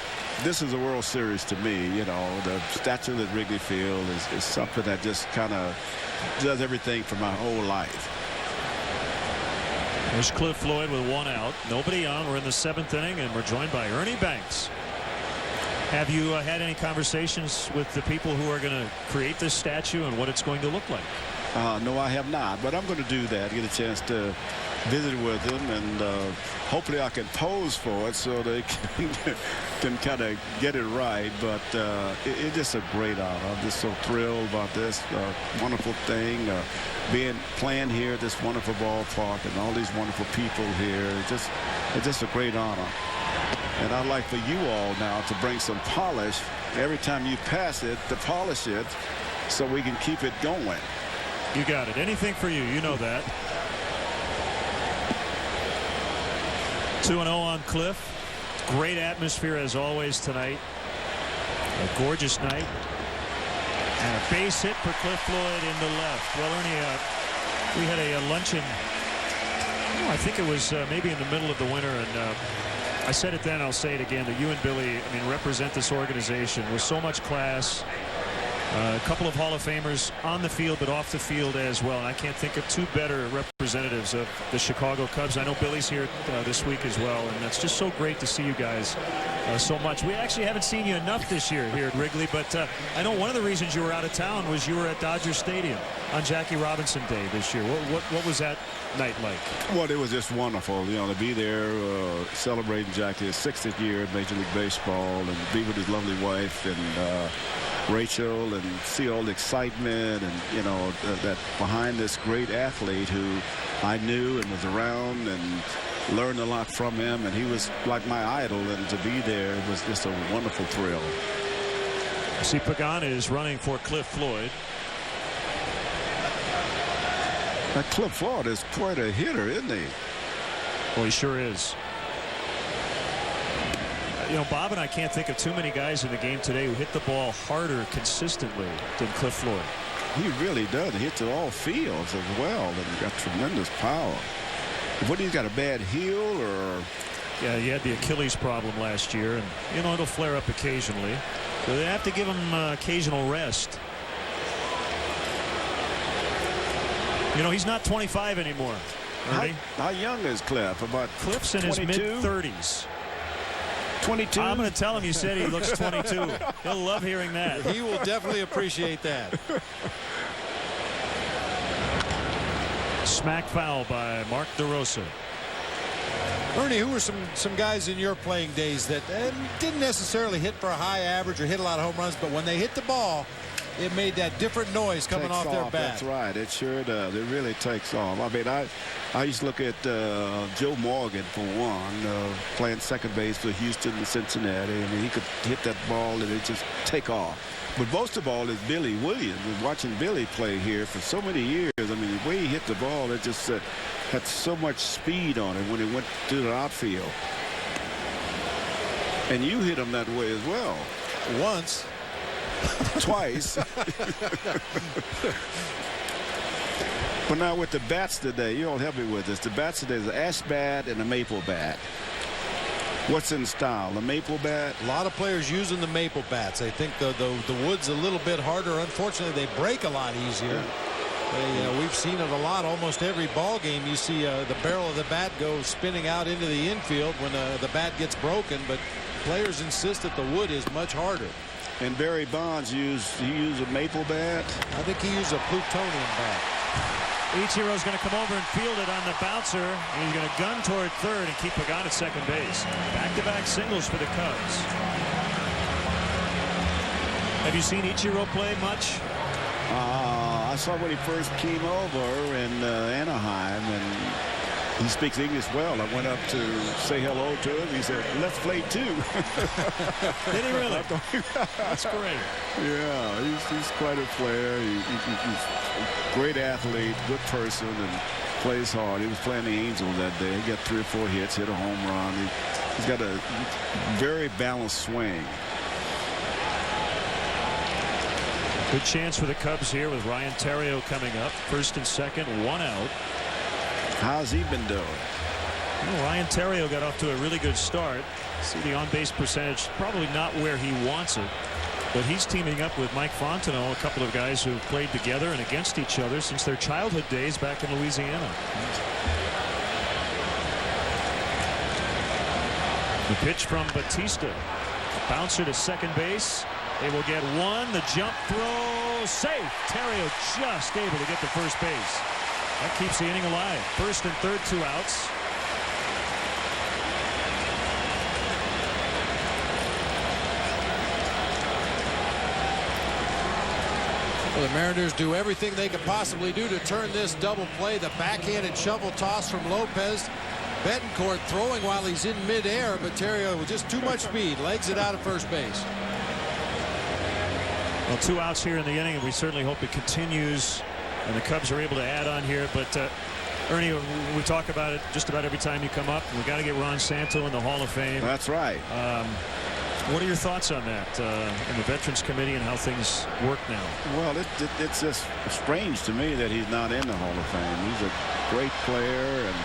this is a World Series to me. You know, the statue at Wrigley Field is something that just kind of does everything for my whole life. There's Cliff Floyd with 1 out. Nobody on. We're in the 7th inning, and we're joined by Ernie Banks. Have you had any conversations with the people who are going to create this statue and what it's going to look like? No, I have not, but I'm going to do that. Get a chance to visit with them, and hopefully I can pose for it so they can kind of get it right. But it's just a great honor. I'm just so thrilled about this wonderful thing, playing here at this wonderful ballpark, and all these wonderful people here. It's just a great honor. And I'd like for you all now to bring some polish every time you pass it, to polish it, so we can keep it going. You got it. Anything for you. You know that. 2-0 on Cliff. Great atmosphere as always tonight. A gorgeous night. And a base hit for Cliff Floyd in the left. Well, Ernie, we had a luncheon. I think it was maybe in the middle of the winter, and I said it then, I'll say it again, that you and Billy, I mean, represent this organization with so much class. A couple of Hall of Famers on the field, but off the field as well. And I can't think of two better representatives of the Chicago Cubs. I know Billy's here this week as well, and it's just so great to see you guys so much. We actually haven't seen you enough this year here at Wrigley, but I know one of the reasons you were out of town was you were at Dodger Stadium on Jackie Robinson Day this year. What was that night like? Well, it was just wonderful, you know, to be there celebrating Jackie's 60th year at Major League Baseball, and be with his lovely wife and Rachel, and see all the excitement, and you know, that behind this great athlete who I knew and was around and learned a lot from him, and he was like my idol, and to be there was just a wonderful thrill. See, Pagano is running for Cliff Floyd. That Cliff Floyd is quite a hitter, isn't he? Well, he sure is. You know, Bob and I can't think of too many guys in the game today who hit the ball harder consistently than Cliff Floyd. He really does. He hits it all fields as well, and he's got tremendous power. What, he's got a bad heel, or? Yeah, he had the Achilles problem last year, and you know, it'll flare up occasionally. So they have to give him occasional rest. You know, he's not 25 anymore. How young is Cliff? About Cliff's in 22? his mid-30s. 22? I'm going to tell him you said he looks 22. He'll love hearing that. He will definitely appreciate that. Smack foul by Mark DeRosa. Ernie, who were some guys in your playing days that didn't necessarily hit for a high average or hit a lot of home runs, but when they hit the ball, it made that different noise coming off their bat? That's right. It sure does. It really takes off. I mean, I used to look at Joe Morgan, for one, playing second base for Houston and Cincinnati. I mean, he could hit that ball and it just take off. But most of all is Billy Williams. And watching Billy play here for so many years, I mean, the way he hit the ball, it just had so much speed on it when it went to the outfield. And you hit him that way as well. Once. Twice. But now with the bats today, you all help me with this. The bats today is an ash bat and a maple bat. What's in style? The maple bat? A lot of players using the maple bats. I think the wood's a little bit harder. Unfortunately, they break a lot easier. We've seen it a lot. Almost every ball game, you see the barrel of the bat go spinning out into the infield when the bat gets broken. But players insist that the wood is much harder. And Barry Bonds used a maple bat? I think he used a plutonium bat. Ichiro's going to come over and field it on the bouncer. And he's going to gun toward third and keep Pagan at second base. Back-to-back singles for the Cubs. Have you seen Ichiro play much? I saw when he first came over in Anaheim, and he speaks English well. I went up to say hello to him. He said, "Let's play too." Did he really? That's great. Yeah, he's quite a player. He's a great athlete, good person, and plays hard. He was playing the Angels that day. He got 3 or 4 hits, hit a home run. He's got a very balanced swing. Good chance for the Cubs here with Ryan Theriot coming up. First and second, 1 out. How's he been doing? Well, Ryan Theriot got off to a really good start. See the on-base percentage, probably not where he wants it. But he's teaming up with Mike Fontenot, a couple of guys who have played together and against each other since their childhood days back in Louisiana. The pitch from Batista. Bouncer to second base. They will get one. The jump throw. Safe. Theriot just able to get to first base. That keeps the inning alive. First and third, 2 outs. Well, the Mariners do everything they could possibly do to turn this double play. The backhanded shovel toss from Lopez. Betancourt throwing while he's in midair, but Theriot with just too much speed legs it out at first base. Well, 2 outs here in the inning, and we certainly hope it continues and the Cubs are able to add on here. But Ernie, we talk about it just about every time you come up. We've got to get Ron Santo in the Hall of Fame. That's right. What are your thoughts on that in the Veterans Committee and how things work now? Well, it's just strange to me that he's not in the Hall of Fame. He's a great player, and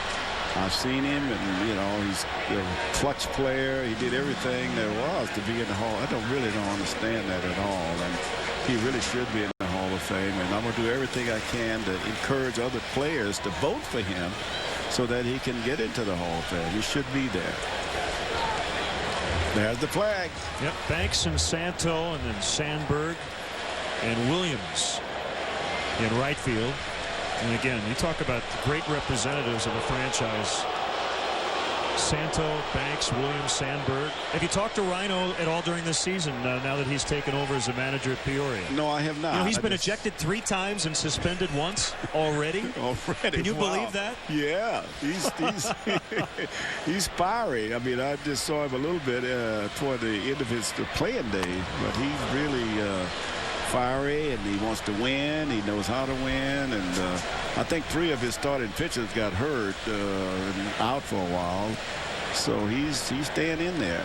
I've seen him, and he's a clutch player. He did everything there was to be in the Hall. I don't understand that at all, and he really should be in the Hall of Fame. And I'm going to do everything I can to encourage other players to vote for him so that he can get into the Hall of Fame. He should be there. There's the flag. Yep, Banks and Santo, and then Sandberg and Williams in right field. And again, you talk about the great representatives of a franchise. Santo, Banks, Williams, Sandberg. Have you talked to Rhino at all during this season now that he's taken over as a manager at Peoria? No, I have not. He's been ejected 3 times and suspended once already. Can you believe that? Yeah, he's fiery. I mean, I just saw him a little bit toward the end of his playing days, but he's really fiery, and he wants to win. He knows how to win, and I think 3 of his starting pitchers got hurt and out for a while, so he's staying in there.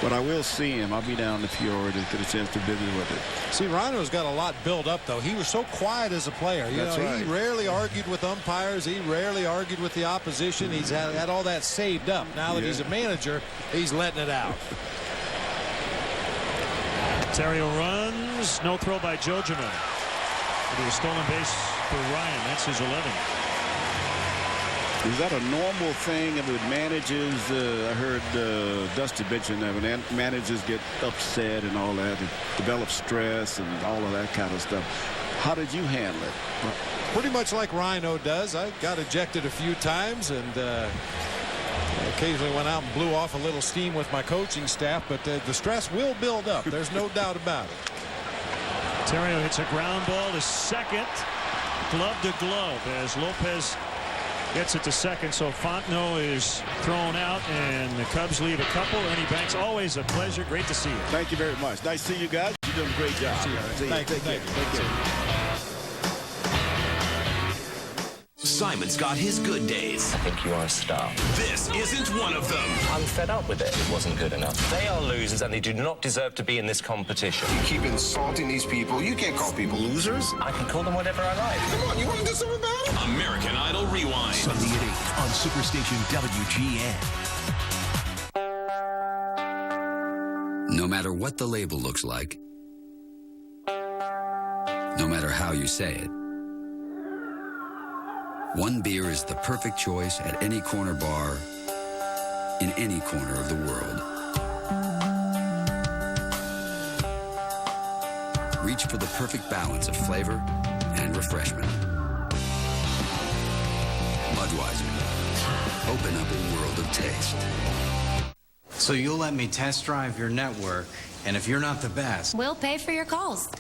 But I will see him. I'll be down to Peoria to get a chance to visit with it. See, Rhino's got a lot built up, though. He was so quiet as a player. That's right. He rarely argued with umpires. He rarely argued with the opposition. He's had all that saved up. Now that he's a manager, he's letting it out. Theriot runs. No throw by Jojima. It'll be a stolen base for Ryan. That's his 11th. Is that a normal thing with managers? I heard Dusty mention that when managers get upset and all that, it develops stress and all of that kind of stuff. How did you handle it? Pretty much like Rhino does. I got ejected a few times, and occasionally went out and blew off a little steam with my coaching staff, but the stress will build up. There's no doubt about it. Terrio hits a ground ball to second. Glove to glove as Lopez gets it to second. So Fontenot is thrown out, and the Cubs leave a couple. Ernie Banks, always a pleasure. Great to see you. Thank you very much. Nice to see you guys. You're doing a great job. Thank you. Take care. Simon's got his good days. I think you are a star. This isn't one of them. I'm fed up with it. It wasn't good enough. They are losers and they do not deserve to be in this competition. You keep insulting these people. You can't call people losers. I can call them whatever I like. Come on, you want to do something about it? American Idol Rewind. Sunday at 8 on Superstation WGN. No matter what the label looks like, no matter how you say it, one beer is the perfect choice at any corner bar in any corner of the world. Reach for the perfect balance of flavor and refreshment. Budweiser. Open up a world of taste. So you'll let me test drive your network, and if you're not the best... We'll pay for your calls.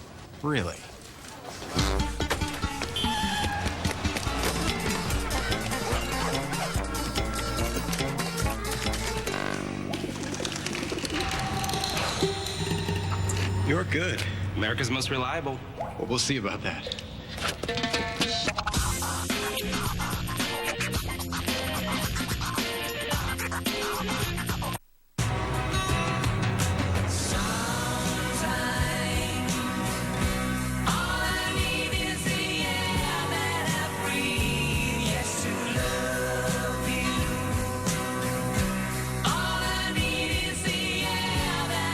Really? You're good. America's most reliable. Well, we'll see about that.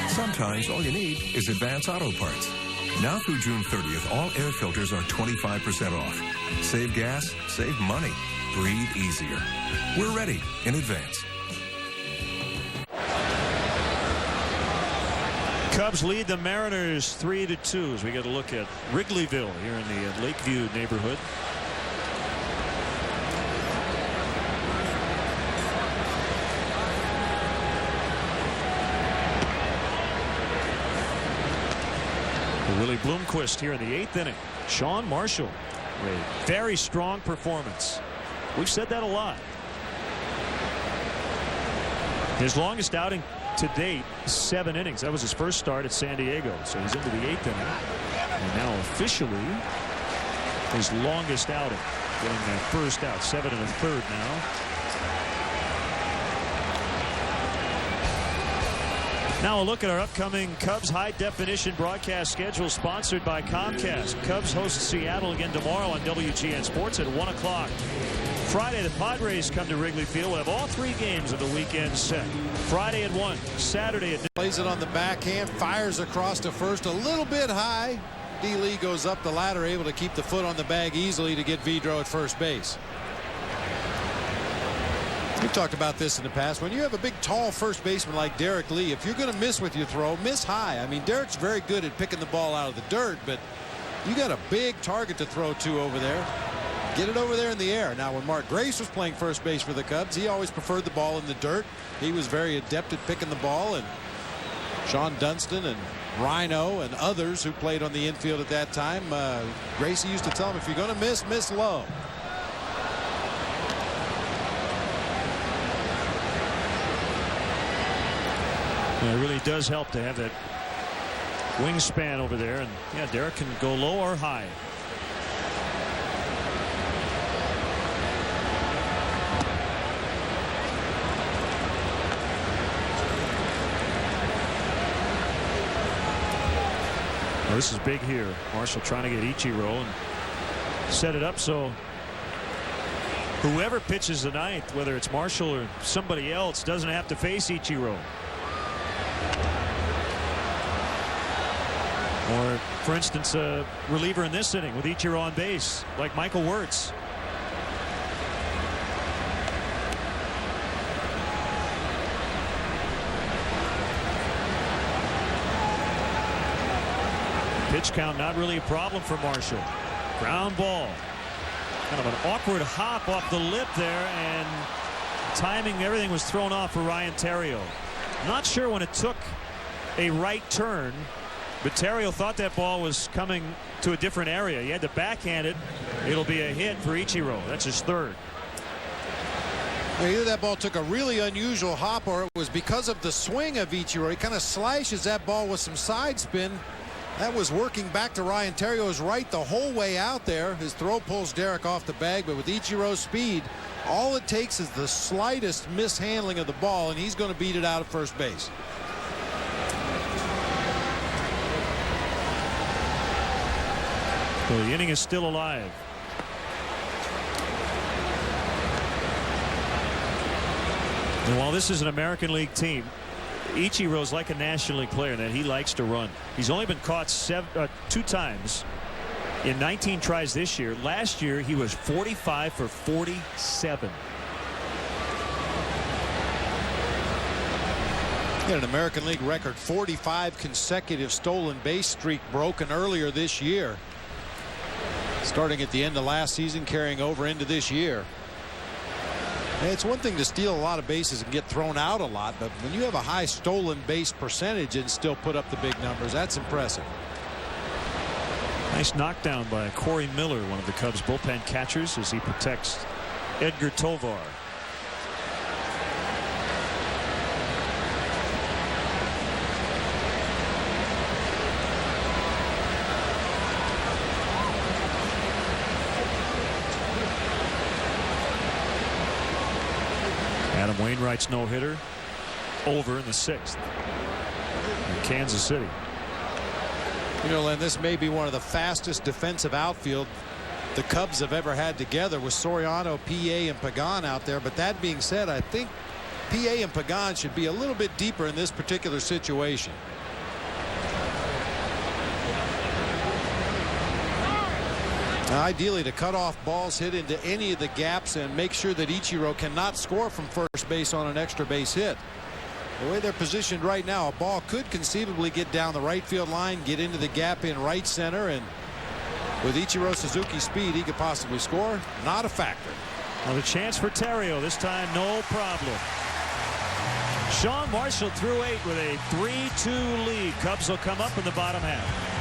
Sometimes all you need is Advance Auto Parts. Now through June 30th, all air filters are 25% off. Save gas, save money, breathe easier. We're ready in Advance. Cubs lead the Mariners 3-2 as we get a look at Wrigleyville here in the Lakeview neighborhood. Willie Bloomquist here in the 8th inning. Sean Marshall, a very strong performance. We've said that a lot. His longest outing to date, 7 innings. That was his first start at San Diego. So he's into the 8th inning. And now officially his longest outing. Getting that first out, 7 1/3 now. Now a look at our upcoming Cubs high-definition broadcast schedule sponsored by Comcast. Cubs host Seattle again tomorrow on WGN Sports at 1 o'clock. Friday, the Padres come to Wrigley Field. We'll have all 3 games of the weekend set. Friday at 1, Saturday at... Plays it on the backhand, fires across to first a little bit high. D. Lee goes up the ladder, able to keep the foot on the bag easily to get Vidro at first base. We've talked about this in the past. When you have a big, tall first baseman like Derek Lee, if you're going to miss with your throw, miss high. I mean, Derek's very good at picking the ball out of the dirt, but you got a big target to throw to over there. Get it over there in the air. Now, when Mark Grace was playing first base for the Cubs, he always preferred the ball in the dirt. He was very adept at picking the ball, and Sean Dunston and Rhino and others who played on the infield at that time, Gracie used to tell him, if you're going to miss low. It really does help to have that wingspan over there. And yeah, Derek can go low or high. Well, this is big here. Marshall trying to get Ichiro and set it up so whoever pitches the ninth, whether it's Marshall or somebody else, doesn't have to face Ichiro. Or, for instance, a reliever in this inning with Ichiro on base, like Michael Wirtz. Pitch count not really a problem for Marshall. Ground ball. Kind of an awkward hop off the lip there, and timing, everything was thrown off for Ryan Theriot. Not sure when it took a right turn, but Theriot thought that ball was coming to a different area. He had to backhand it. It'll be a hit for Ichiro. That's his third. Either that ball took a really unusual hop or it was because of the swing of Ichiro. He kind of slashes that ball with some side spin. That was working back to Ryan Theriot's right the whole way out there. His throw pulls Derek off the bag, but with Ichiro's speed, all it takes is the slightest mishandling of the ball, and he's going to beat it out at first base. So the inning is still alive. And while this is an American League team, Ichiro's like a National League player that he likes to run. He's only been caught 2 times in 19 tries this year. Last year he was 45 for 47. He had an American League record 45 consecutive stolen base streak broken earlier this year. Starting at the end of last season, carrying over into this year. And it's one thing to steal a lot of bases and get thrown out a lot, but when you have a high stolen base percentage and still put up the big numbers, that's impressive. Nice knockdown by Corey Miller, one of the Cubs bullpen catchers, as he protects Edgar Tovar. Adam Wainwright's no-hitter over in the 6th in Kansas City. You know, Len, this may be one of the fastest defensive outfield the Cubs have ever had together with Soriano, PA, and Pagan out there. But that being said, I think PA and Pagan should be a little bit deeper in this particular situation. Now, ideally, to cut off balls hit into any of the gaps and make sure that Ichiro cannot score from first base on an extra base hit. The way they're positioned right now, a ball could conceivably get down the right field line, get into the gap in right center, and with Ichiro Suzuki's speed, he could possibly score. Not a factor. Another chance for Theriot. This time, no problem. Sean Marshall threw 8 with a 3-2 lead. Cubs will come up in the bottom half.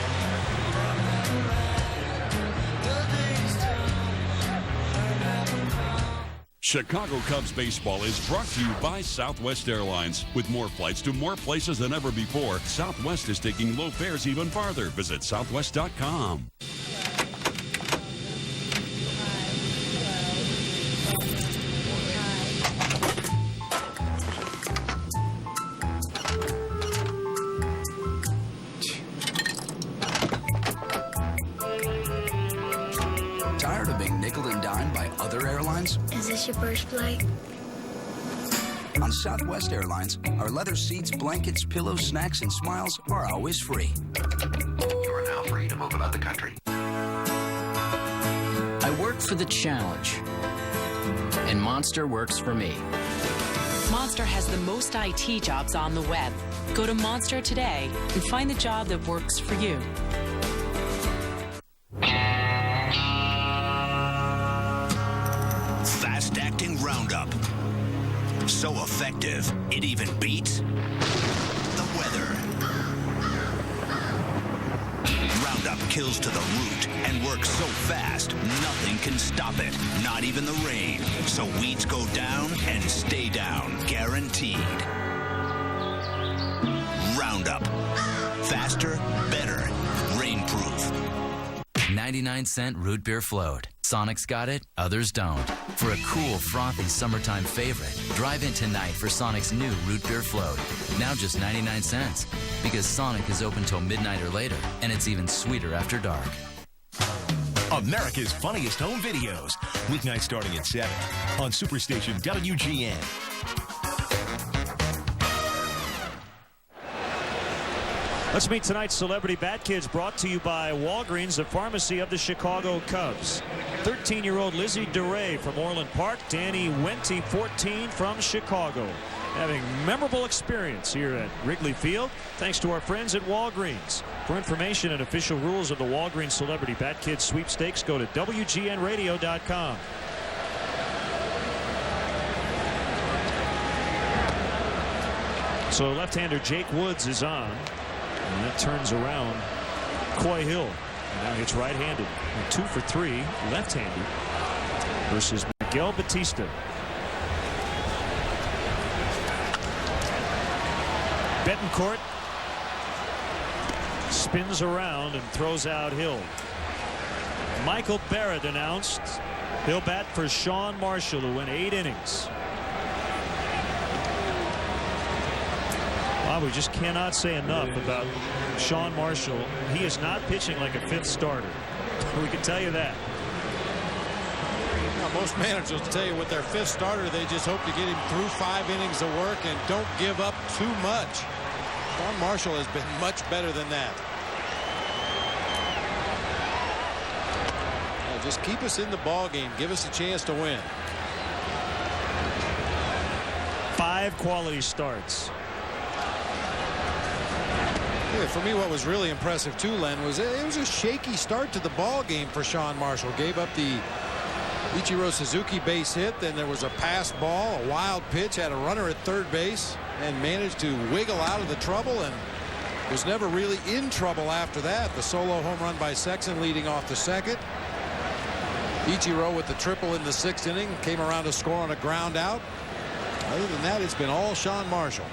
Chicago Cubs baseball is brought to you by Southwest Airlines. With more flights to more places than ever before, Southwest is taking low fares even farther. Visit southwest.com. Tired of being nickeled and dimed by other airlines? Is this your first flight? On Southwest Airlines, our leather seats, blankets, pillows, snacks, and smiles are always free. You are now free to move about the country. I work for the challenge, and Monster works for me. Monster has the most IT jobs on the web. Go to Monster today and find the job that works for you. Fast-acting Roundup. So effective, it even beats the weather. Roundup kills to the root and works so fast, nothing can stop it, not even the rain. So weeds go down and stay down, guaranteed. Roundup. Faster, better, rainproof. 99-cent root beer float. Sonic's got it, others don't. For a cool, frothy summertime favorite, drive in tonight for Sonic's new root beer float. Now just 99 cents. Because Sonic is open till midnight or later, and it's even sweeter after dark. America's Funniest Home Videos. Weeknights starting at 7 on Superstation WGN. Let's meet tonight's Celebrity Bat Kids, brought to you by Walgreens, the pharmacy of the Chicago Cubs. 13-year-old Lizzie DeRay from Orland Park, Danny Wente, 14, from Chicago. Having memorable experience here at Wrigley Field, thanks to our friends at Walgreens. For information and official rules of the Walgreens Celebrity Bat Kids sweepstakes, go to WGNradio.com. So left-hander Jake Woods is on, and that turns around Coy Hill. Now hits right-handed. 2 for 3 left-handed versus Miguel Batista. Betancourt spins around and throws out Hill. Michael Barrett announced he'll bat for Sean Marshall, who went 8 innings. Well, we just cannot say enough about Sean Marshall. He is not pitching like a 5th starter. We can tell you that. Now, most managers will tell you with their 5th starter, they just hope to get him through 5 innings of work and don't give up too much. Sean Marshall has been much better than that. Now, just keep us in the ball game. Give us a chance to win. 5 quality starts. Yeah, for me, what was really impressive too, Len, was it was a shaky start to the ball game for Sean Marshall. Gave up the Ichiro Suzuki base hit, then there was a pass ball, a wild pitch, had a runner at third base, and managed to wiggle out of the trouble and was never really in trouble after that. The solo home run by Sexton leading off the 2nd. Ichiro with the triple in the 6th inning came around to score on a ground out. Other than that, it's been all Sean Marshall.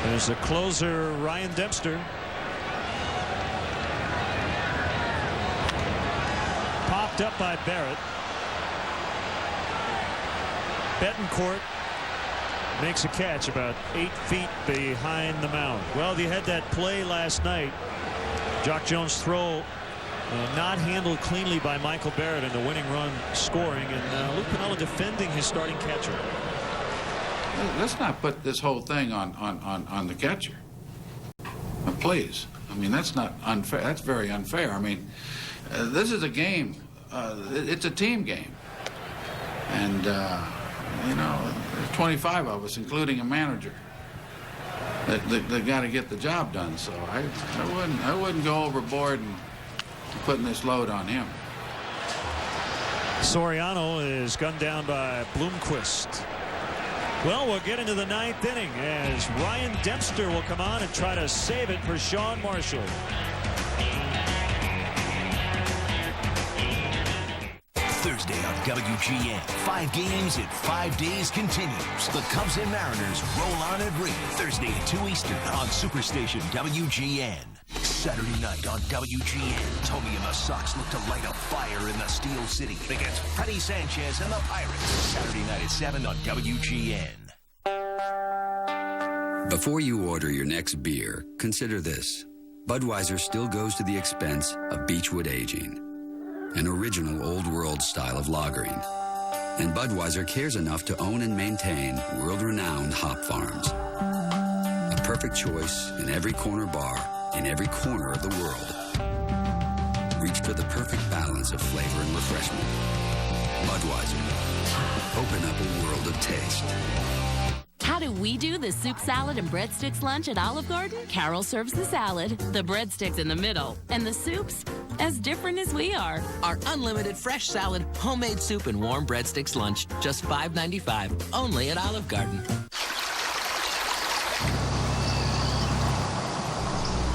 There's the closer, Ryan Dempster. Popped up by Barrett. Betancourt makes a catch about 8 feet behind the mound. Well, you had that play last night. Jock Jones' throw not handled cleanly by Michael Barrett, and the winning run scoring, and Luke Piniella defending his starting catcher. Let's not put this whole thing on the catcher. Please. I mean, that's not unfair. That's very unfair. I mean, this is a game. It's a team game. And, you know, there's 25 of us, including a manager, that got to get the job done. So I wouldn't go overboard and putting this load on him. Soriano is gunned down by Bloomquist. Well, we'll get into the 9th inning as Ryan Dempster will come on and try to save it for Sean Marshall. Thursday on WGN. 5 games in 5 days continues. The Cubs and Mariners roll on at Wrigley. Thursday at 2 Eastern on Superstation WGN. Saturday night on WGN. Tommy and the Sox look to light a fire in the Steel City against Freddie Sanchez and the Pirates. Saturday night at 7 on WGN. Before you order your next beer, consider this. Budweiser still goes to the expense of Beechwood aging, an original old world style of lagering. And Budweiser cares enough to own and maintain world-renowned hop farms. A perfect choice in every corner bar, in every corner of the world. Reach for the perfect balance of flavor and refreshment. Budweiser. Open up a world of taste. How do we do the soup, salad, and breadsticks lunch at Olive Garden? Carol serves the salad, the breadsticks in the middle, and the soups as different as we are. Our unlimited fresh salad, homemade soup, and warm breadsticks lunch, just $5.95, only at Olive Garden.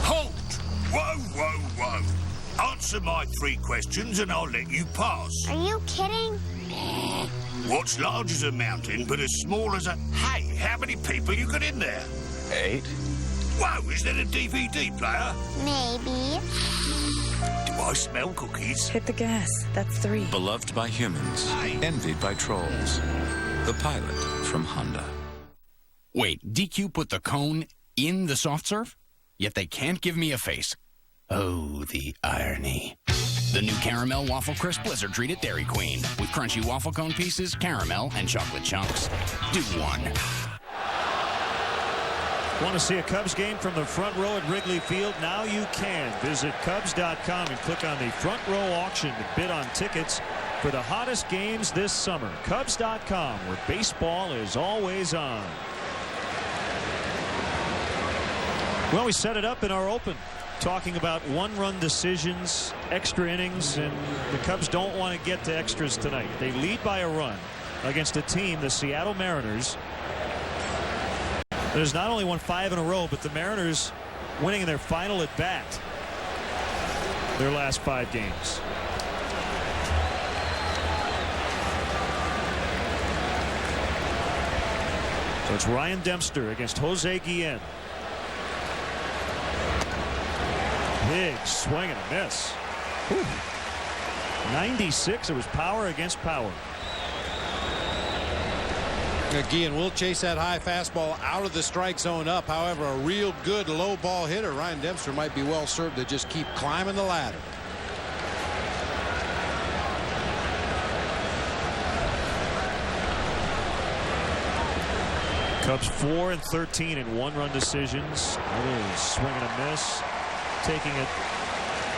Halt! Whoa, whoa, whoa. Answer my 3 questions and I'll let you pass. Are you kidding? What's large as a mountain but as small as a... Hey, how many people you got in there? 8. Whoa, is that a DVD player? Maybe. Do I smell cookies? Hit the gas. That's 3. Beloved by humans, envied by trolls. The Pilot from Honda. Wait, DQ put the cone in the soft serve? Yet they can't give me a face. Oh, the irony. The new Caramel Waffle Crisp Blizzard Treat at Dairy Queen with crunchy waffle cone pieces, caramel, and chocolate chunks. Do one. Want to see a Cubs game from the front row at Wrigley Field? Now you can. Visit Cubs.com and click on the front row auction to bid on tickets for the hottest games this summer. Cubs.com, where baseball is always on. Well, we set it up in our open. talking about one-run decisions, extra innings, and the Cubs don't want to get to extras tonight. They lead by a run against a team, the Seattle Mariners. There's not only won 5 in a row, but the Mariners winning in their final at bat their last 5 games. So it's Ryan Dempster against Jose Guillen. Big swing and a miss. Whew. 96. It was power against power. Guillen will chase that high fastball out of the strike zone up. However, a real good low ball hitter, Ryan Dempster, might be well served to just keep climbing the ladder. Cubs 4-13 in 1-run decisions. A little swing and a miss. Taking it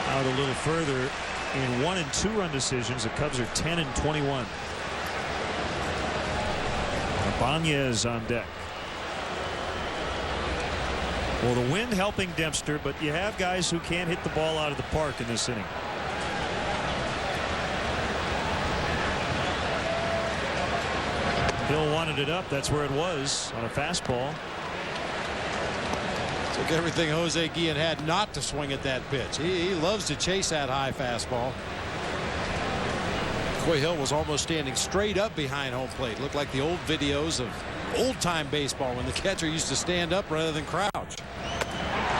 out a little further in 1- and 2-run decisions. The Cubs are 10-21. Ibanez on deck. Well, the wind helping Dempster, but you have guys who can't hit the ball out of the park in this inning. Hill wanted it up. That's where it was, on a fastball. Took everything Jose Guillen had not to swing at that pitch. He loves to chase that high fastball. Coy Hill was almost standing straight up behind home plate. Looked like the old videos of old-time baseball when the catcher used to stand up rather than crouch.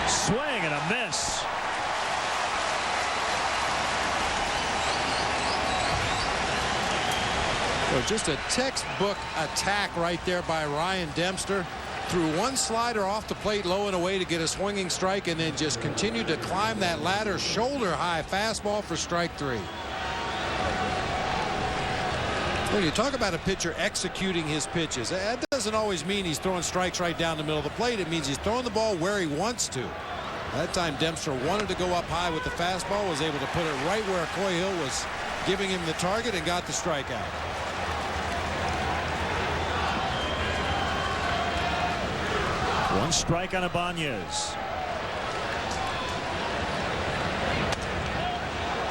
Swing and a miss. Well, just a textbook attack right there by Ryan Dempster. Threw one slider off the plate low and away to get a swinging strike, and then just continued to climb that ladder. Shoulder high fastball for strike 3. When you talk about a pitcher executing his pitches, that doesn't always mean he's throwing strikes right down the middle of the plate. It means he's throwing the ball where he wants to. That time Dempster wanted to go up high with the fastball, was able to put it right where Coy Hill was giving him the target, and got the strikeout. One strike on Ibanez.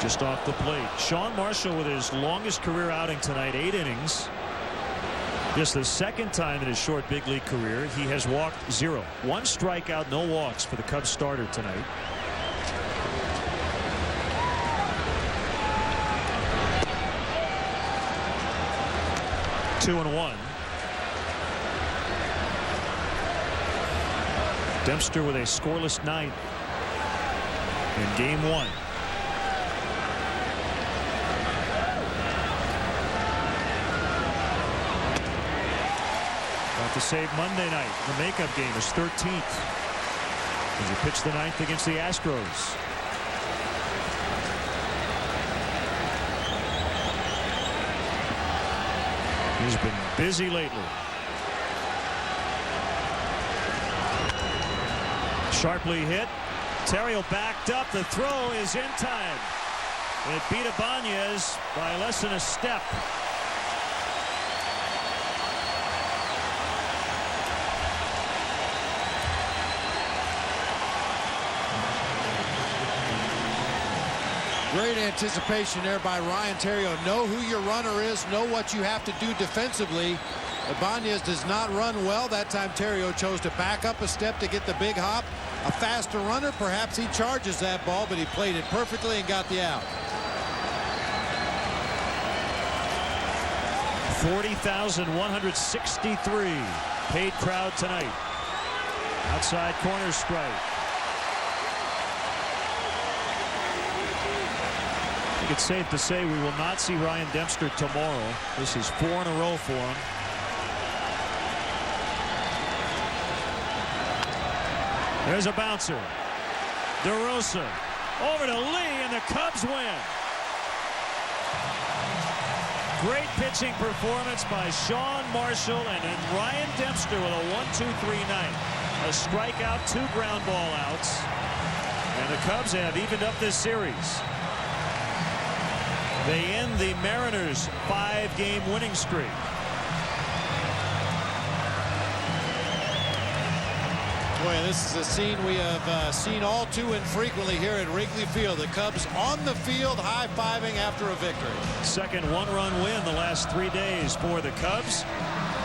Just off the plate. Sean Marshall with his longest career outing tonight, 8 innings. Just the second time in his short big league career he has walked 0. 1 strikeout, no walks for the Cubs starter tonight. Two and 1. Dempster with a scoreless 9th in game 1. Got to save Monday night. The makeup game is 13th as he pitched the 9th against the Astros. He's been busy lately. Sharply hit. Terrio backed up. The throw is in time. It beat Ibanez by less than a step. Great anticipation there by Ryan Terrio. Know who your runner is. Know what you have to do defensively. Ibanez does not run well. That time Terrio chose to back up a step to get the big hop. A faster runner, perhaps he charges that ball, but he played it perfectly and got the out. 40,163 paid crowd tonight. Outside corner strike. I think it's safe to say we will not see Ryan Dempster tomorrow. This is 4 in a row for him. There's a bouncer. DeRosa over to Lee, and the Cubs win. Great pitching performance by Sean Marshall, and then Ryan Dempster with a 1-2-3 night. A strikeout, 2 ground ball outs, and the Cubs have evened up this series. They end the Mariners' 5-game winning streak. Boy, this is a scene we have seen all too infrequently here at Wrigley Field. The Cubs on the field high-fiving after a victory. Second one-run win the last 3 days for the Cubs.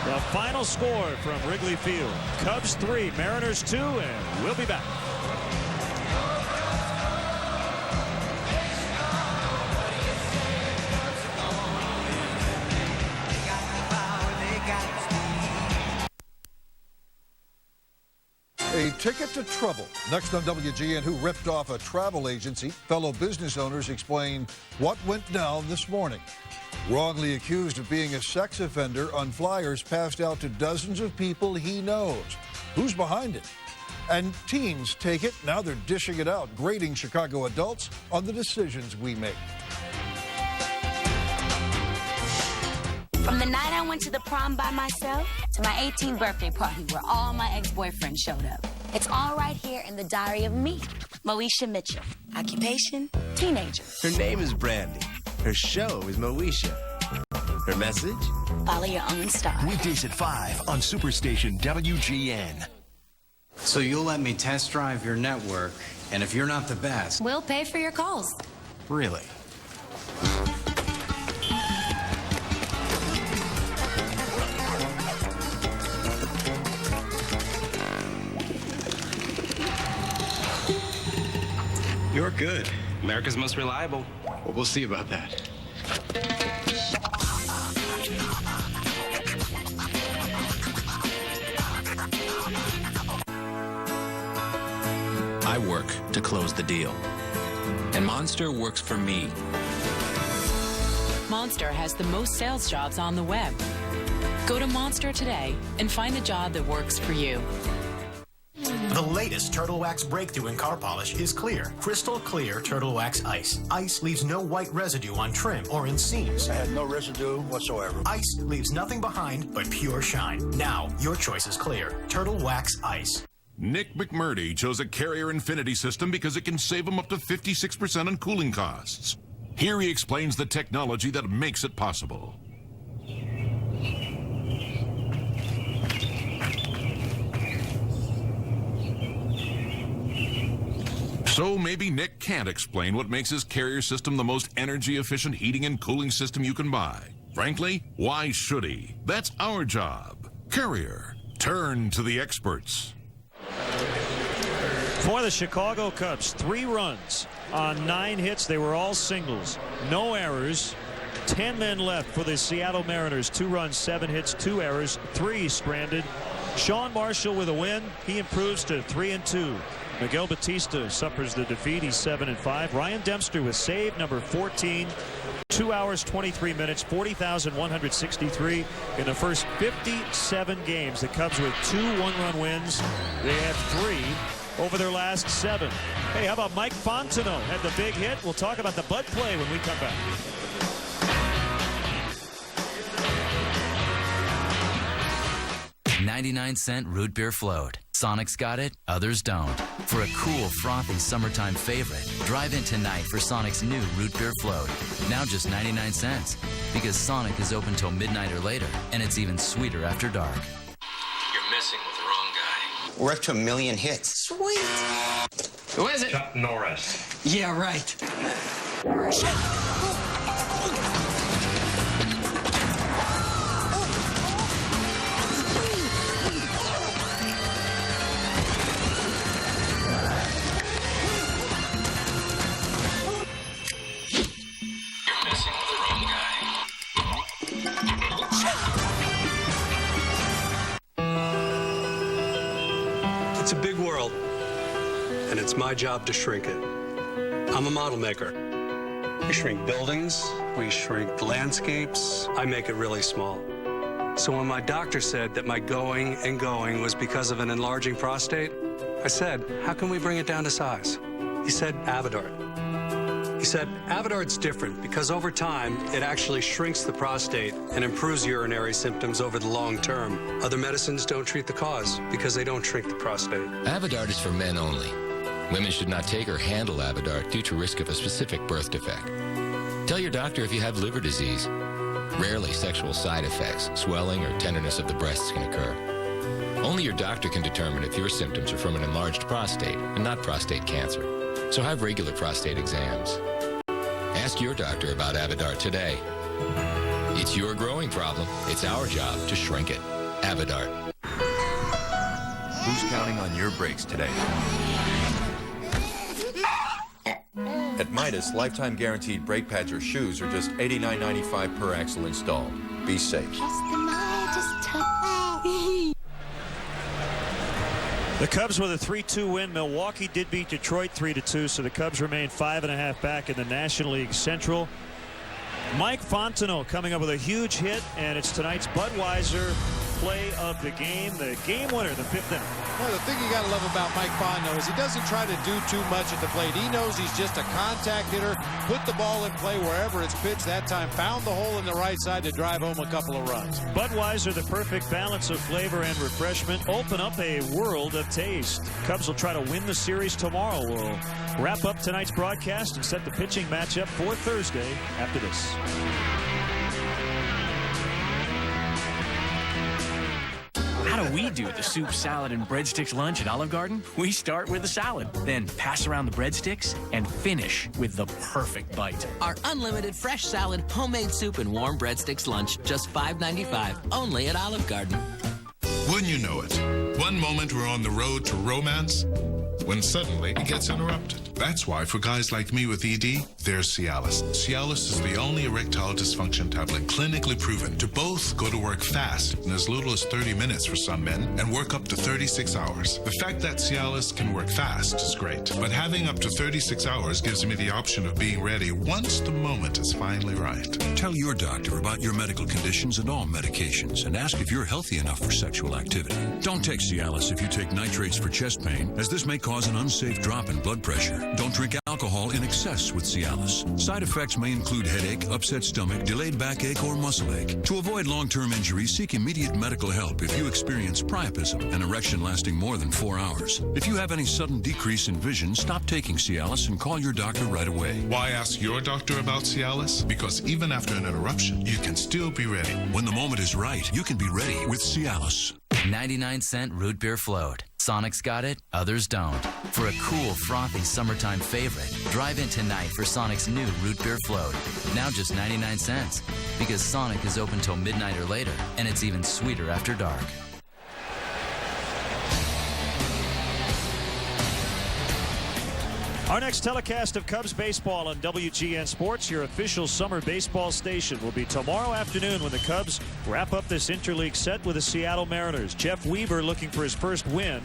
The final score from Wrigley Field: Cubs 3, Mariners 2, and we'll be back. A ticket to trouble. Next on WGN, who ripped off a travel agency? Fellow business owners explain what went down this morning. Wrongly accused of being a sex offender on flyers passed out to dozens of people he knows. Who's behind it? And teens take it. Now they're dishing it out, grading Chicago adults on the decisions we make. From the night I went to the prom by myself to my 18th birthday party where all my ex-boyfriends showed up. It's all right here in the diary of me, Moesha Mitchell. Occupation, teenager. Her name is Brandy. Her show is Moesha. Her message? Follow your own star. Weekdays at 5 on Superstation WGN. So you'll let me test drive your network, and if you're not the best... We'll pay for your calls. Really? You're good. America's most reliable. Well, we'll see about that. I work to close the deal. And Monster works for me. Monster has the most sales jobs on the web. Go to Monster today and find the job that works for you. The latest Turtle Wax breakthrough in car polish is clear, crystal clear Turtle Wax Ice. Ice leaves no white residue on trim or in seams. I had no residue whatsoever. Ice leaves nothing behind but pure shine. Now, your choice is clear. Turtle Wax Ice. Nick McMurdy chose a Carrier Infinity system because it can save him up to 56% on cooling costs. Here he explains the technology that makes it possible. So maybe Nick can't explain what makes his Carrier system the most energy-efficient heating and cooling system you can buy. Frankly, why should he? That's our job. Carrier, turn to the experts. For the Chicago Cubs, 3 runs on 9 hits. They were all singles. No errors. 10 men left for the Seattle Mariners. 2 runs, 7 hits, 2 errors, 3 stranded. Sean Marshall with a win. He improves to 3-2. Miguel Batista suffers the defeat. He's 7-5. Ryan Dempster with save number 14. 2 hours, 23 minutes, 40,163 in the first 57 games. The Cubs with 2 one-run wins. They have 3 over their last 7. Hey, how about Mike Fontenot had the big hit? We'll talk about the Bud play when we come back. .99 root beer float. Sonic's got it, others don't. For a cool, frothy summertime favorite, drive in tonight for Sonic's new root beer float. Now just 99 cents. Because Sonic is open till midnight or later, and it's even sweeter after dark. You're messing with the wrong guy. We're up to 1 million hits. Sweet. Who is it? Chuck Norris. Yeah, right. It's a big world, and it's my job to shrink it. I'm a model maker. We shrink buildings, we shrink landscapes. I make it really small. So when my doctor said that my going and going was because of an enlarging prostate, I said, how can we bring it down to size? He said, Avodart. He said, Avodart's different because over time, it actually shrinks the prostate and improves urinary symptoms over the long term. Other medicines don't treat the cause because they don't shrink the prostate. Avodart is for men only. Women should not take or handle Avodart due to risk of a specific birth defect. Tell your doctor if you have liver disease. Rarely sexual side effects, swelling, or tenderness of the breasts can occur. Only your doctor can determine if your symptoms are from an enlarged prostate and not prostate cancer. So have regular prostate exams. Ask your doctor about Avodart today. It's your growing problem. It's our job to shrink it. Avodart. Who's counting on your brakes today? At Midas, lifetime guaranteed brake pads or shoes are just $89.95 per axle installed. Be safe. The Cubs with a 3-2 win. Milwaukee did beat Detroit 3-2, so the Cubs remain 5.5 back in the National League Central. Mike Fontenot coming up with a huge hit, and it's tonight's Budweiser play of the game winner, the 5th inning. Well, the thing you got to love about Mike Fontenot is he doesn't try to do too much at the plate. He knows he's just a contact hitter. Put the ball in play wherever it's pitched. That time found the hole in the right side to drive home a couple of runs. Budweiser, the perfect balance of flavor and refreshment. Open up a world of taste. Cubs will try to win the series tomorrow. We'll wrap up tonight's broadcast and set the pitching matchup for Thursday after this. How do we do the soup, salad, and breadsticks lunch at Olive Garden? We start with the salad, then pass around the breadsticks, and finish with the perfect bite. Our unlimited fresh salad, homemade soup, and warm breadsticks lunch, just $5.95, only at Olive Garden. Wouldn't you know it? One moment we're on the road to romance, when suddenly it gets interrupted. That's why for guys like me with ED, there's Cialis. Cialis is the only erectile dysfunction tablet clinically proven to both go to work fast in as little as 30 minutes for some men and work up to 36 hours. The fact that Cialis can work fast is great, but having up to 36 hours gives me the option of being ready once the moment is finally right. Tell your doctor about your medical conditions and all medications and ask if you're healthy enough for sexual activity. Don't take Cialis if you take nitrates for chest pain, as this may cause an unsafe drop in blood pressure. Don't drink alcohol in excess with Cialis. Side effects may include headache, upset stomach, delayed backache, or muscle ache. To avoid long-term injury, seek immediate medical help if you experience priapism, an erection lasting more than 4 hours. If you have any sudden decrease in vision, stop taking Cialis and call your doctor right away. Why ask your doctor about Cialis? Because even after an interruption, you can still be ready. When the moment is right, you can be ready with Cialis. 99-cent root beer float. Sonic's got it, others don't. For a cool, frothy summertime favorite, drive in tonight for Sonic's new root beer float. Now just 99 cents. Because Sonic is open till midnight or later, and it's even sweeter after dark. Our next telecast of Cubs baseball on WGN Sports, your official summer baseball station, will be tomorrow afternoon when the Cubs wrap up this interleague set with the Seattle Mariners. Jeff Weaver looking for his first win.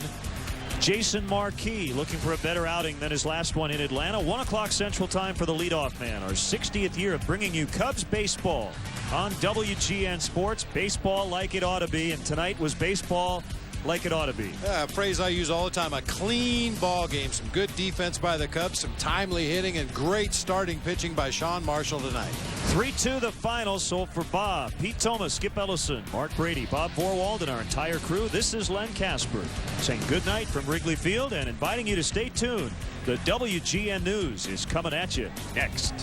Jason Marquis looking for a better outing than his last one in Atlanta. 1 o'clock Central Time for the leadoff man. Our 60th year of bringing you Cubs baseball on WGN Sports. Baseball like it ought to be, and tonight was baseball like it ought to be. A phrase I use all the time, a clean ball game. Some good defense by the Cubs, some timely hitting, and great starting pitching by Sean Marshall tonight. 3-2 the final. So for Bob, Pete Thomas, Skip Ellison, Mark Brady, Bob Vorwald, and our entire crew, this is Len Casper saying good night from Wrigley Field and inviting you to stay tuned. The WGN News is coming at you next.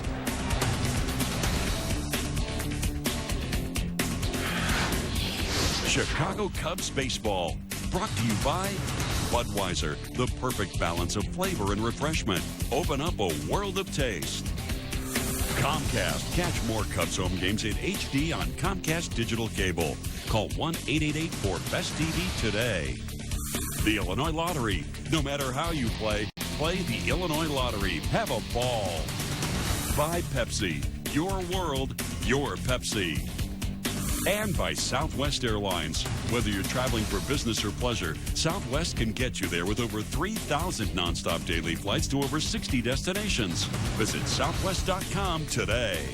Chicago Cubs baseball, brought to you by Budweiser, the perfect balance of flavor and refreshment. Open up a world of taste. Comcast. Catch more Cubs home games in HD on Comcast Digital Cable. Call 1-888-4BEST-TV today. The Illinois Lottery. No matter how you play the Illinois Lottery. Have a ball. By Pepsi. Your world, your Pepsi. And by Southwest Airlines. Whether you're traveling for business or pleasure, Southwest can get you there with over 3,000 nonstop daily flights to over 60 destinations. Visit Southwest.com today.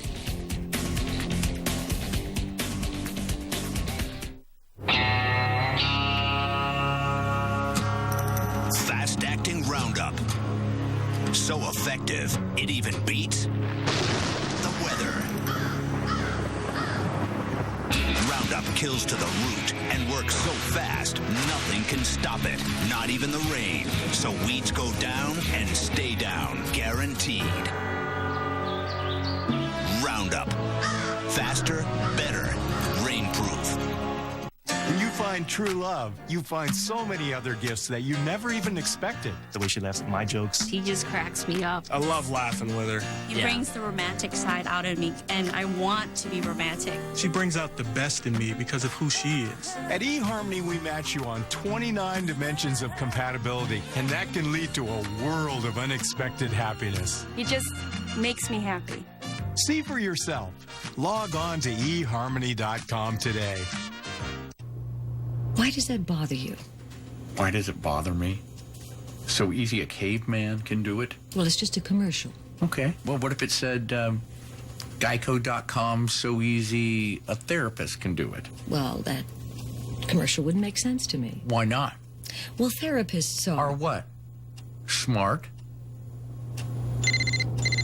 Fast-acting Roundup. So effective, it even beats the weather. Roundup kills to the root and works so fast, nothing can stop it, not even the rain. So weeds go down and stay down, guaranteed. Roundup. Faster, better, rainproof. When you find true love, you find so many other gifts that you never even expected. The way she laughs at my jokes. He just cracks me up. I love laughing with her. He brings the romantic side out of me, and I want to be romantic. She brings out the best in me because of who she is. At eHarmony, we match you on 29 dimensions of compatibility, and that can lead to a world of unexpected happiness. He just makes me happy. See for yourself. Log on to eHarmony.com today. Why does that bother you? Why does it bother me? So easy a caveman can do it? Well, it's just a commercial. Okay. Well, what if it said Geico.com, so easy a therapist can do it? Well, that commercial wouldn't make sense to me. Why not? Well, therapists are... Are what? Smart?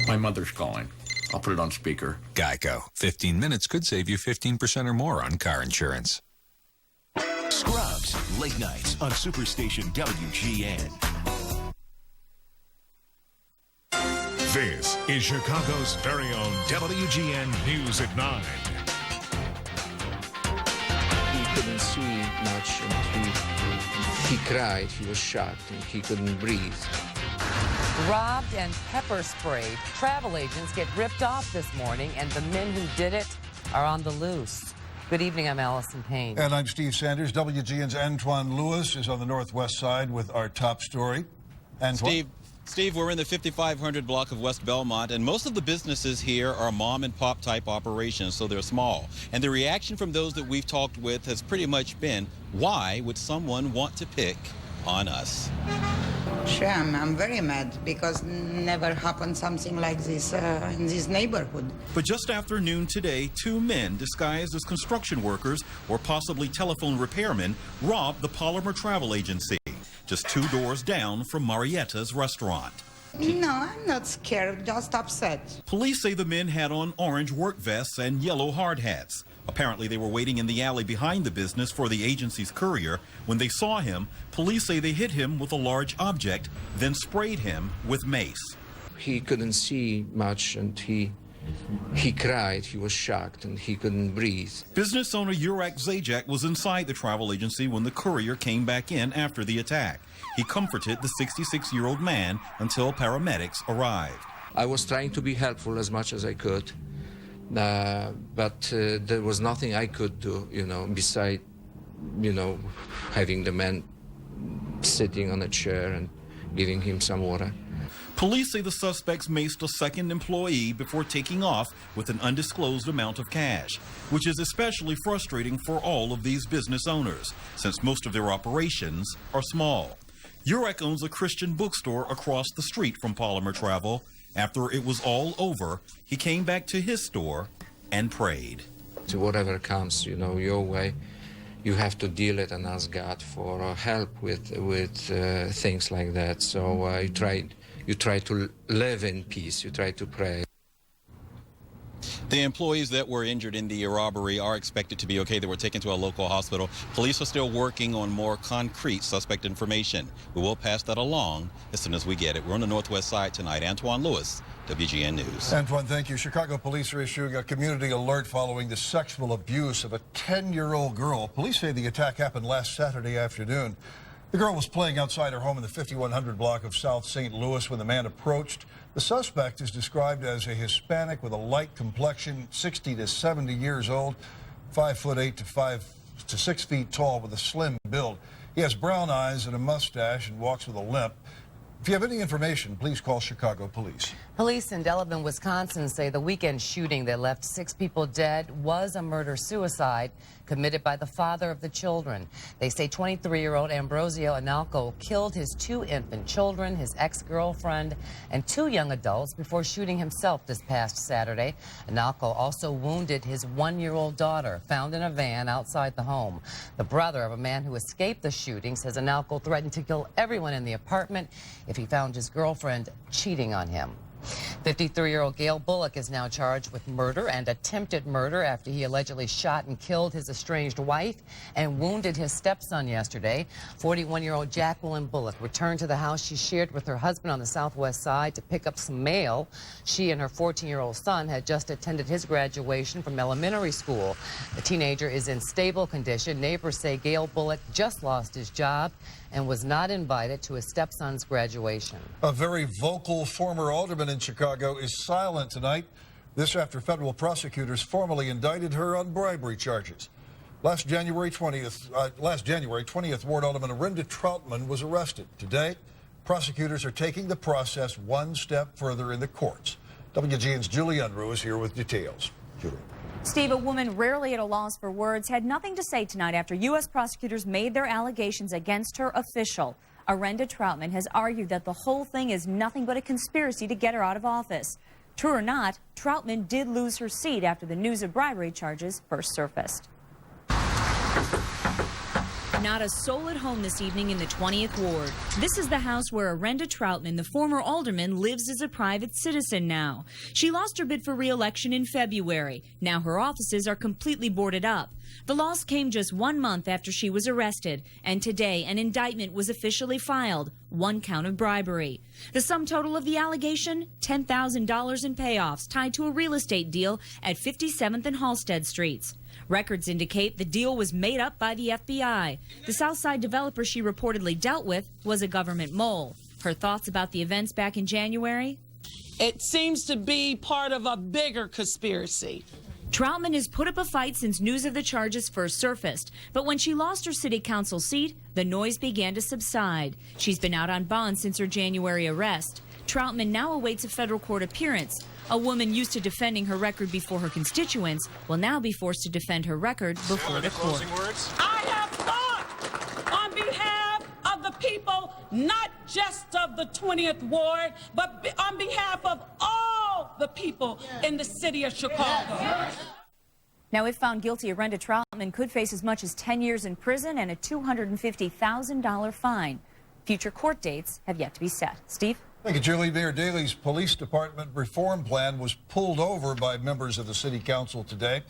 My mother's calling. I'll put it on speaker. Geico. 15 minutes could save you 15% or more on car insurance. Scrubs, late nights on Superstation WGN. This is Chicago's very own WGN News at 9. He couldn't see much, and he cried. He was shocked, and he couldn't breathe. Robbed and pepper sprayed. Travel agents get ripped off this morning, and the men who did it are on the loose. Good evening, I'm Allison Payne. And I'm Steve Sanders. WGN's Antoine Lewis is on the northwest side with our top story. Antoine? Steve, we're in the 5500 block of West Belmont, and most of the businesses here are mom and pop type operations, so they're small. And the reaction from those that we've talked with has pretty much been, why would someone want to pick on us? Sure, I'm very mad because never happened something like this in this neighborhood. But just after noon today, two men disguised as construction workers or possibly telephone repairmen robbed the Polymer Travel Agency, just 2 doors down from Marietta's restaurant. No, I'm not scared, just upset. Police say the men had on orange work vests and yellow hard hats. Apparently, they were waiting in the alley behind the business for the agency's courier. When they saw him, police say they hit him with a large object, then sprayed him with mace. He couldn't see much, and he cried. He was shocked, and he couldn't breathe. Business owner Yurak Zajac was inside the travel agency when the courier came back in after the attack. He comforted the 66-year-old man until paramedics arrived. I was trying to be helpful as much as I could. But there was nothing I could do, beside, having the man sitting on a chair and giving him some water. Police say the suspects maced a second employee before taking off with an undisclosed amount of cash, which is especially frustrating for all of these business owners, since most of their operations are small. Urek owns a Christian bookstore across the street from Polymer Travel. After it was all over, he came back to his store and prayed. To whatever comes, your way, you have to deal it and ask God for help with things like that. So you try to live in peace. You try to pray. The employees that were injured in the robbery are expected to be okay. They were taken to a local hospital. Police are still working on more concrete suspect information. We will pass that along as soon as we get it. We're on the northwest side tonight. Antoine Lewis, WGN News. Antoine, thank you. Chicago police are issuing a community alert following the sexual abuse of a 10-year-old girl. Police say the attack happened last Saturday afternoon. The girl was playing outside her home in the 5100 block of South St. Louis when the man approached. The suspect is described as a Hispanic with a light complexion, 60 to 70 years old, 5'8" to 5 to 6 feet tall with a slim build. He has brown eyes and a mustache and walks with a limp. If you have any information, please call Chicago Police. Police in Delavan, Wisconsin say the weekend shooting that left 6 people dead was a murder-suicide committed by the father of the children. They say 23-year-old Ambrosio Analco killed his 2 infant children, his ex-girlfriend, and 2 young adults before shooting himself this past Saturday. Analco also wounded his 1-year-old daughter, found in a van outside the home. The brother of a man who escaped the shooting says Analco threatened to kill everyone in the apartment if he found his girlfriend cheating on him. 53-year-old Gail Bullock is now charged with murder and attempted murder after he allegedly shot and killed his estranged wife and wounded his stepson yesterday. 41-year-old Jacqueline Bullock returned to the house she shared with her husband on the southwest side to pick up some mail. She and her 14-year-old son had just attended his graduation from elementary school. The teenager is in stable condition. Neighbors say Gail Bullock just lost his job and was not invited to his stepson's graduation. A very vocal former alderman in Chicago is silent tonight. This after federal prosecutors formally indicted her on bribery charges. Last January 20th Ward Alderman Ernie Troutman was arrested. Today, prosecutors are taking the process one step further in the courts. WGN's Julie Unruh is here with details. Julie. Steve, a woman rarely at a loss for words, had nothing to say tonight after U.S. prosecutors made their allegations against her official. Ernie Troutman has argued that the whole thing is nothing but a conspiracy to get her out of office. True or not, Troutman did lose her seat after the news of bribery charges first surfaced. Not a soul at home this evening in the 20th Ward. This is the house where Ernie Troutman, the former alderman, lives as a private citizen now. She lost her bid for re-election in February. Now her offices are completely boarded up. The loss came just 1 month after she was arrested, and today an indictment was officially filed, 1 count of bribery. The sum total of the allegation, $10,000 in payoffs tied to a real estate deal at 57th and Halstead Streets. Records indicate the deal was made up by the FBI. The Southside developer she reportedly dealt with was a government mole. Her thoughts about the events back in January? It seems to be part of a bigger conspiracy. Troutman has put up a fight since news of the charges first surfaced. But when she lost her city council seat, the noise began to subside. She's been out on bond since her January arrest. Troutman now awaits a federal court appearance. A woman used to defending her record before her constituents will now be forced to defend her record before the court. I have fought on behalf of the people, not just of the 20th Ward, but on behalf of all the people in the city of Chicago. Now, if found guilty, Ernie Troutman could face as much as 10 years in prison and a $250,000 fine. Future court dates have yet to be set. Steve? Thank you, Julie. Mayor Daley's police department reform plan was pulled over by members of the city council today.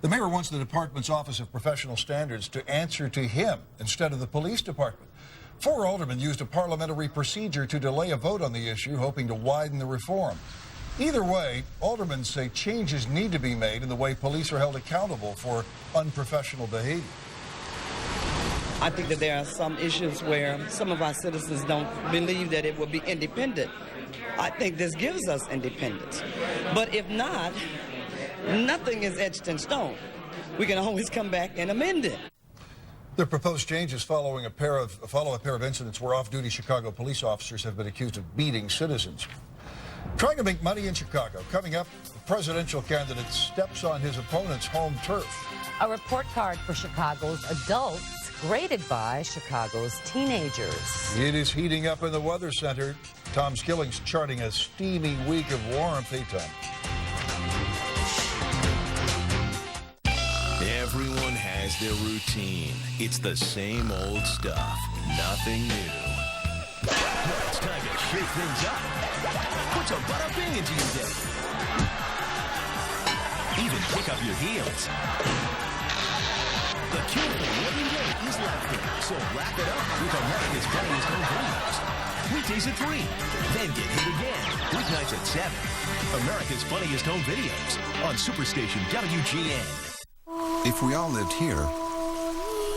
The mayor wants the department's Office of Professional Standards to answer to him instead of the police department. 4 aldermen used a parliamentary procedure to delay a vote on the issue, hoping to widen the reform. Either way, aldermen say changes need to be made in the way police are held accountable for unprofessional behavior. I think that there are some issues where some of our citizens don't believe that it will be independent. I think this gives us independence. But if not, nothing is etched in stone. We can always come back and amend it. The proposed changes follow a pair of incidents where off-duty Chicago police officers have been accused of beating citizens. Trying to make money in Chicago. Coming up, the presidential candidate steps on his opponent's home turf. A report card for Chicago's adults graded by Chicago's teenagers. It is heating up in the Weather Center. Tom Skilling's charting a steamy week of warmth. Hey, Tom. Everyone has their routine. It's the same old stuff. Nothing new. It's time to shake things up. Put some bada bing into your day. Even pick up your heels. The cure for working day is lefty, so wrap it up with America's Funniest Home Videos. Weekdays at 3, then get hit again. Weeknights at 7. America's Funniest Home Videos on Superstation WGN. If we all lived here,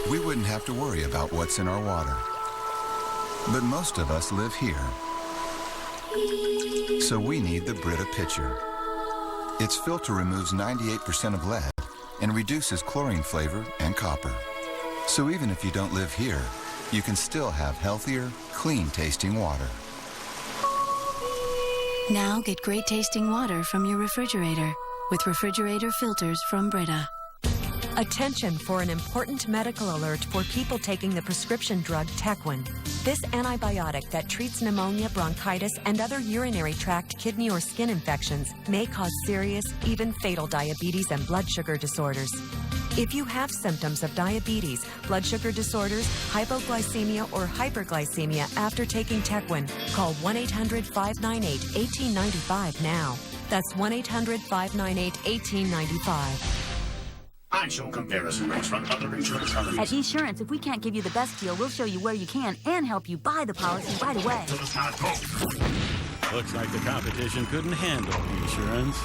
we wouldn't have to worry about what's in our water. But most of us live here. So we need the Brita Pitcher. Its filter removes 98% of lead and reduces chlorine flavor and copper. So even if you don't live here, you can still have healthier, clean-tasting water. Now get great-tasting water from your refrigerator with refrigerator filters from Brita. Attention for an important medical alert for people taking the prescription drug Tequin. This antibiotic that treats pneumonia, bronchitis, and other urinary tract, kidney, or skin infections may cause serious, even fatal diabetes and blood sugar disorders. If you have symptoms of diabetes, blood sugar disorders, hypoglycemia, or hyperglycemia after taking Tequin, call 1-800-598-1895 now. That's 1-800-598-1895. I show comparison rates from other insurance companies. At Esurance, if we can't give you the best deal, we'll show you where you can and help you buy the policy right away. Looks like the competition couldn't handle Esurance.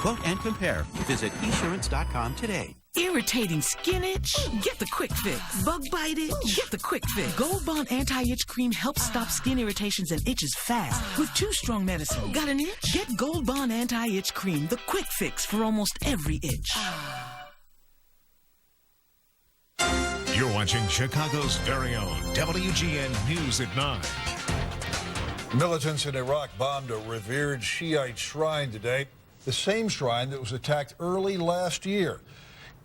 Quote and compare. Visit Esurance.com today. Irritating skin itch? Get the quick fix. Bug bite itch? Get the quick fix. Gold Bond Anti-Itch Cream helps stop skin irritations and itches fast with 2 strong medicines. Got an itch? Get Gold Bond Anti-Itch Cream, the quick fix for almost every itch. You're watching Chicago's very own WGN News at 9. Militants in Iraq bombed a revered Shiite shrine today, the same shrine that was attacked early last year.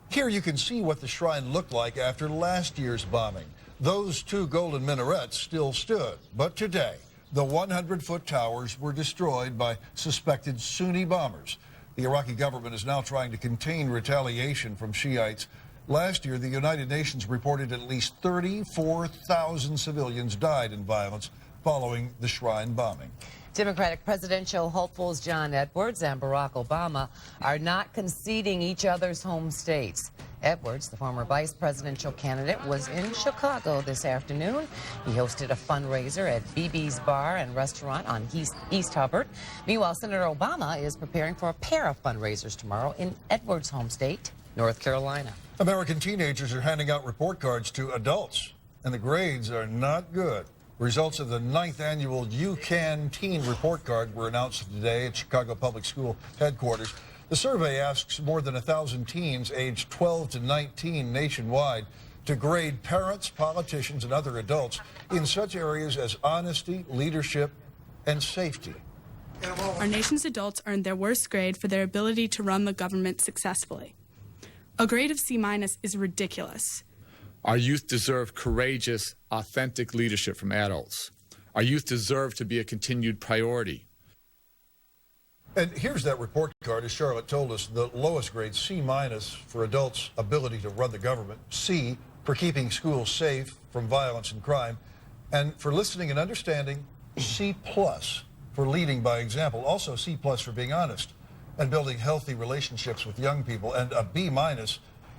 Here you can see what the shrine looked like after last year's bombing. Those 2 golden minarets still stood, but today the 100-foot towers were destroyed by suspected Sunni bombers. The Iraqi government is now trying to contain retaliation from Shiites. Last year, the United Nations reported at least 34,000 civilians died in violence following the shrine bombing. Democratic presidential hopefuls John Edwards and Barack Obama are not conceding each other's home states. Edwards, the former vice presidential candidate, was in Chicago this afternoon. He hosted a fundraiser at BB's Bar and Restaurant on East Hubbard. Meanwhile, Senator Obama is preparing for a pair of fundraisers tomorrow in Edwards' home state, North Carolina. American teenagers are handing out report cards to adults, and the grades are not good. Results of the 9th annual You Can Teen Report Card were announced today at Chicago Public School headquarters. The survey asks more than 1,000 teens aged 12 to 19 nationwide to grade parents, politicians, and other adults in such areas as honesty, leadership, and safety. Our nation's adults earned their worst grade for their ability to run the government successfully. A grade of C- is ridiculous. Our youth deserve courageous, authentic leadership from adults. Our youth deserve to be a continued priority. And here's that report card, as Charlotte told us, the lowest grade, C- for adults' ability to run the government, C for keeping schools safe from violence and crime, and for listening and understanding, C+ for leading by example, also C+ for being honest and building healthy relationships with young people, and a B-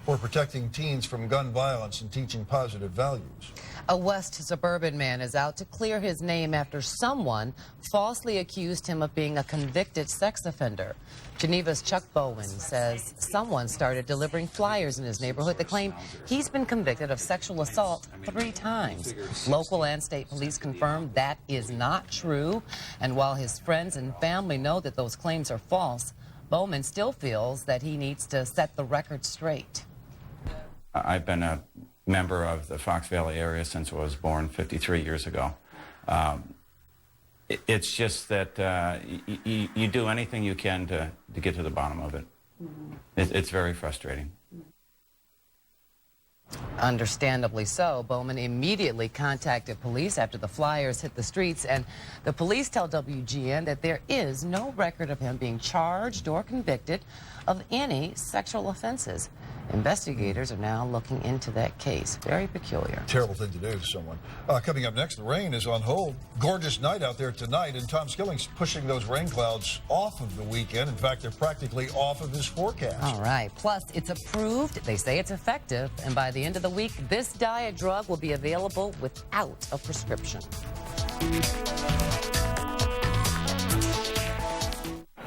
for protecting teens from gun violence and teaching positive values. A West suburban man is out to clear his name after someone falsely accused him of being a convicted sex offender. Geneva's Chuck Bowen says someone started delivering flyers in his neighborhood that claim he's been convicted of sexual assault 3 times. Local and state police confirm that is not true. And while his friends and family know that those claims are false, Bowman still feels that he needs to set the record straight. I've been a member of the Fox Valley area since I was born 53 years ago. It's just that you do anything you can to get to the bottom of it. It's very frustrating. Understandably so, Bowman immediately contacted police after the flyers hit the streets, and the police tell WGN that there is no record of him being charged or convicted of any sexual offenses. Investigators are now looking into that case. Very peculiar. Terrible thing to do to someone. Coming up next, the rain is on hold. Gorgeous night out there tonight, and Tom Skilling's pushing those rain clouds off of the weekend. In fact, they're practically off of his forecast. All right. Plus, it's approved. They say it's effective. And by the end of the week, this diet drug will be available without a prescription.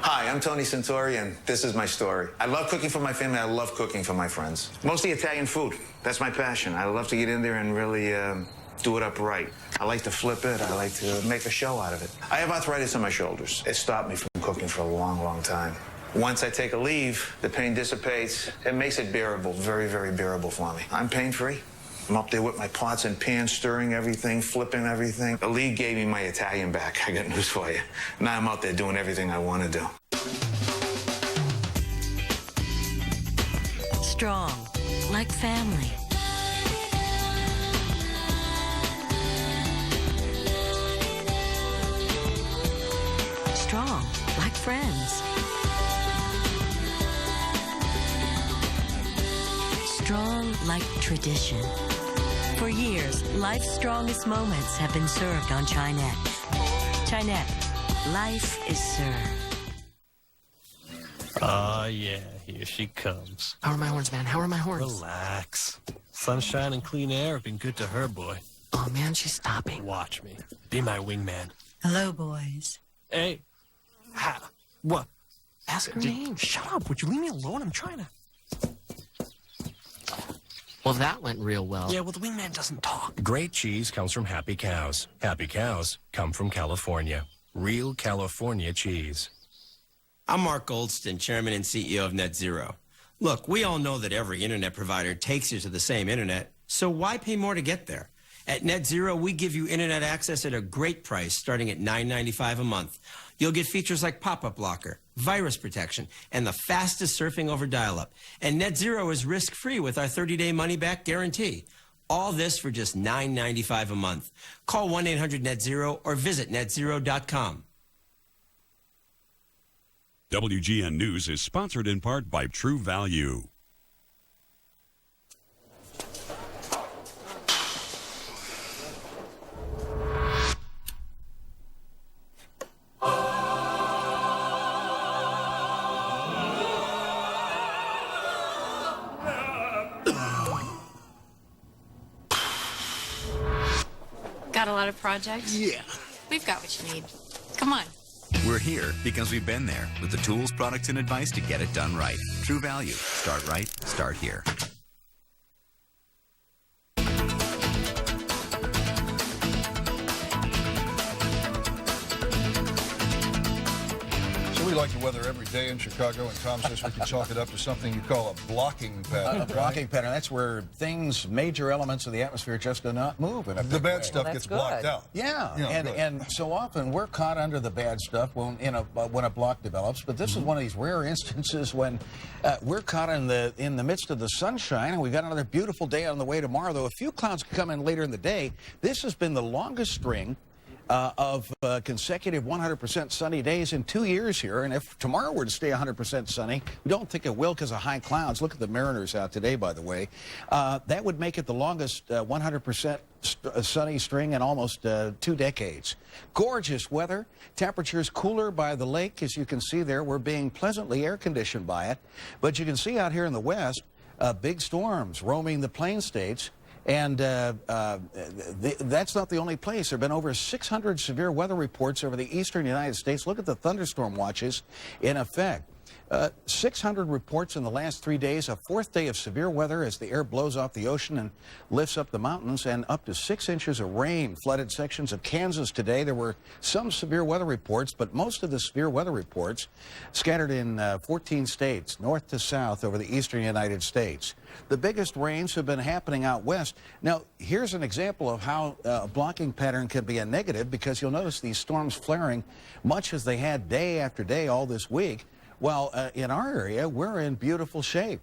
Hi, I'm Tony Santori, and this is my story. I love cooking for my family. I love cooking for my friends. Mostly Italian food. That's my passion. I love to get in there and really do it up right. I like to flip it. I like to make a show out of it. I have arthritis in my shoulders. It stopped me from cooking for a long, long time. Once I take a leave, the pain dissipates. It makes it bearable, very, very bearable for me. I'm pain-free. I'm up there with my pots and pans, stirring everything, flipping everything. The league gave me my Italian back. I got news for you. Now I'm out there doing everything I want to do. Strong, like family. Strong, like friends. strong like tradition. For years, life's strongest moments have been served on Chinette. Chinette, life is served. Ah, yeah, here she comes. How are my horns, man? How are my horns? Relax. Sunshine and clean air have been good to her, boy. Oh, man, she's stopping. Watch me. Be my wingman. Hello, boys. Hey. What? Ask her name. Shut up. Would you leave me alone? I'm trying to... Well, that went real well. Yeah, well, the wingman doesn't talk. Great cheese comes from happy cows. Happy cows come from California. Real California cheese. I'm Mark Goldston, Chairman and CEO of Net Zero. Look, we all know that every internet provider takes you to the same internet, so why pay more to get there? At Net Zero, we give you internet access at a great price, starting at $9.95 a month. You'll get features like pop-up blocker, virus protection, and the fastest surfing over dial-up. And Net Zero is risk-free with our 30-day money-back guarantee. All this for just $9.95 a month. Call 1-800-NET-ZERO or visit netzero.com. WGN News is sponsored in part by True Value. Got a lot of projects? Yeah. We've got what you need. Come on. We're here because we've been there with the tools, products, and advice to get it done right. True Value. Start right. Start here. We like the weather every day in Chicago, and Tom says we can chalk it up to something you call a blocking pattern. A blocking pattern. That's where things, major elements of the atmosphere just do not move. The bad stuff gets blocked out. Yeah, and so often we're caught under the bad stuff when a block develops. But this is one of these rare instances when we're caught in the midst of the sunshine, and we've got another beautiful day on the way tomorrow. Though a few clouds could come in later in the day, this has been the longest string of consecutive 100% sunny days in 2 years here. And if tomorrow were to stay 100% sunny, we don't think it will because of high clouds. Look at the Mariners out today, by the way. That would make it the longest 100% sunny string in almost 2 decades. Gorgeous weather. Temperatures cooler by the lake. As you can see there, we're being pleasantly air conditioned by it. But you can see out here in the west, big storms roaming the plain states. And that's not the only place. There have been over 600 severe weather reports over the eastern United States. Look at the thunderstorm watches in effect. 600 reports in the last 3 days, a fourth day of severe weather as the air blows off the ocean and lifts up the mountains, and up to 6 inches of rain flooded sections of Kansas today. There were some severe weather reports, but most of the severe weather reports scattered in 14 states, north to south over the eastern United States. The biggest rains have been happening out west. Now, here's an example of how a blocking pattern can be a negative, because you'll notice these storms flaring much as they had day after day all this week. Well, in our area, we're in beautiful shape.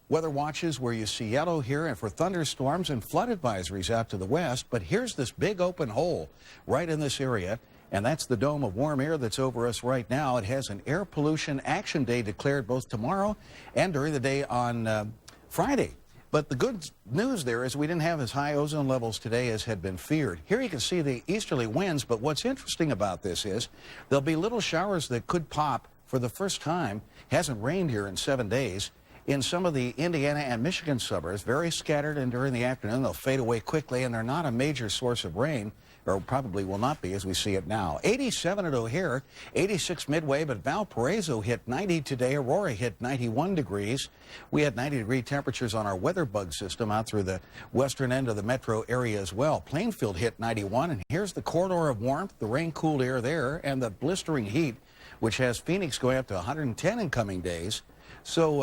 Weather watches where you see yellow here, and for thunderstorms and flood advisories out to the west. But here's this big open hole right in this area, and that's the dome of warm air that's over us right now. It has an air pollution action day declared both tomorrow and during the day on Friday. But the good news there is we didn't have as high ozone levels today as had been feared. Here you can see the easterly winds, but what's interesting about this is there'll be little showers that could pop for the first time. Hasn't rained here in 7 days. In some of the Indiana and Michigan suburbs, very scattered, and during the afternoon they'll fade away quickly, and they're not a major source of rain, or probably will not be as we see it now. 87 at O'Hare, 86 Midway, but Valparaiso hit 90 today. Aurora hit 91 degrees. We had 90-degree temperatures on our weather bug system out through the western end of the metro area as well. Plainfield hit 91, and here's the corridor of warmth, the rain-cooled air there, and the blistering heat, which has Phoenix going up to 110 in coming days. So,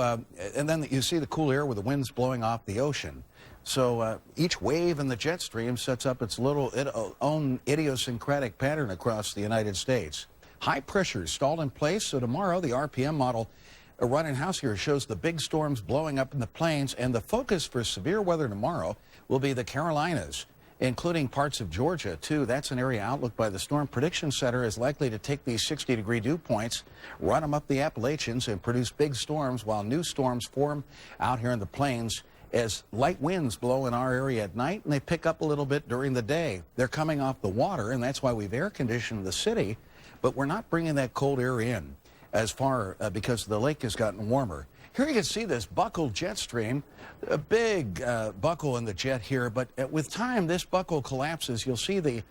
and then you see the cool air with the winds blowing off the ocean. So each wave in the jet stream sets up its own idiosyncratic pattern across the United States. High pressure stalled in place, so tomorrow the RPM model running house here shows the big storms blowing up in the plains, and the focus for severe weather tomorrow will be the Carolinas, including parts of Georgia, too. That's an area outlook by the Storm Prediction Center is likely to take these 60-degree dew points, run them up the Appalachians, and produce big storms while new storms form out here in the plains as light winds blow in our area at night, and they pick up a little bit during the day. They're coming off the water, and that's why we've air conditioned the city, but we're not bringing that cold air in as far because the lake has gotten warmer. Here you can see this buckled jet stream, a big buckle in the jet here, but with time this buckle collapses. You'll see the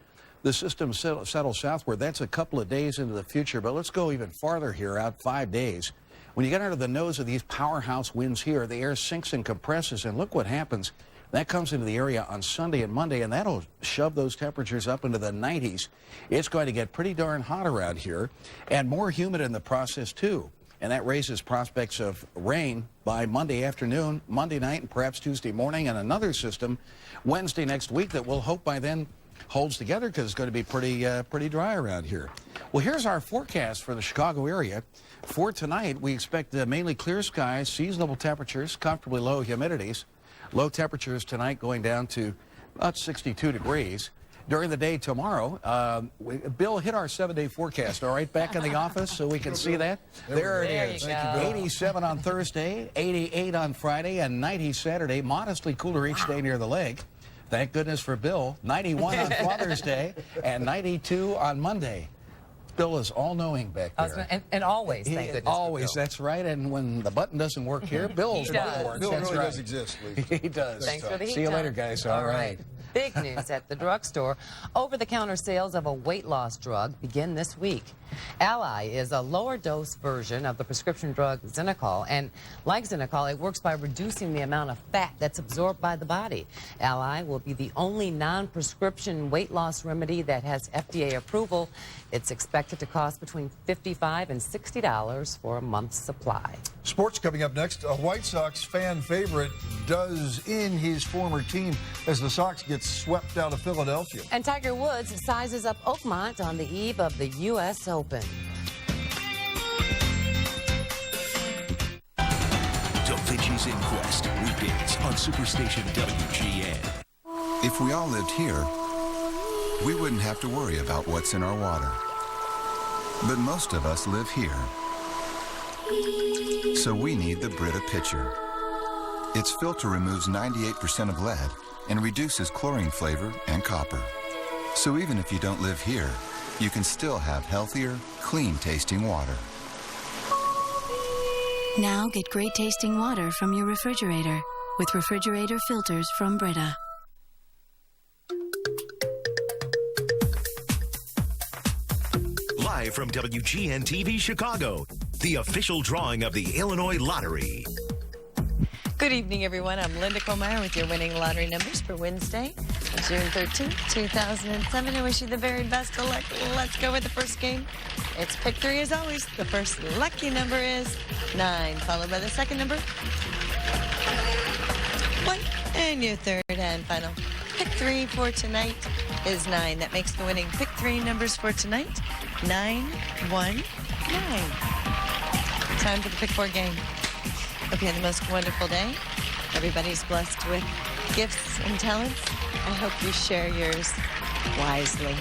system settle southward. That's a couple of days into the future, but let's go even farther here, out 5 days. When you get under the nose of these powerhouse winds here, the air sinks and compresses, and look what happens. That comes into the area on Sunday and Monday, and that'll shove those temperatures up into the 90s. It's going to get pretty darn hot around here, and more humid in the process, too. And that raises prospects of rain by Monday afternoon, Monday night, and perhaps Tuesday morning, and another system Wednesday next week that we'll hope by then holds together because it's going to be pretty dry around here. Well, here's our forecast for the Chicago area. For tonight, we expect mainly clear skies, seasonable temperatures, comfortably low humidities. Low temperatures tonight going down to about 62 degrees. During the day tomorrow, Bill, hit our 7-day forecast, all right, back in the office so we can see that. There it is. 87 on Thursday, 88 on Friday, and 90 Saturday. Modestly cooler each day near the lake. Thank goodness for Bill. 91 on Father's Day and 92 on Monday. Bill is all-knowing back there. And always, thank goodness. Always, that's right. And when the button doesn't work here, Bill's button works. Bill that's really right. does exist, Lee. He does. Thanks for the heat. See you later, guys. All right. Big news at the drugstore. Over-the-counter sales of a weight loss drug begin this week. Ally is a lower-dose version of the prescription drug Xenocol, and like Xenocol, it works by reducing the amount of fat that's absorbed by the body. Ally will be the only non-prescription weight loss remedy that has FDA approval. It's expected to cost between $55 and $60 for a month's supply. Sports coming up next. A White Sox fan favorite does in his former team as the Sox get swept out of Philadelphia. And Tiger Woods sizes up Oakmont on the eve of the U.S. Open. Da Vinci's Inquest, weekdays on Superstation WGN. If we all lived here, we wouldn't have to worry about what's in our water. But most of us live here. So we need the Brita Pitcher. Its filter removes 98% of lead and reduces chlorine flavor and copper. So even if you don't live here, you can still have healthier, clean-tasting water. Now get great tasting water from your refrigerator with refrigerator filters from Brita. Live from WGN TV Chicago, the official drawing of the Illinois Lottery. Good evening, everyone. I'm Linda Colmeyer with your winning lottery numbers for Wednesday, June 13th, 2007. I wish you the very best of luck. Let's go with the first game. It's pick 3 as always. The first lucky number is 9, followed by the second number, 1, and your third and final pick 3 for tonight is 9. That makes the winning pick 3 numbers for tonight 9, 1, 9. Time for the pick 4 game. Hope you have the most wonderful day. Everybody's blessed with gifts and talents. I hope you share yours wisely.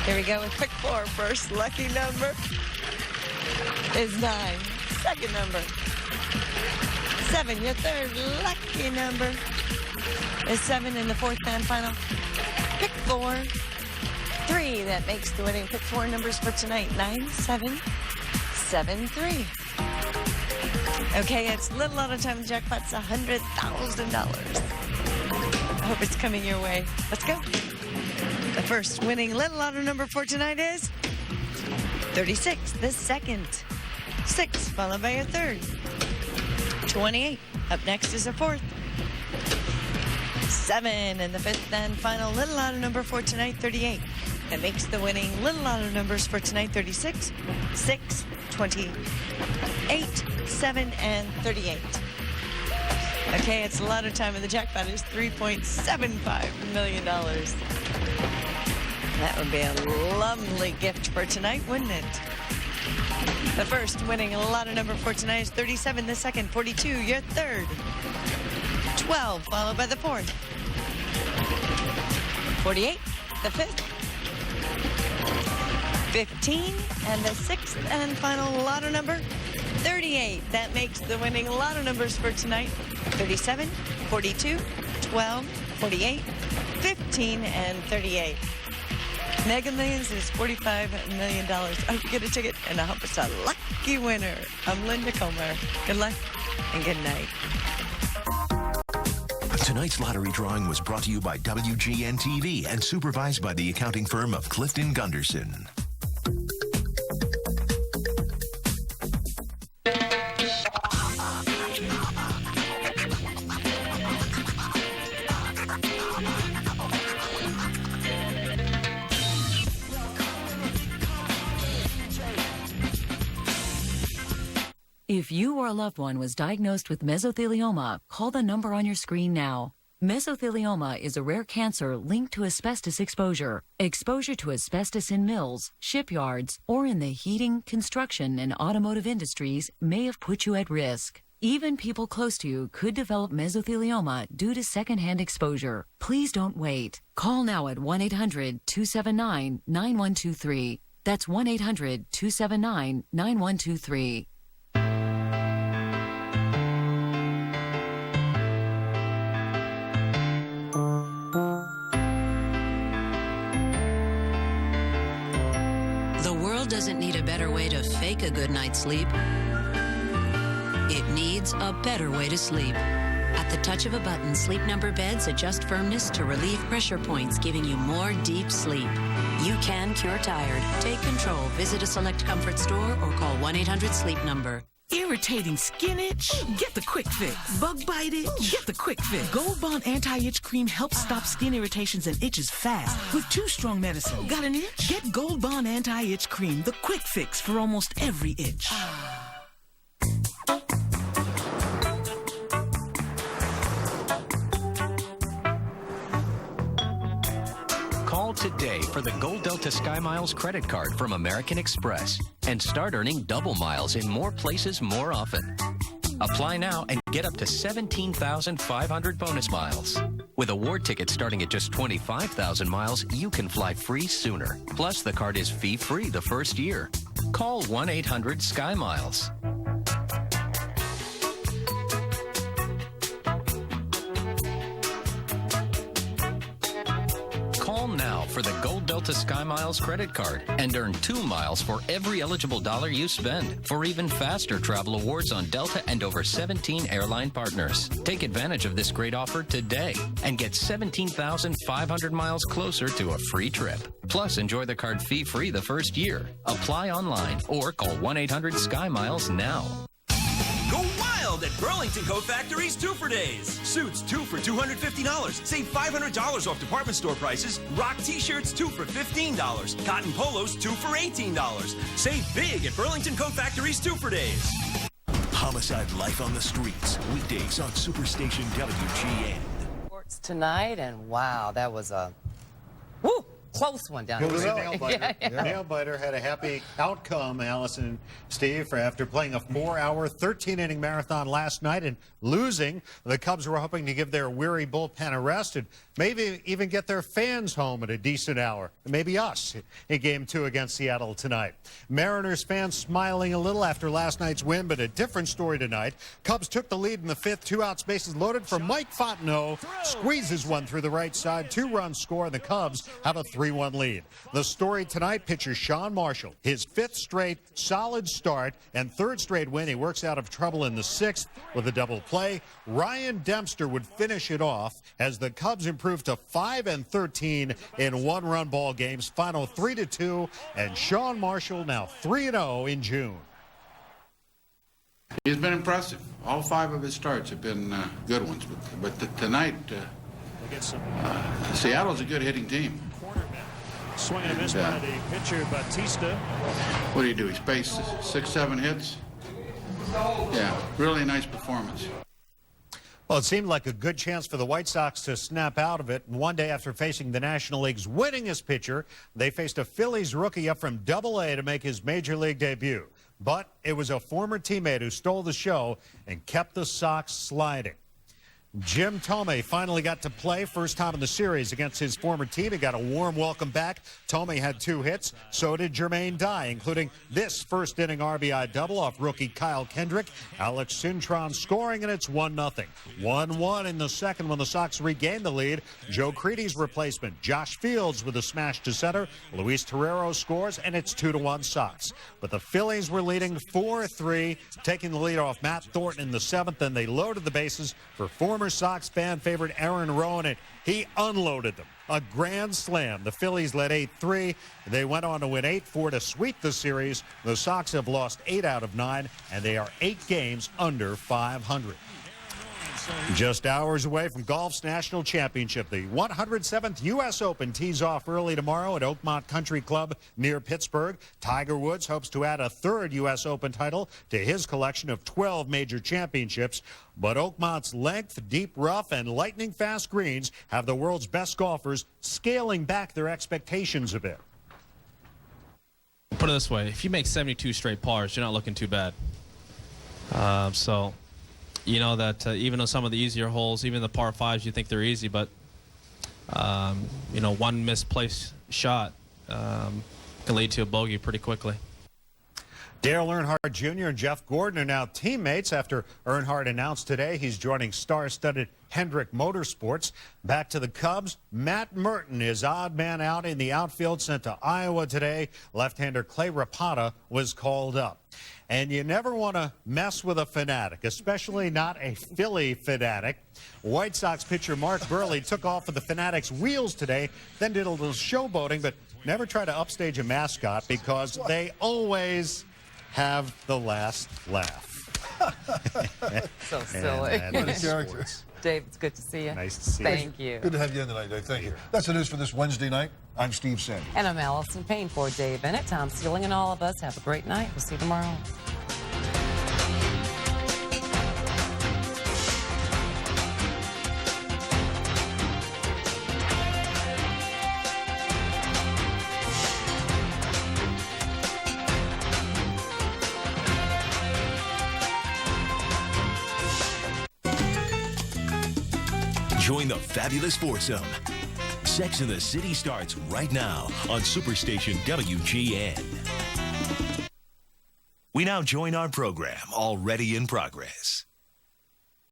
Here we go with pick 4. First lucky number is 9. Second number, 7. Your third lucky number is 7. And the fourth and final pick 4, 3. That makes the winning pick 4 numbers for tonight 9, 7, 7, 3. Okay, it's a little out of time. The jackpot's $100,000. I hope it's coming your way. Let's go. The first winning little lotto number for tonight is 36. The second, 6, followed by a third, 28. Up next is a fourth, 7, and the fifth and final little lotto number for tonight, 38. That makes the winning little lotto numbers for tonight 36, 6, 28, 7, and 38. Okay, it's a lot of time, and the jackpot is $3.75 million. That would be a lovely gift for tonight, wouldn't it? The first winning lotto number for tonight is 37, the second, 42, your third, 12, followed by the fourth, 48, the fifth, 15, and the sixth and final lotto number 38. That makes the winning lotto numbers for tonight 37, 42, 12, 48, 15, and 38. Mega Millions is $45 million. Oh, get a ticket and I hope it's a lucky winner. I'm Linda Comer. Good luck and good night. Tonight's lottery drawing was brought to you by WGN TV and supervised by the accounting firm of Clifton Gunderson. If you or a loved one was diagnosed with mesothelioma, call the number on your screen now. Mesothelioma is a rare cancer linked to asbestos exposure. Exposure to asbestos in mills, shipyards, or in the heating, construction, and automotive industries may have put you at risk. Even people close to you could develop mesothelioma due to secondhand exposure. Please don't wait. Call now at 1-800-279-9123. That's 1-800-279-9123. Doesn't need a better way to fake a good night's sleep. It needs a better way to sleep. At the touch of a button, Sleep Number beds adjust firmness to relieve pressure points, giving you more deep sleep. You can cure tired. Take control. Visit a select comfort store or call 1-800-SLEEP-NUMBER. Irritating skin itch? Get the quick fix. Bug bite itch? Get the quick fix. Gold Bond Anti-Itch Cream helps stop skin irritations and itches fast with 2 strong medicine. Got an itch? Get Gold Bond Anti-Itch Cream, the quick fix for almost every itch. Call today for the Gold Delta Sky Miles credit card from American Express and start earning double miles in more places more often. Apply now and get up to 17,500 bonus miles. With award tickets starting at just 25,000 miles, you can fly free sooner. Plus, the card is fee-free the first year. Call 1-800-SKY-MILES. Call now for the Gold Delta Sky Miles credit card and earn 2 miles for every eligible dollar you spend for even faster travel awards on Delta and over 17 airline partners. Take advantage of this great offer today and get 17,500 miles closer to a free trip. Plus, enjoy the card fee-free the first year. Apply online or call 1-800-SKY-MILES now. Go wild at Burlington Coat Factory's 2 for Days. Suits 2 for $250. Save $500 off department store prices. Rock t-shirts 2 for $15. Cotton polos 2 for $18. Save big at Burlington Coat Factory's 2 for Days. Homicide Life on the Streets, weekdays on Superstation WGN. Sports tonight, and wow, that was a close one down It was here. a nail biter. Nail biter had a happy outcome, Allison and Steve, for after playing a 4-hour, 13-inning marathon last night and losing. The Cubs were hoping to give their weary bullpen a rest and maybe even get their fans home at a decent hour. Maybe us in Game 2 against Seattle tonight. Mariners fans smiling a little after last night's win, but a different story tonight. Cubs took the lead in the 5th, 2 outs, bases loaded for Mike Fontenot. Squeezes one through the right side, 2-run score, and the Cubs have a 3-1 lead. The story tonight, pitcher Sean Marshall, his 5th straight solid start and 3rd straight win. He works out of trouble in the 6th with a double play. Ryan Dempster would finish it off as the Cubs improved to 5-13 in 1-run ball games. Final 3-2, and Sean Marshall now 3-0 in June. He's been impressive. All 5 of his starts have been good ones, but tonight, Seattle's a good hitting team. Swing and a miss by the pitcher, Batista. What do you do? He spaced 6-7 hits? Yeah, really nice performance. Well, it seemed like a good chance for the White Sox to snap out of it. One day after facing the National League's winningest pitcher, they faced a Phillies rookie up from Double-A to make his major league debut. But it was a former teammate who stole the show and kept the Sox sliding. Jim Thome finally got to play first time in the series against his former team. He got a warm welcome back. Thome had 2 hits. So did Jermaine Dye, including this first inning RBI double off rookie Kyle Kendrick. Alex Cintron scoring, and it's 1-0. 1-1 in the second when the Sox regained the lead. Joe Creedy's replacement, Josh Fields, with a smash to center. Luis Torrero scores, and it's 2-1 Sox. But the Phillies were leading 4-3, taking the lead off Matt Thornton in the 7th, and they loaded the bases for former Sox fan favorite Aaron Rowan, and he unloaded them. A grand slam. The Phillies led 8-3. They went on to win 8-4 to sweep the series. The Sox have lost 8 out of 9, and they are 8 games under 500. Just hours away from golf's national championship, the 107th U.S. Open tees off early tomorrow at Oakmont Country Club near Pittsburgh. Tiger Woods hopes to add a 3rd U.S. Open title to his collection of 12 major championships. But Oakmont's length, deep rough, and lightning-fast greens have the world's best golfers scaling back their expectations a bit. Put it this way, if you make 72 straight pars, you're not looking too bad. You know that even on some of the easier holes, even the par 5s, you think they're easy, but, you know, one misplaced shot can lead to a bogey pretty quickly. Dale Earnhardt Jr. and Jeff Gordon are now teammates after Earnhardt announced today he's joining star-studded Hendrick Motorsports. Back to the Cubs, Matt Merton is odd man out in the outfield, sent to Iowa today. Left-hander Clay Rapata was called up. And you never want to mess with a fanatic, especially not a Philly fanatic. White Sox pitcher Mark Burley took off of the Fanatics' wheels today, then did a little showboating, but never tried to upstage a mascot because they always have the last laugh. So silly. What a character. Dave, it's good to see you. Nice to see you. Thank you. Good to have you in tonight, Dave. Thank you. That's the news for this Wednesday night. I'm Steve Sandy. And I'm Allison Payne for Dave Bennett, Tom Sealing, and all of us. Have a great night. We'll see you tomorrow. Join the fabulous foursome. Sex in the City starts right now on Superstation WGN. We now join our program already in progress.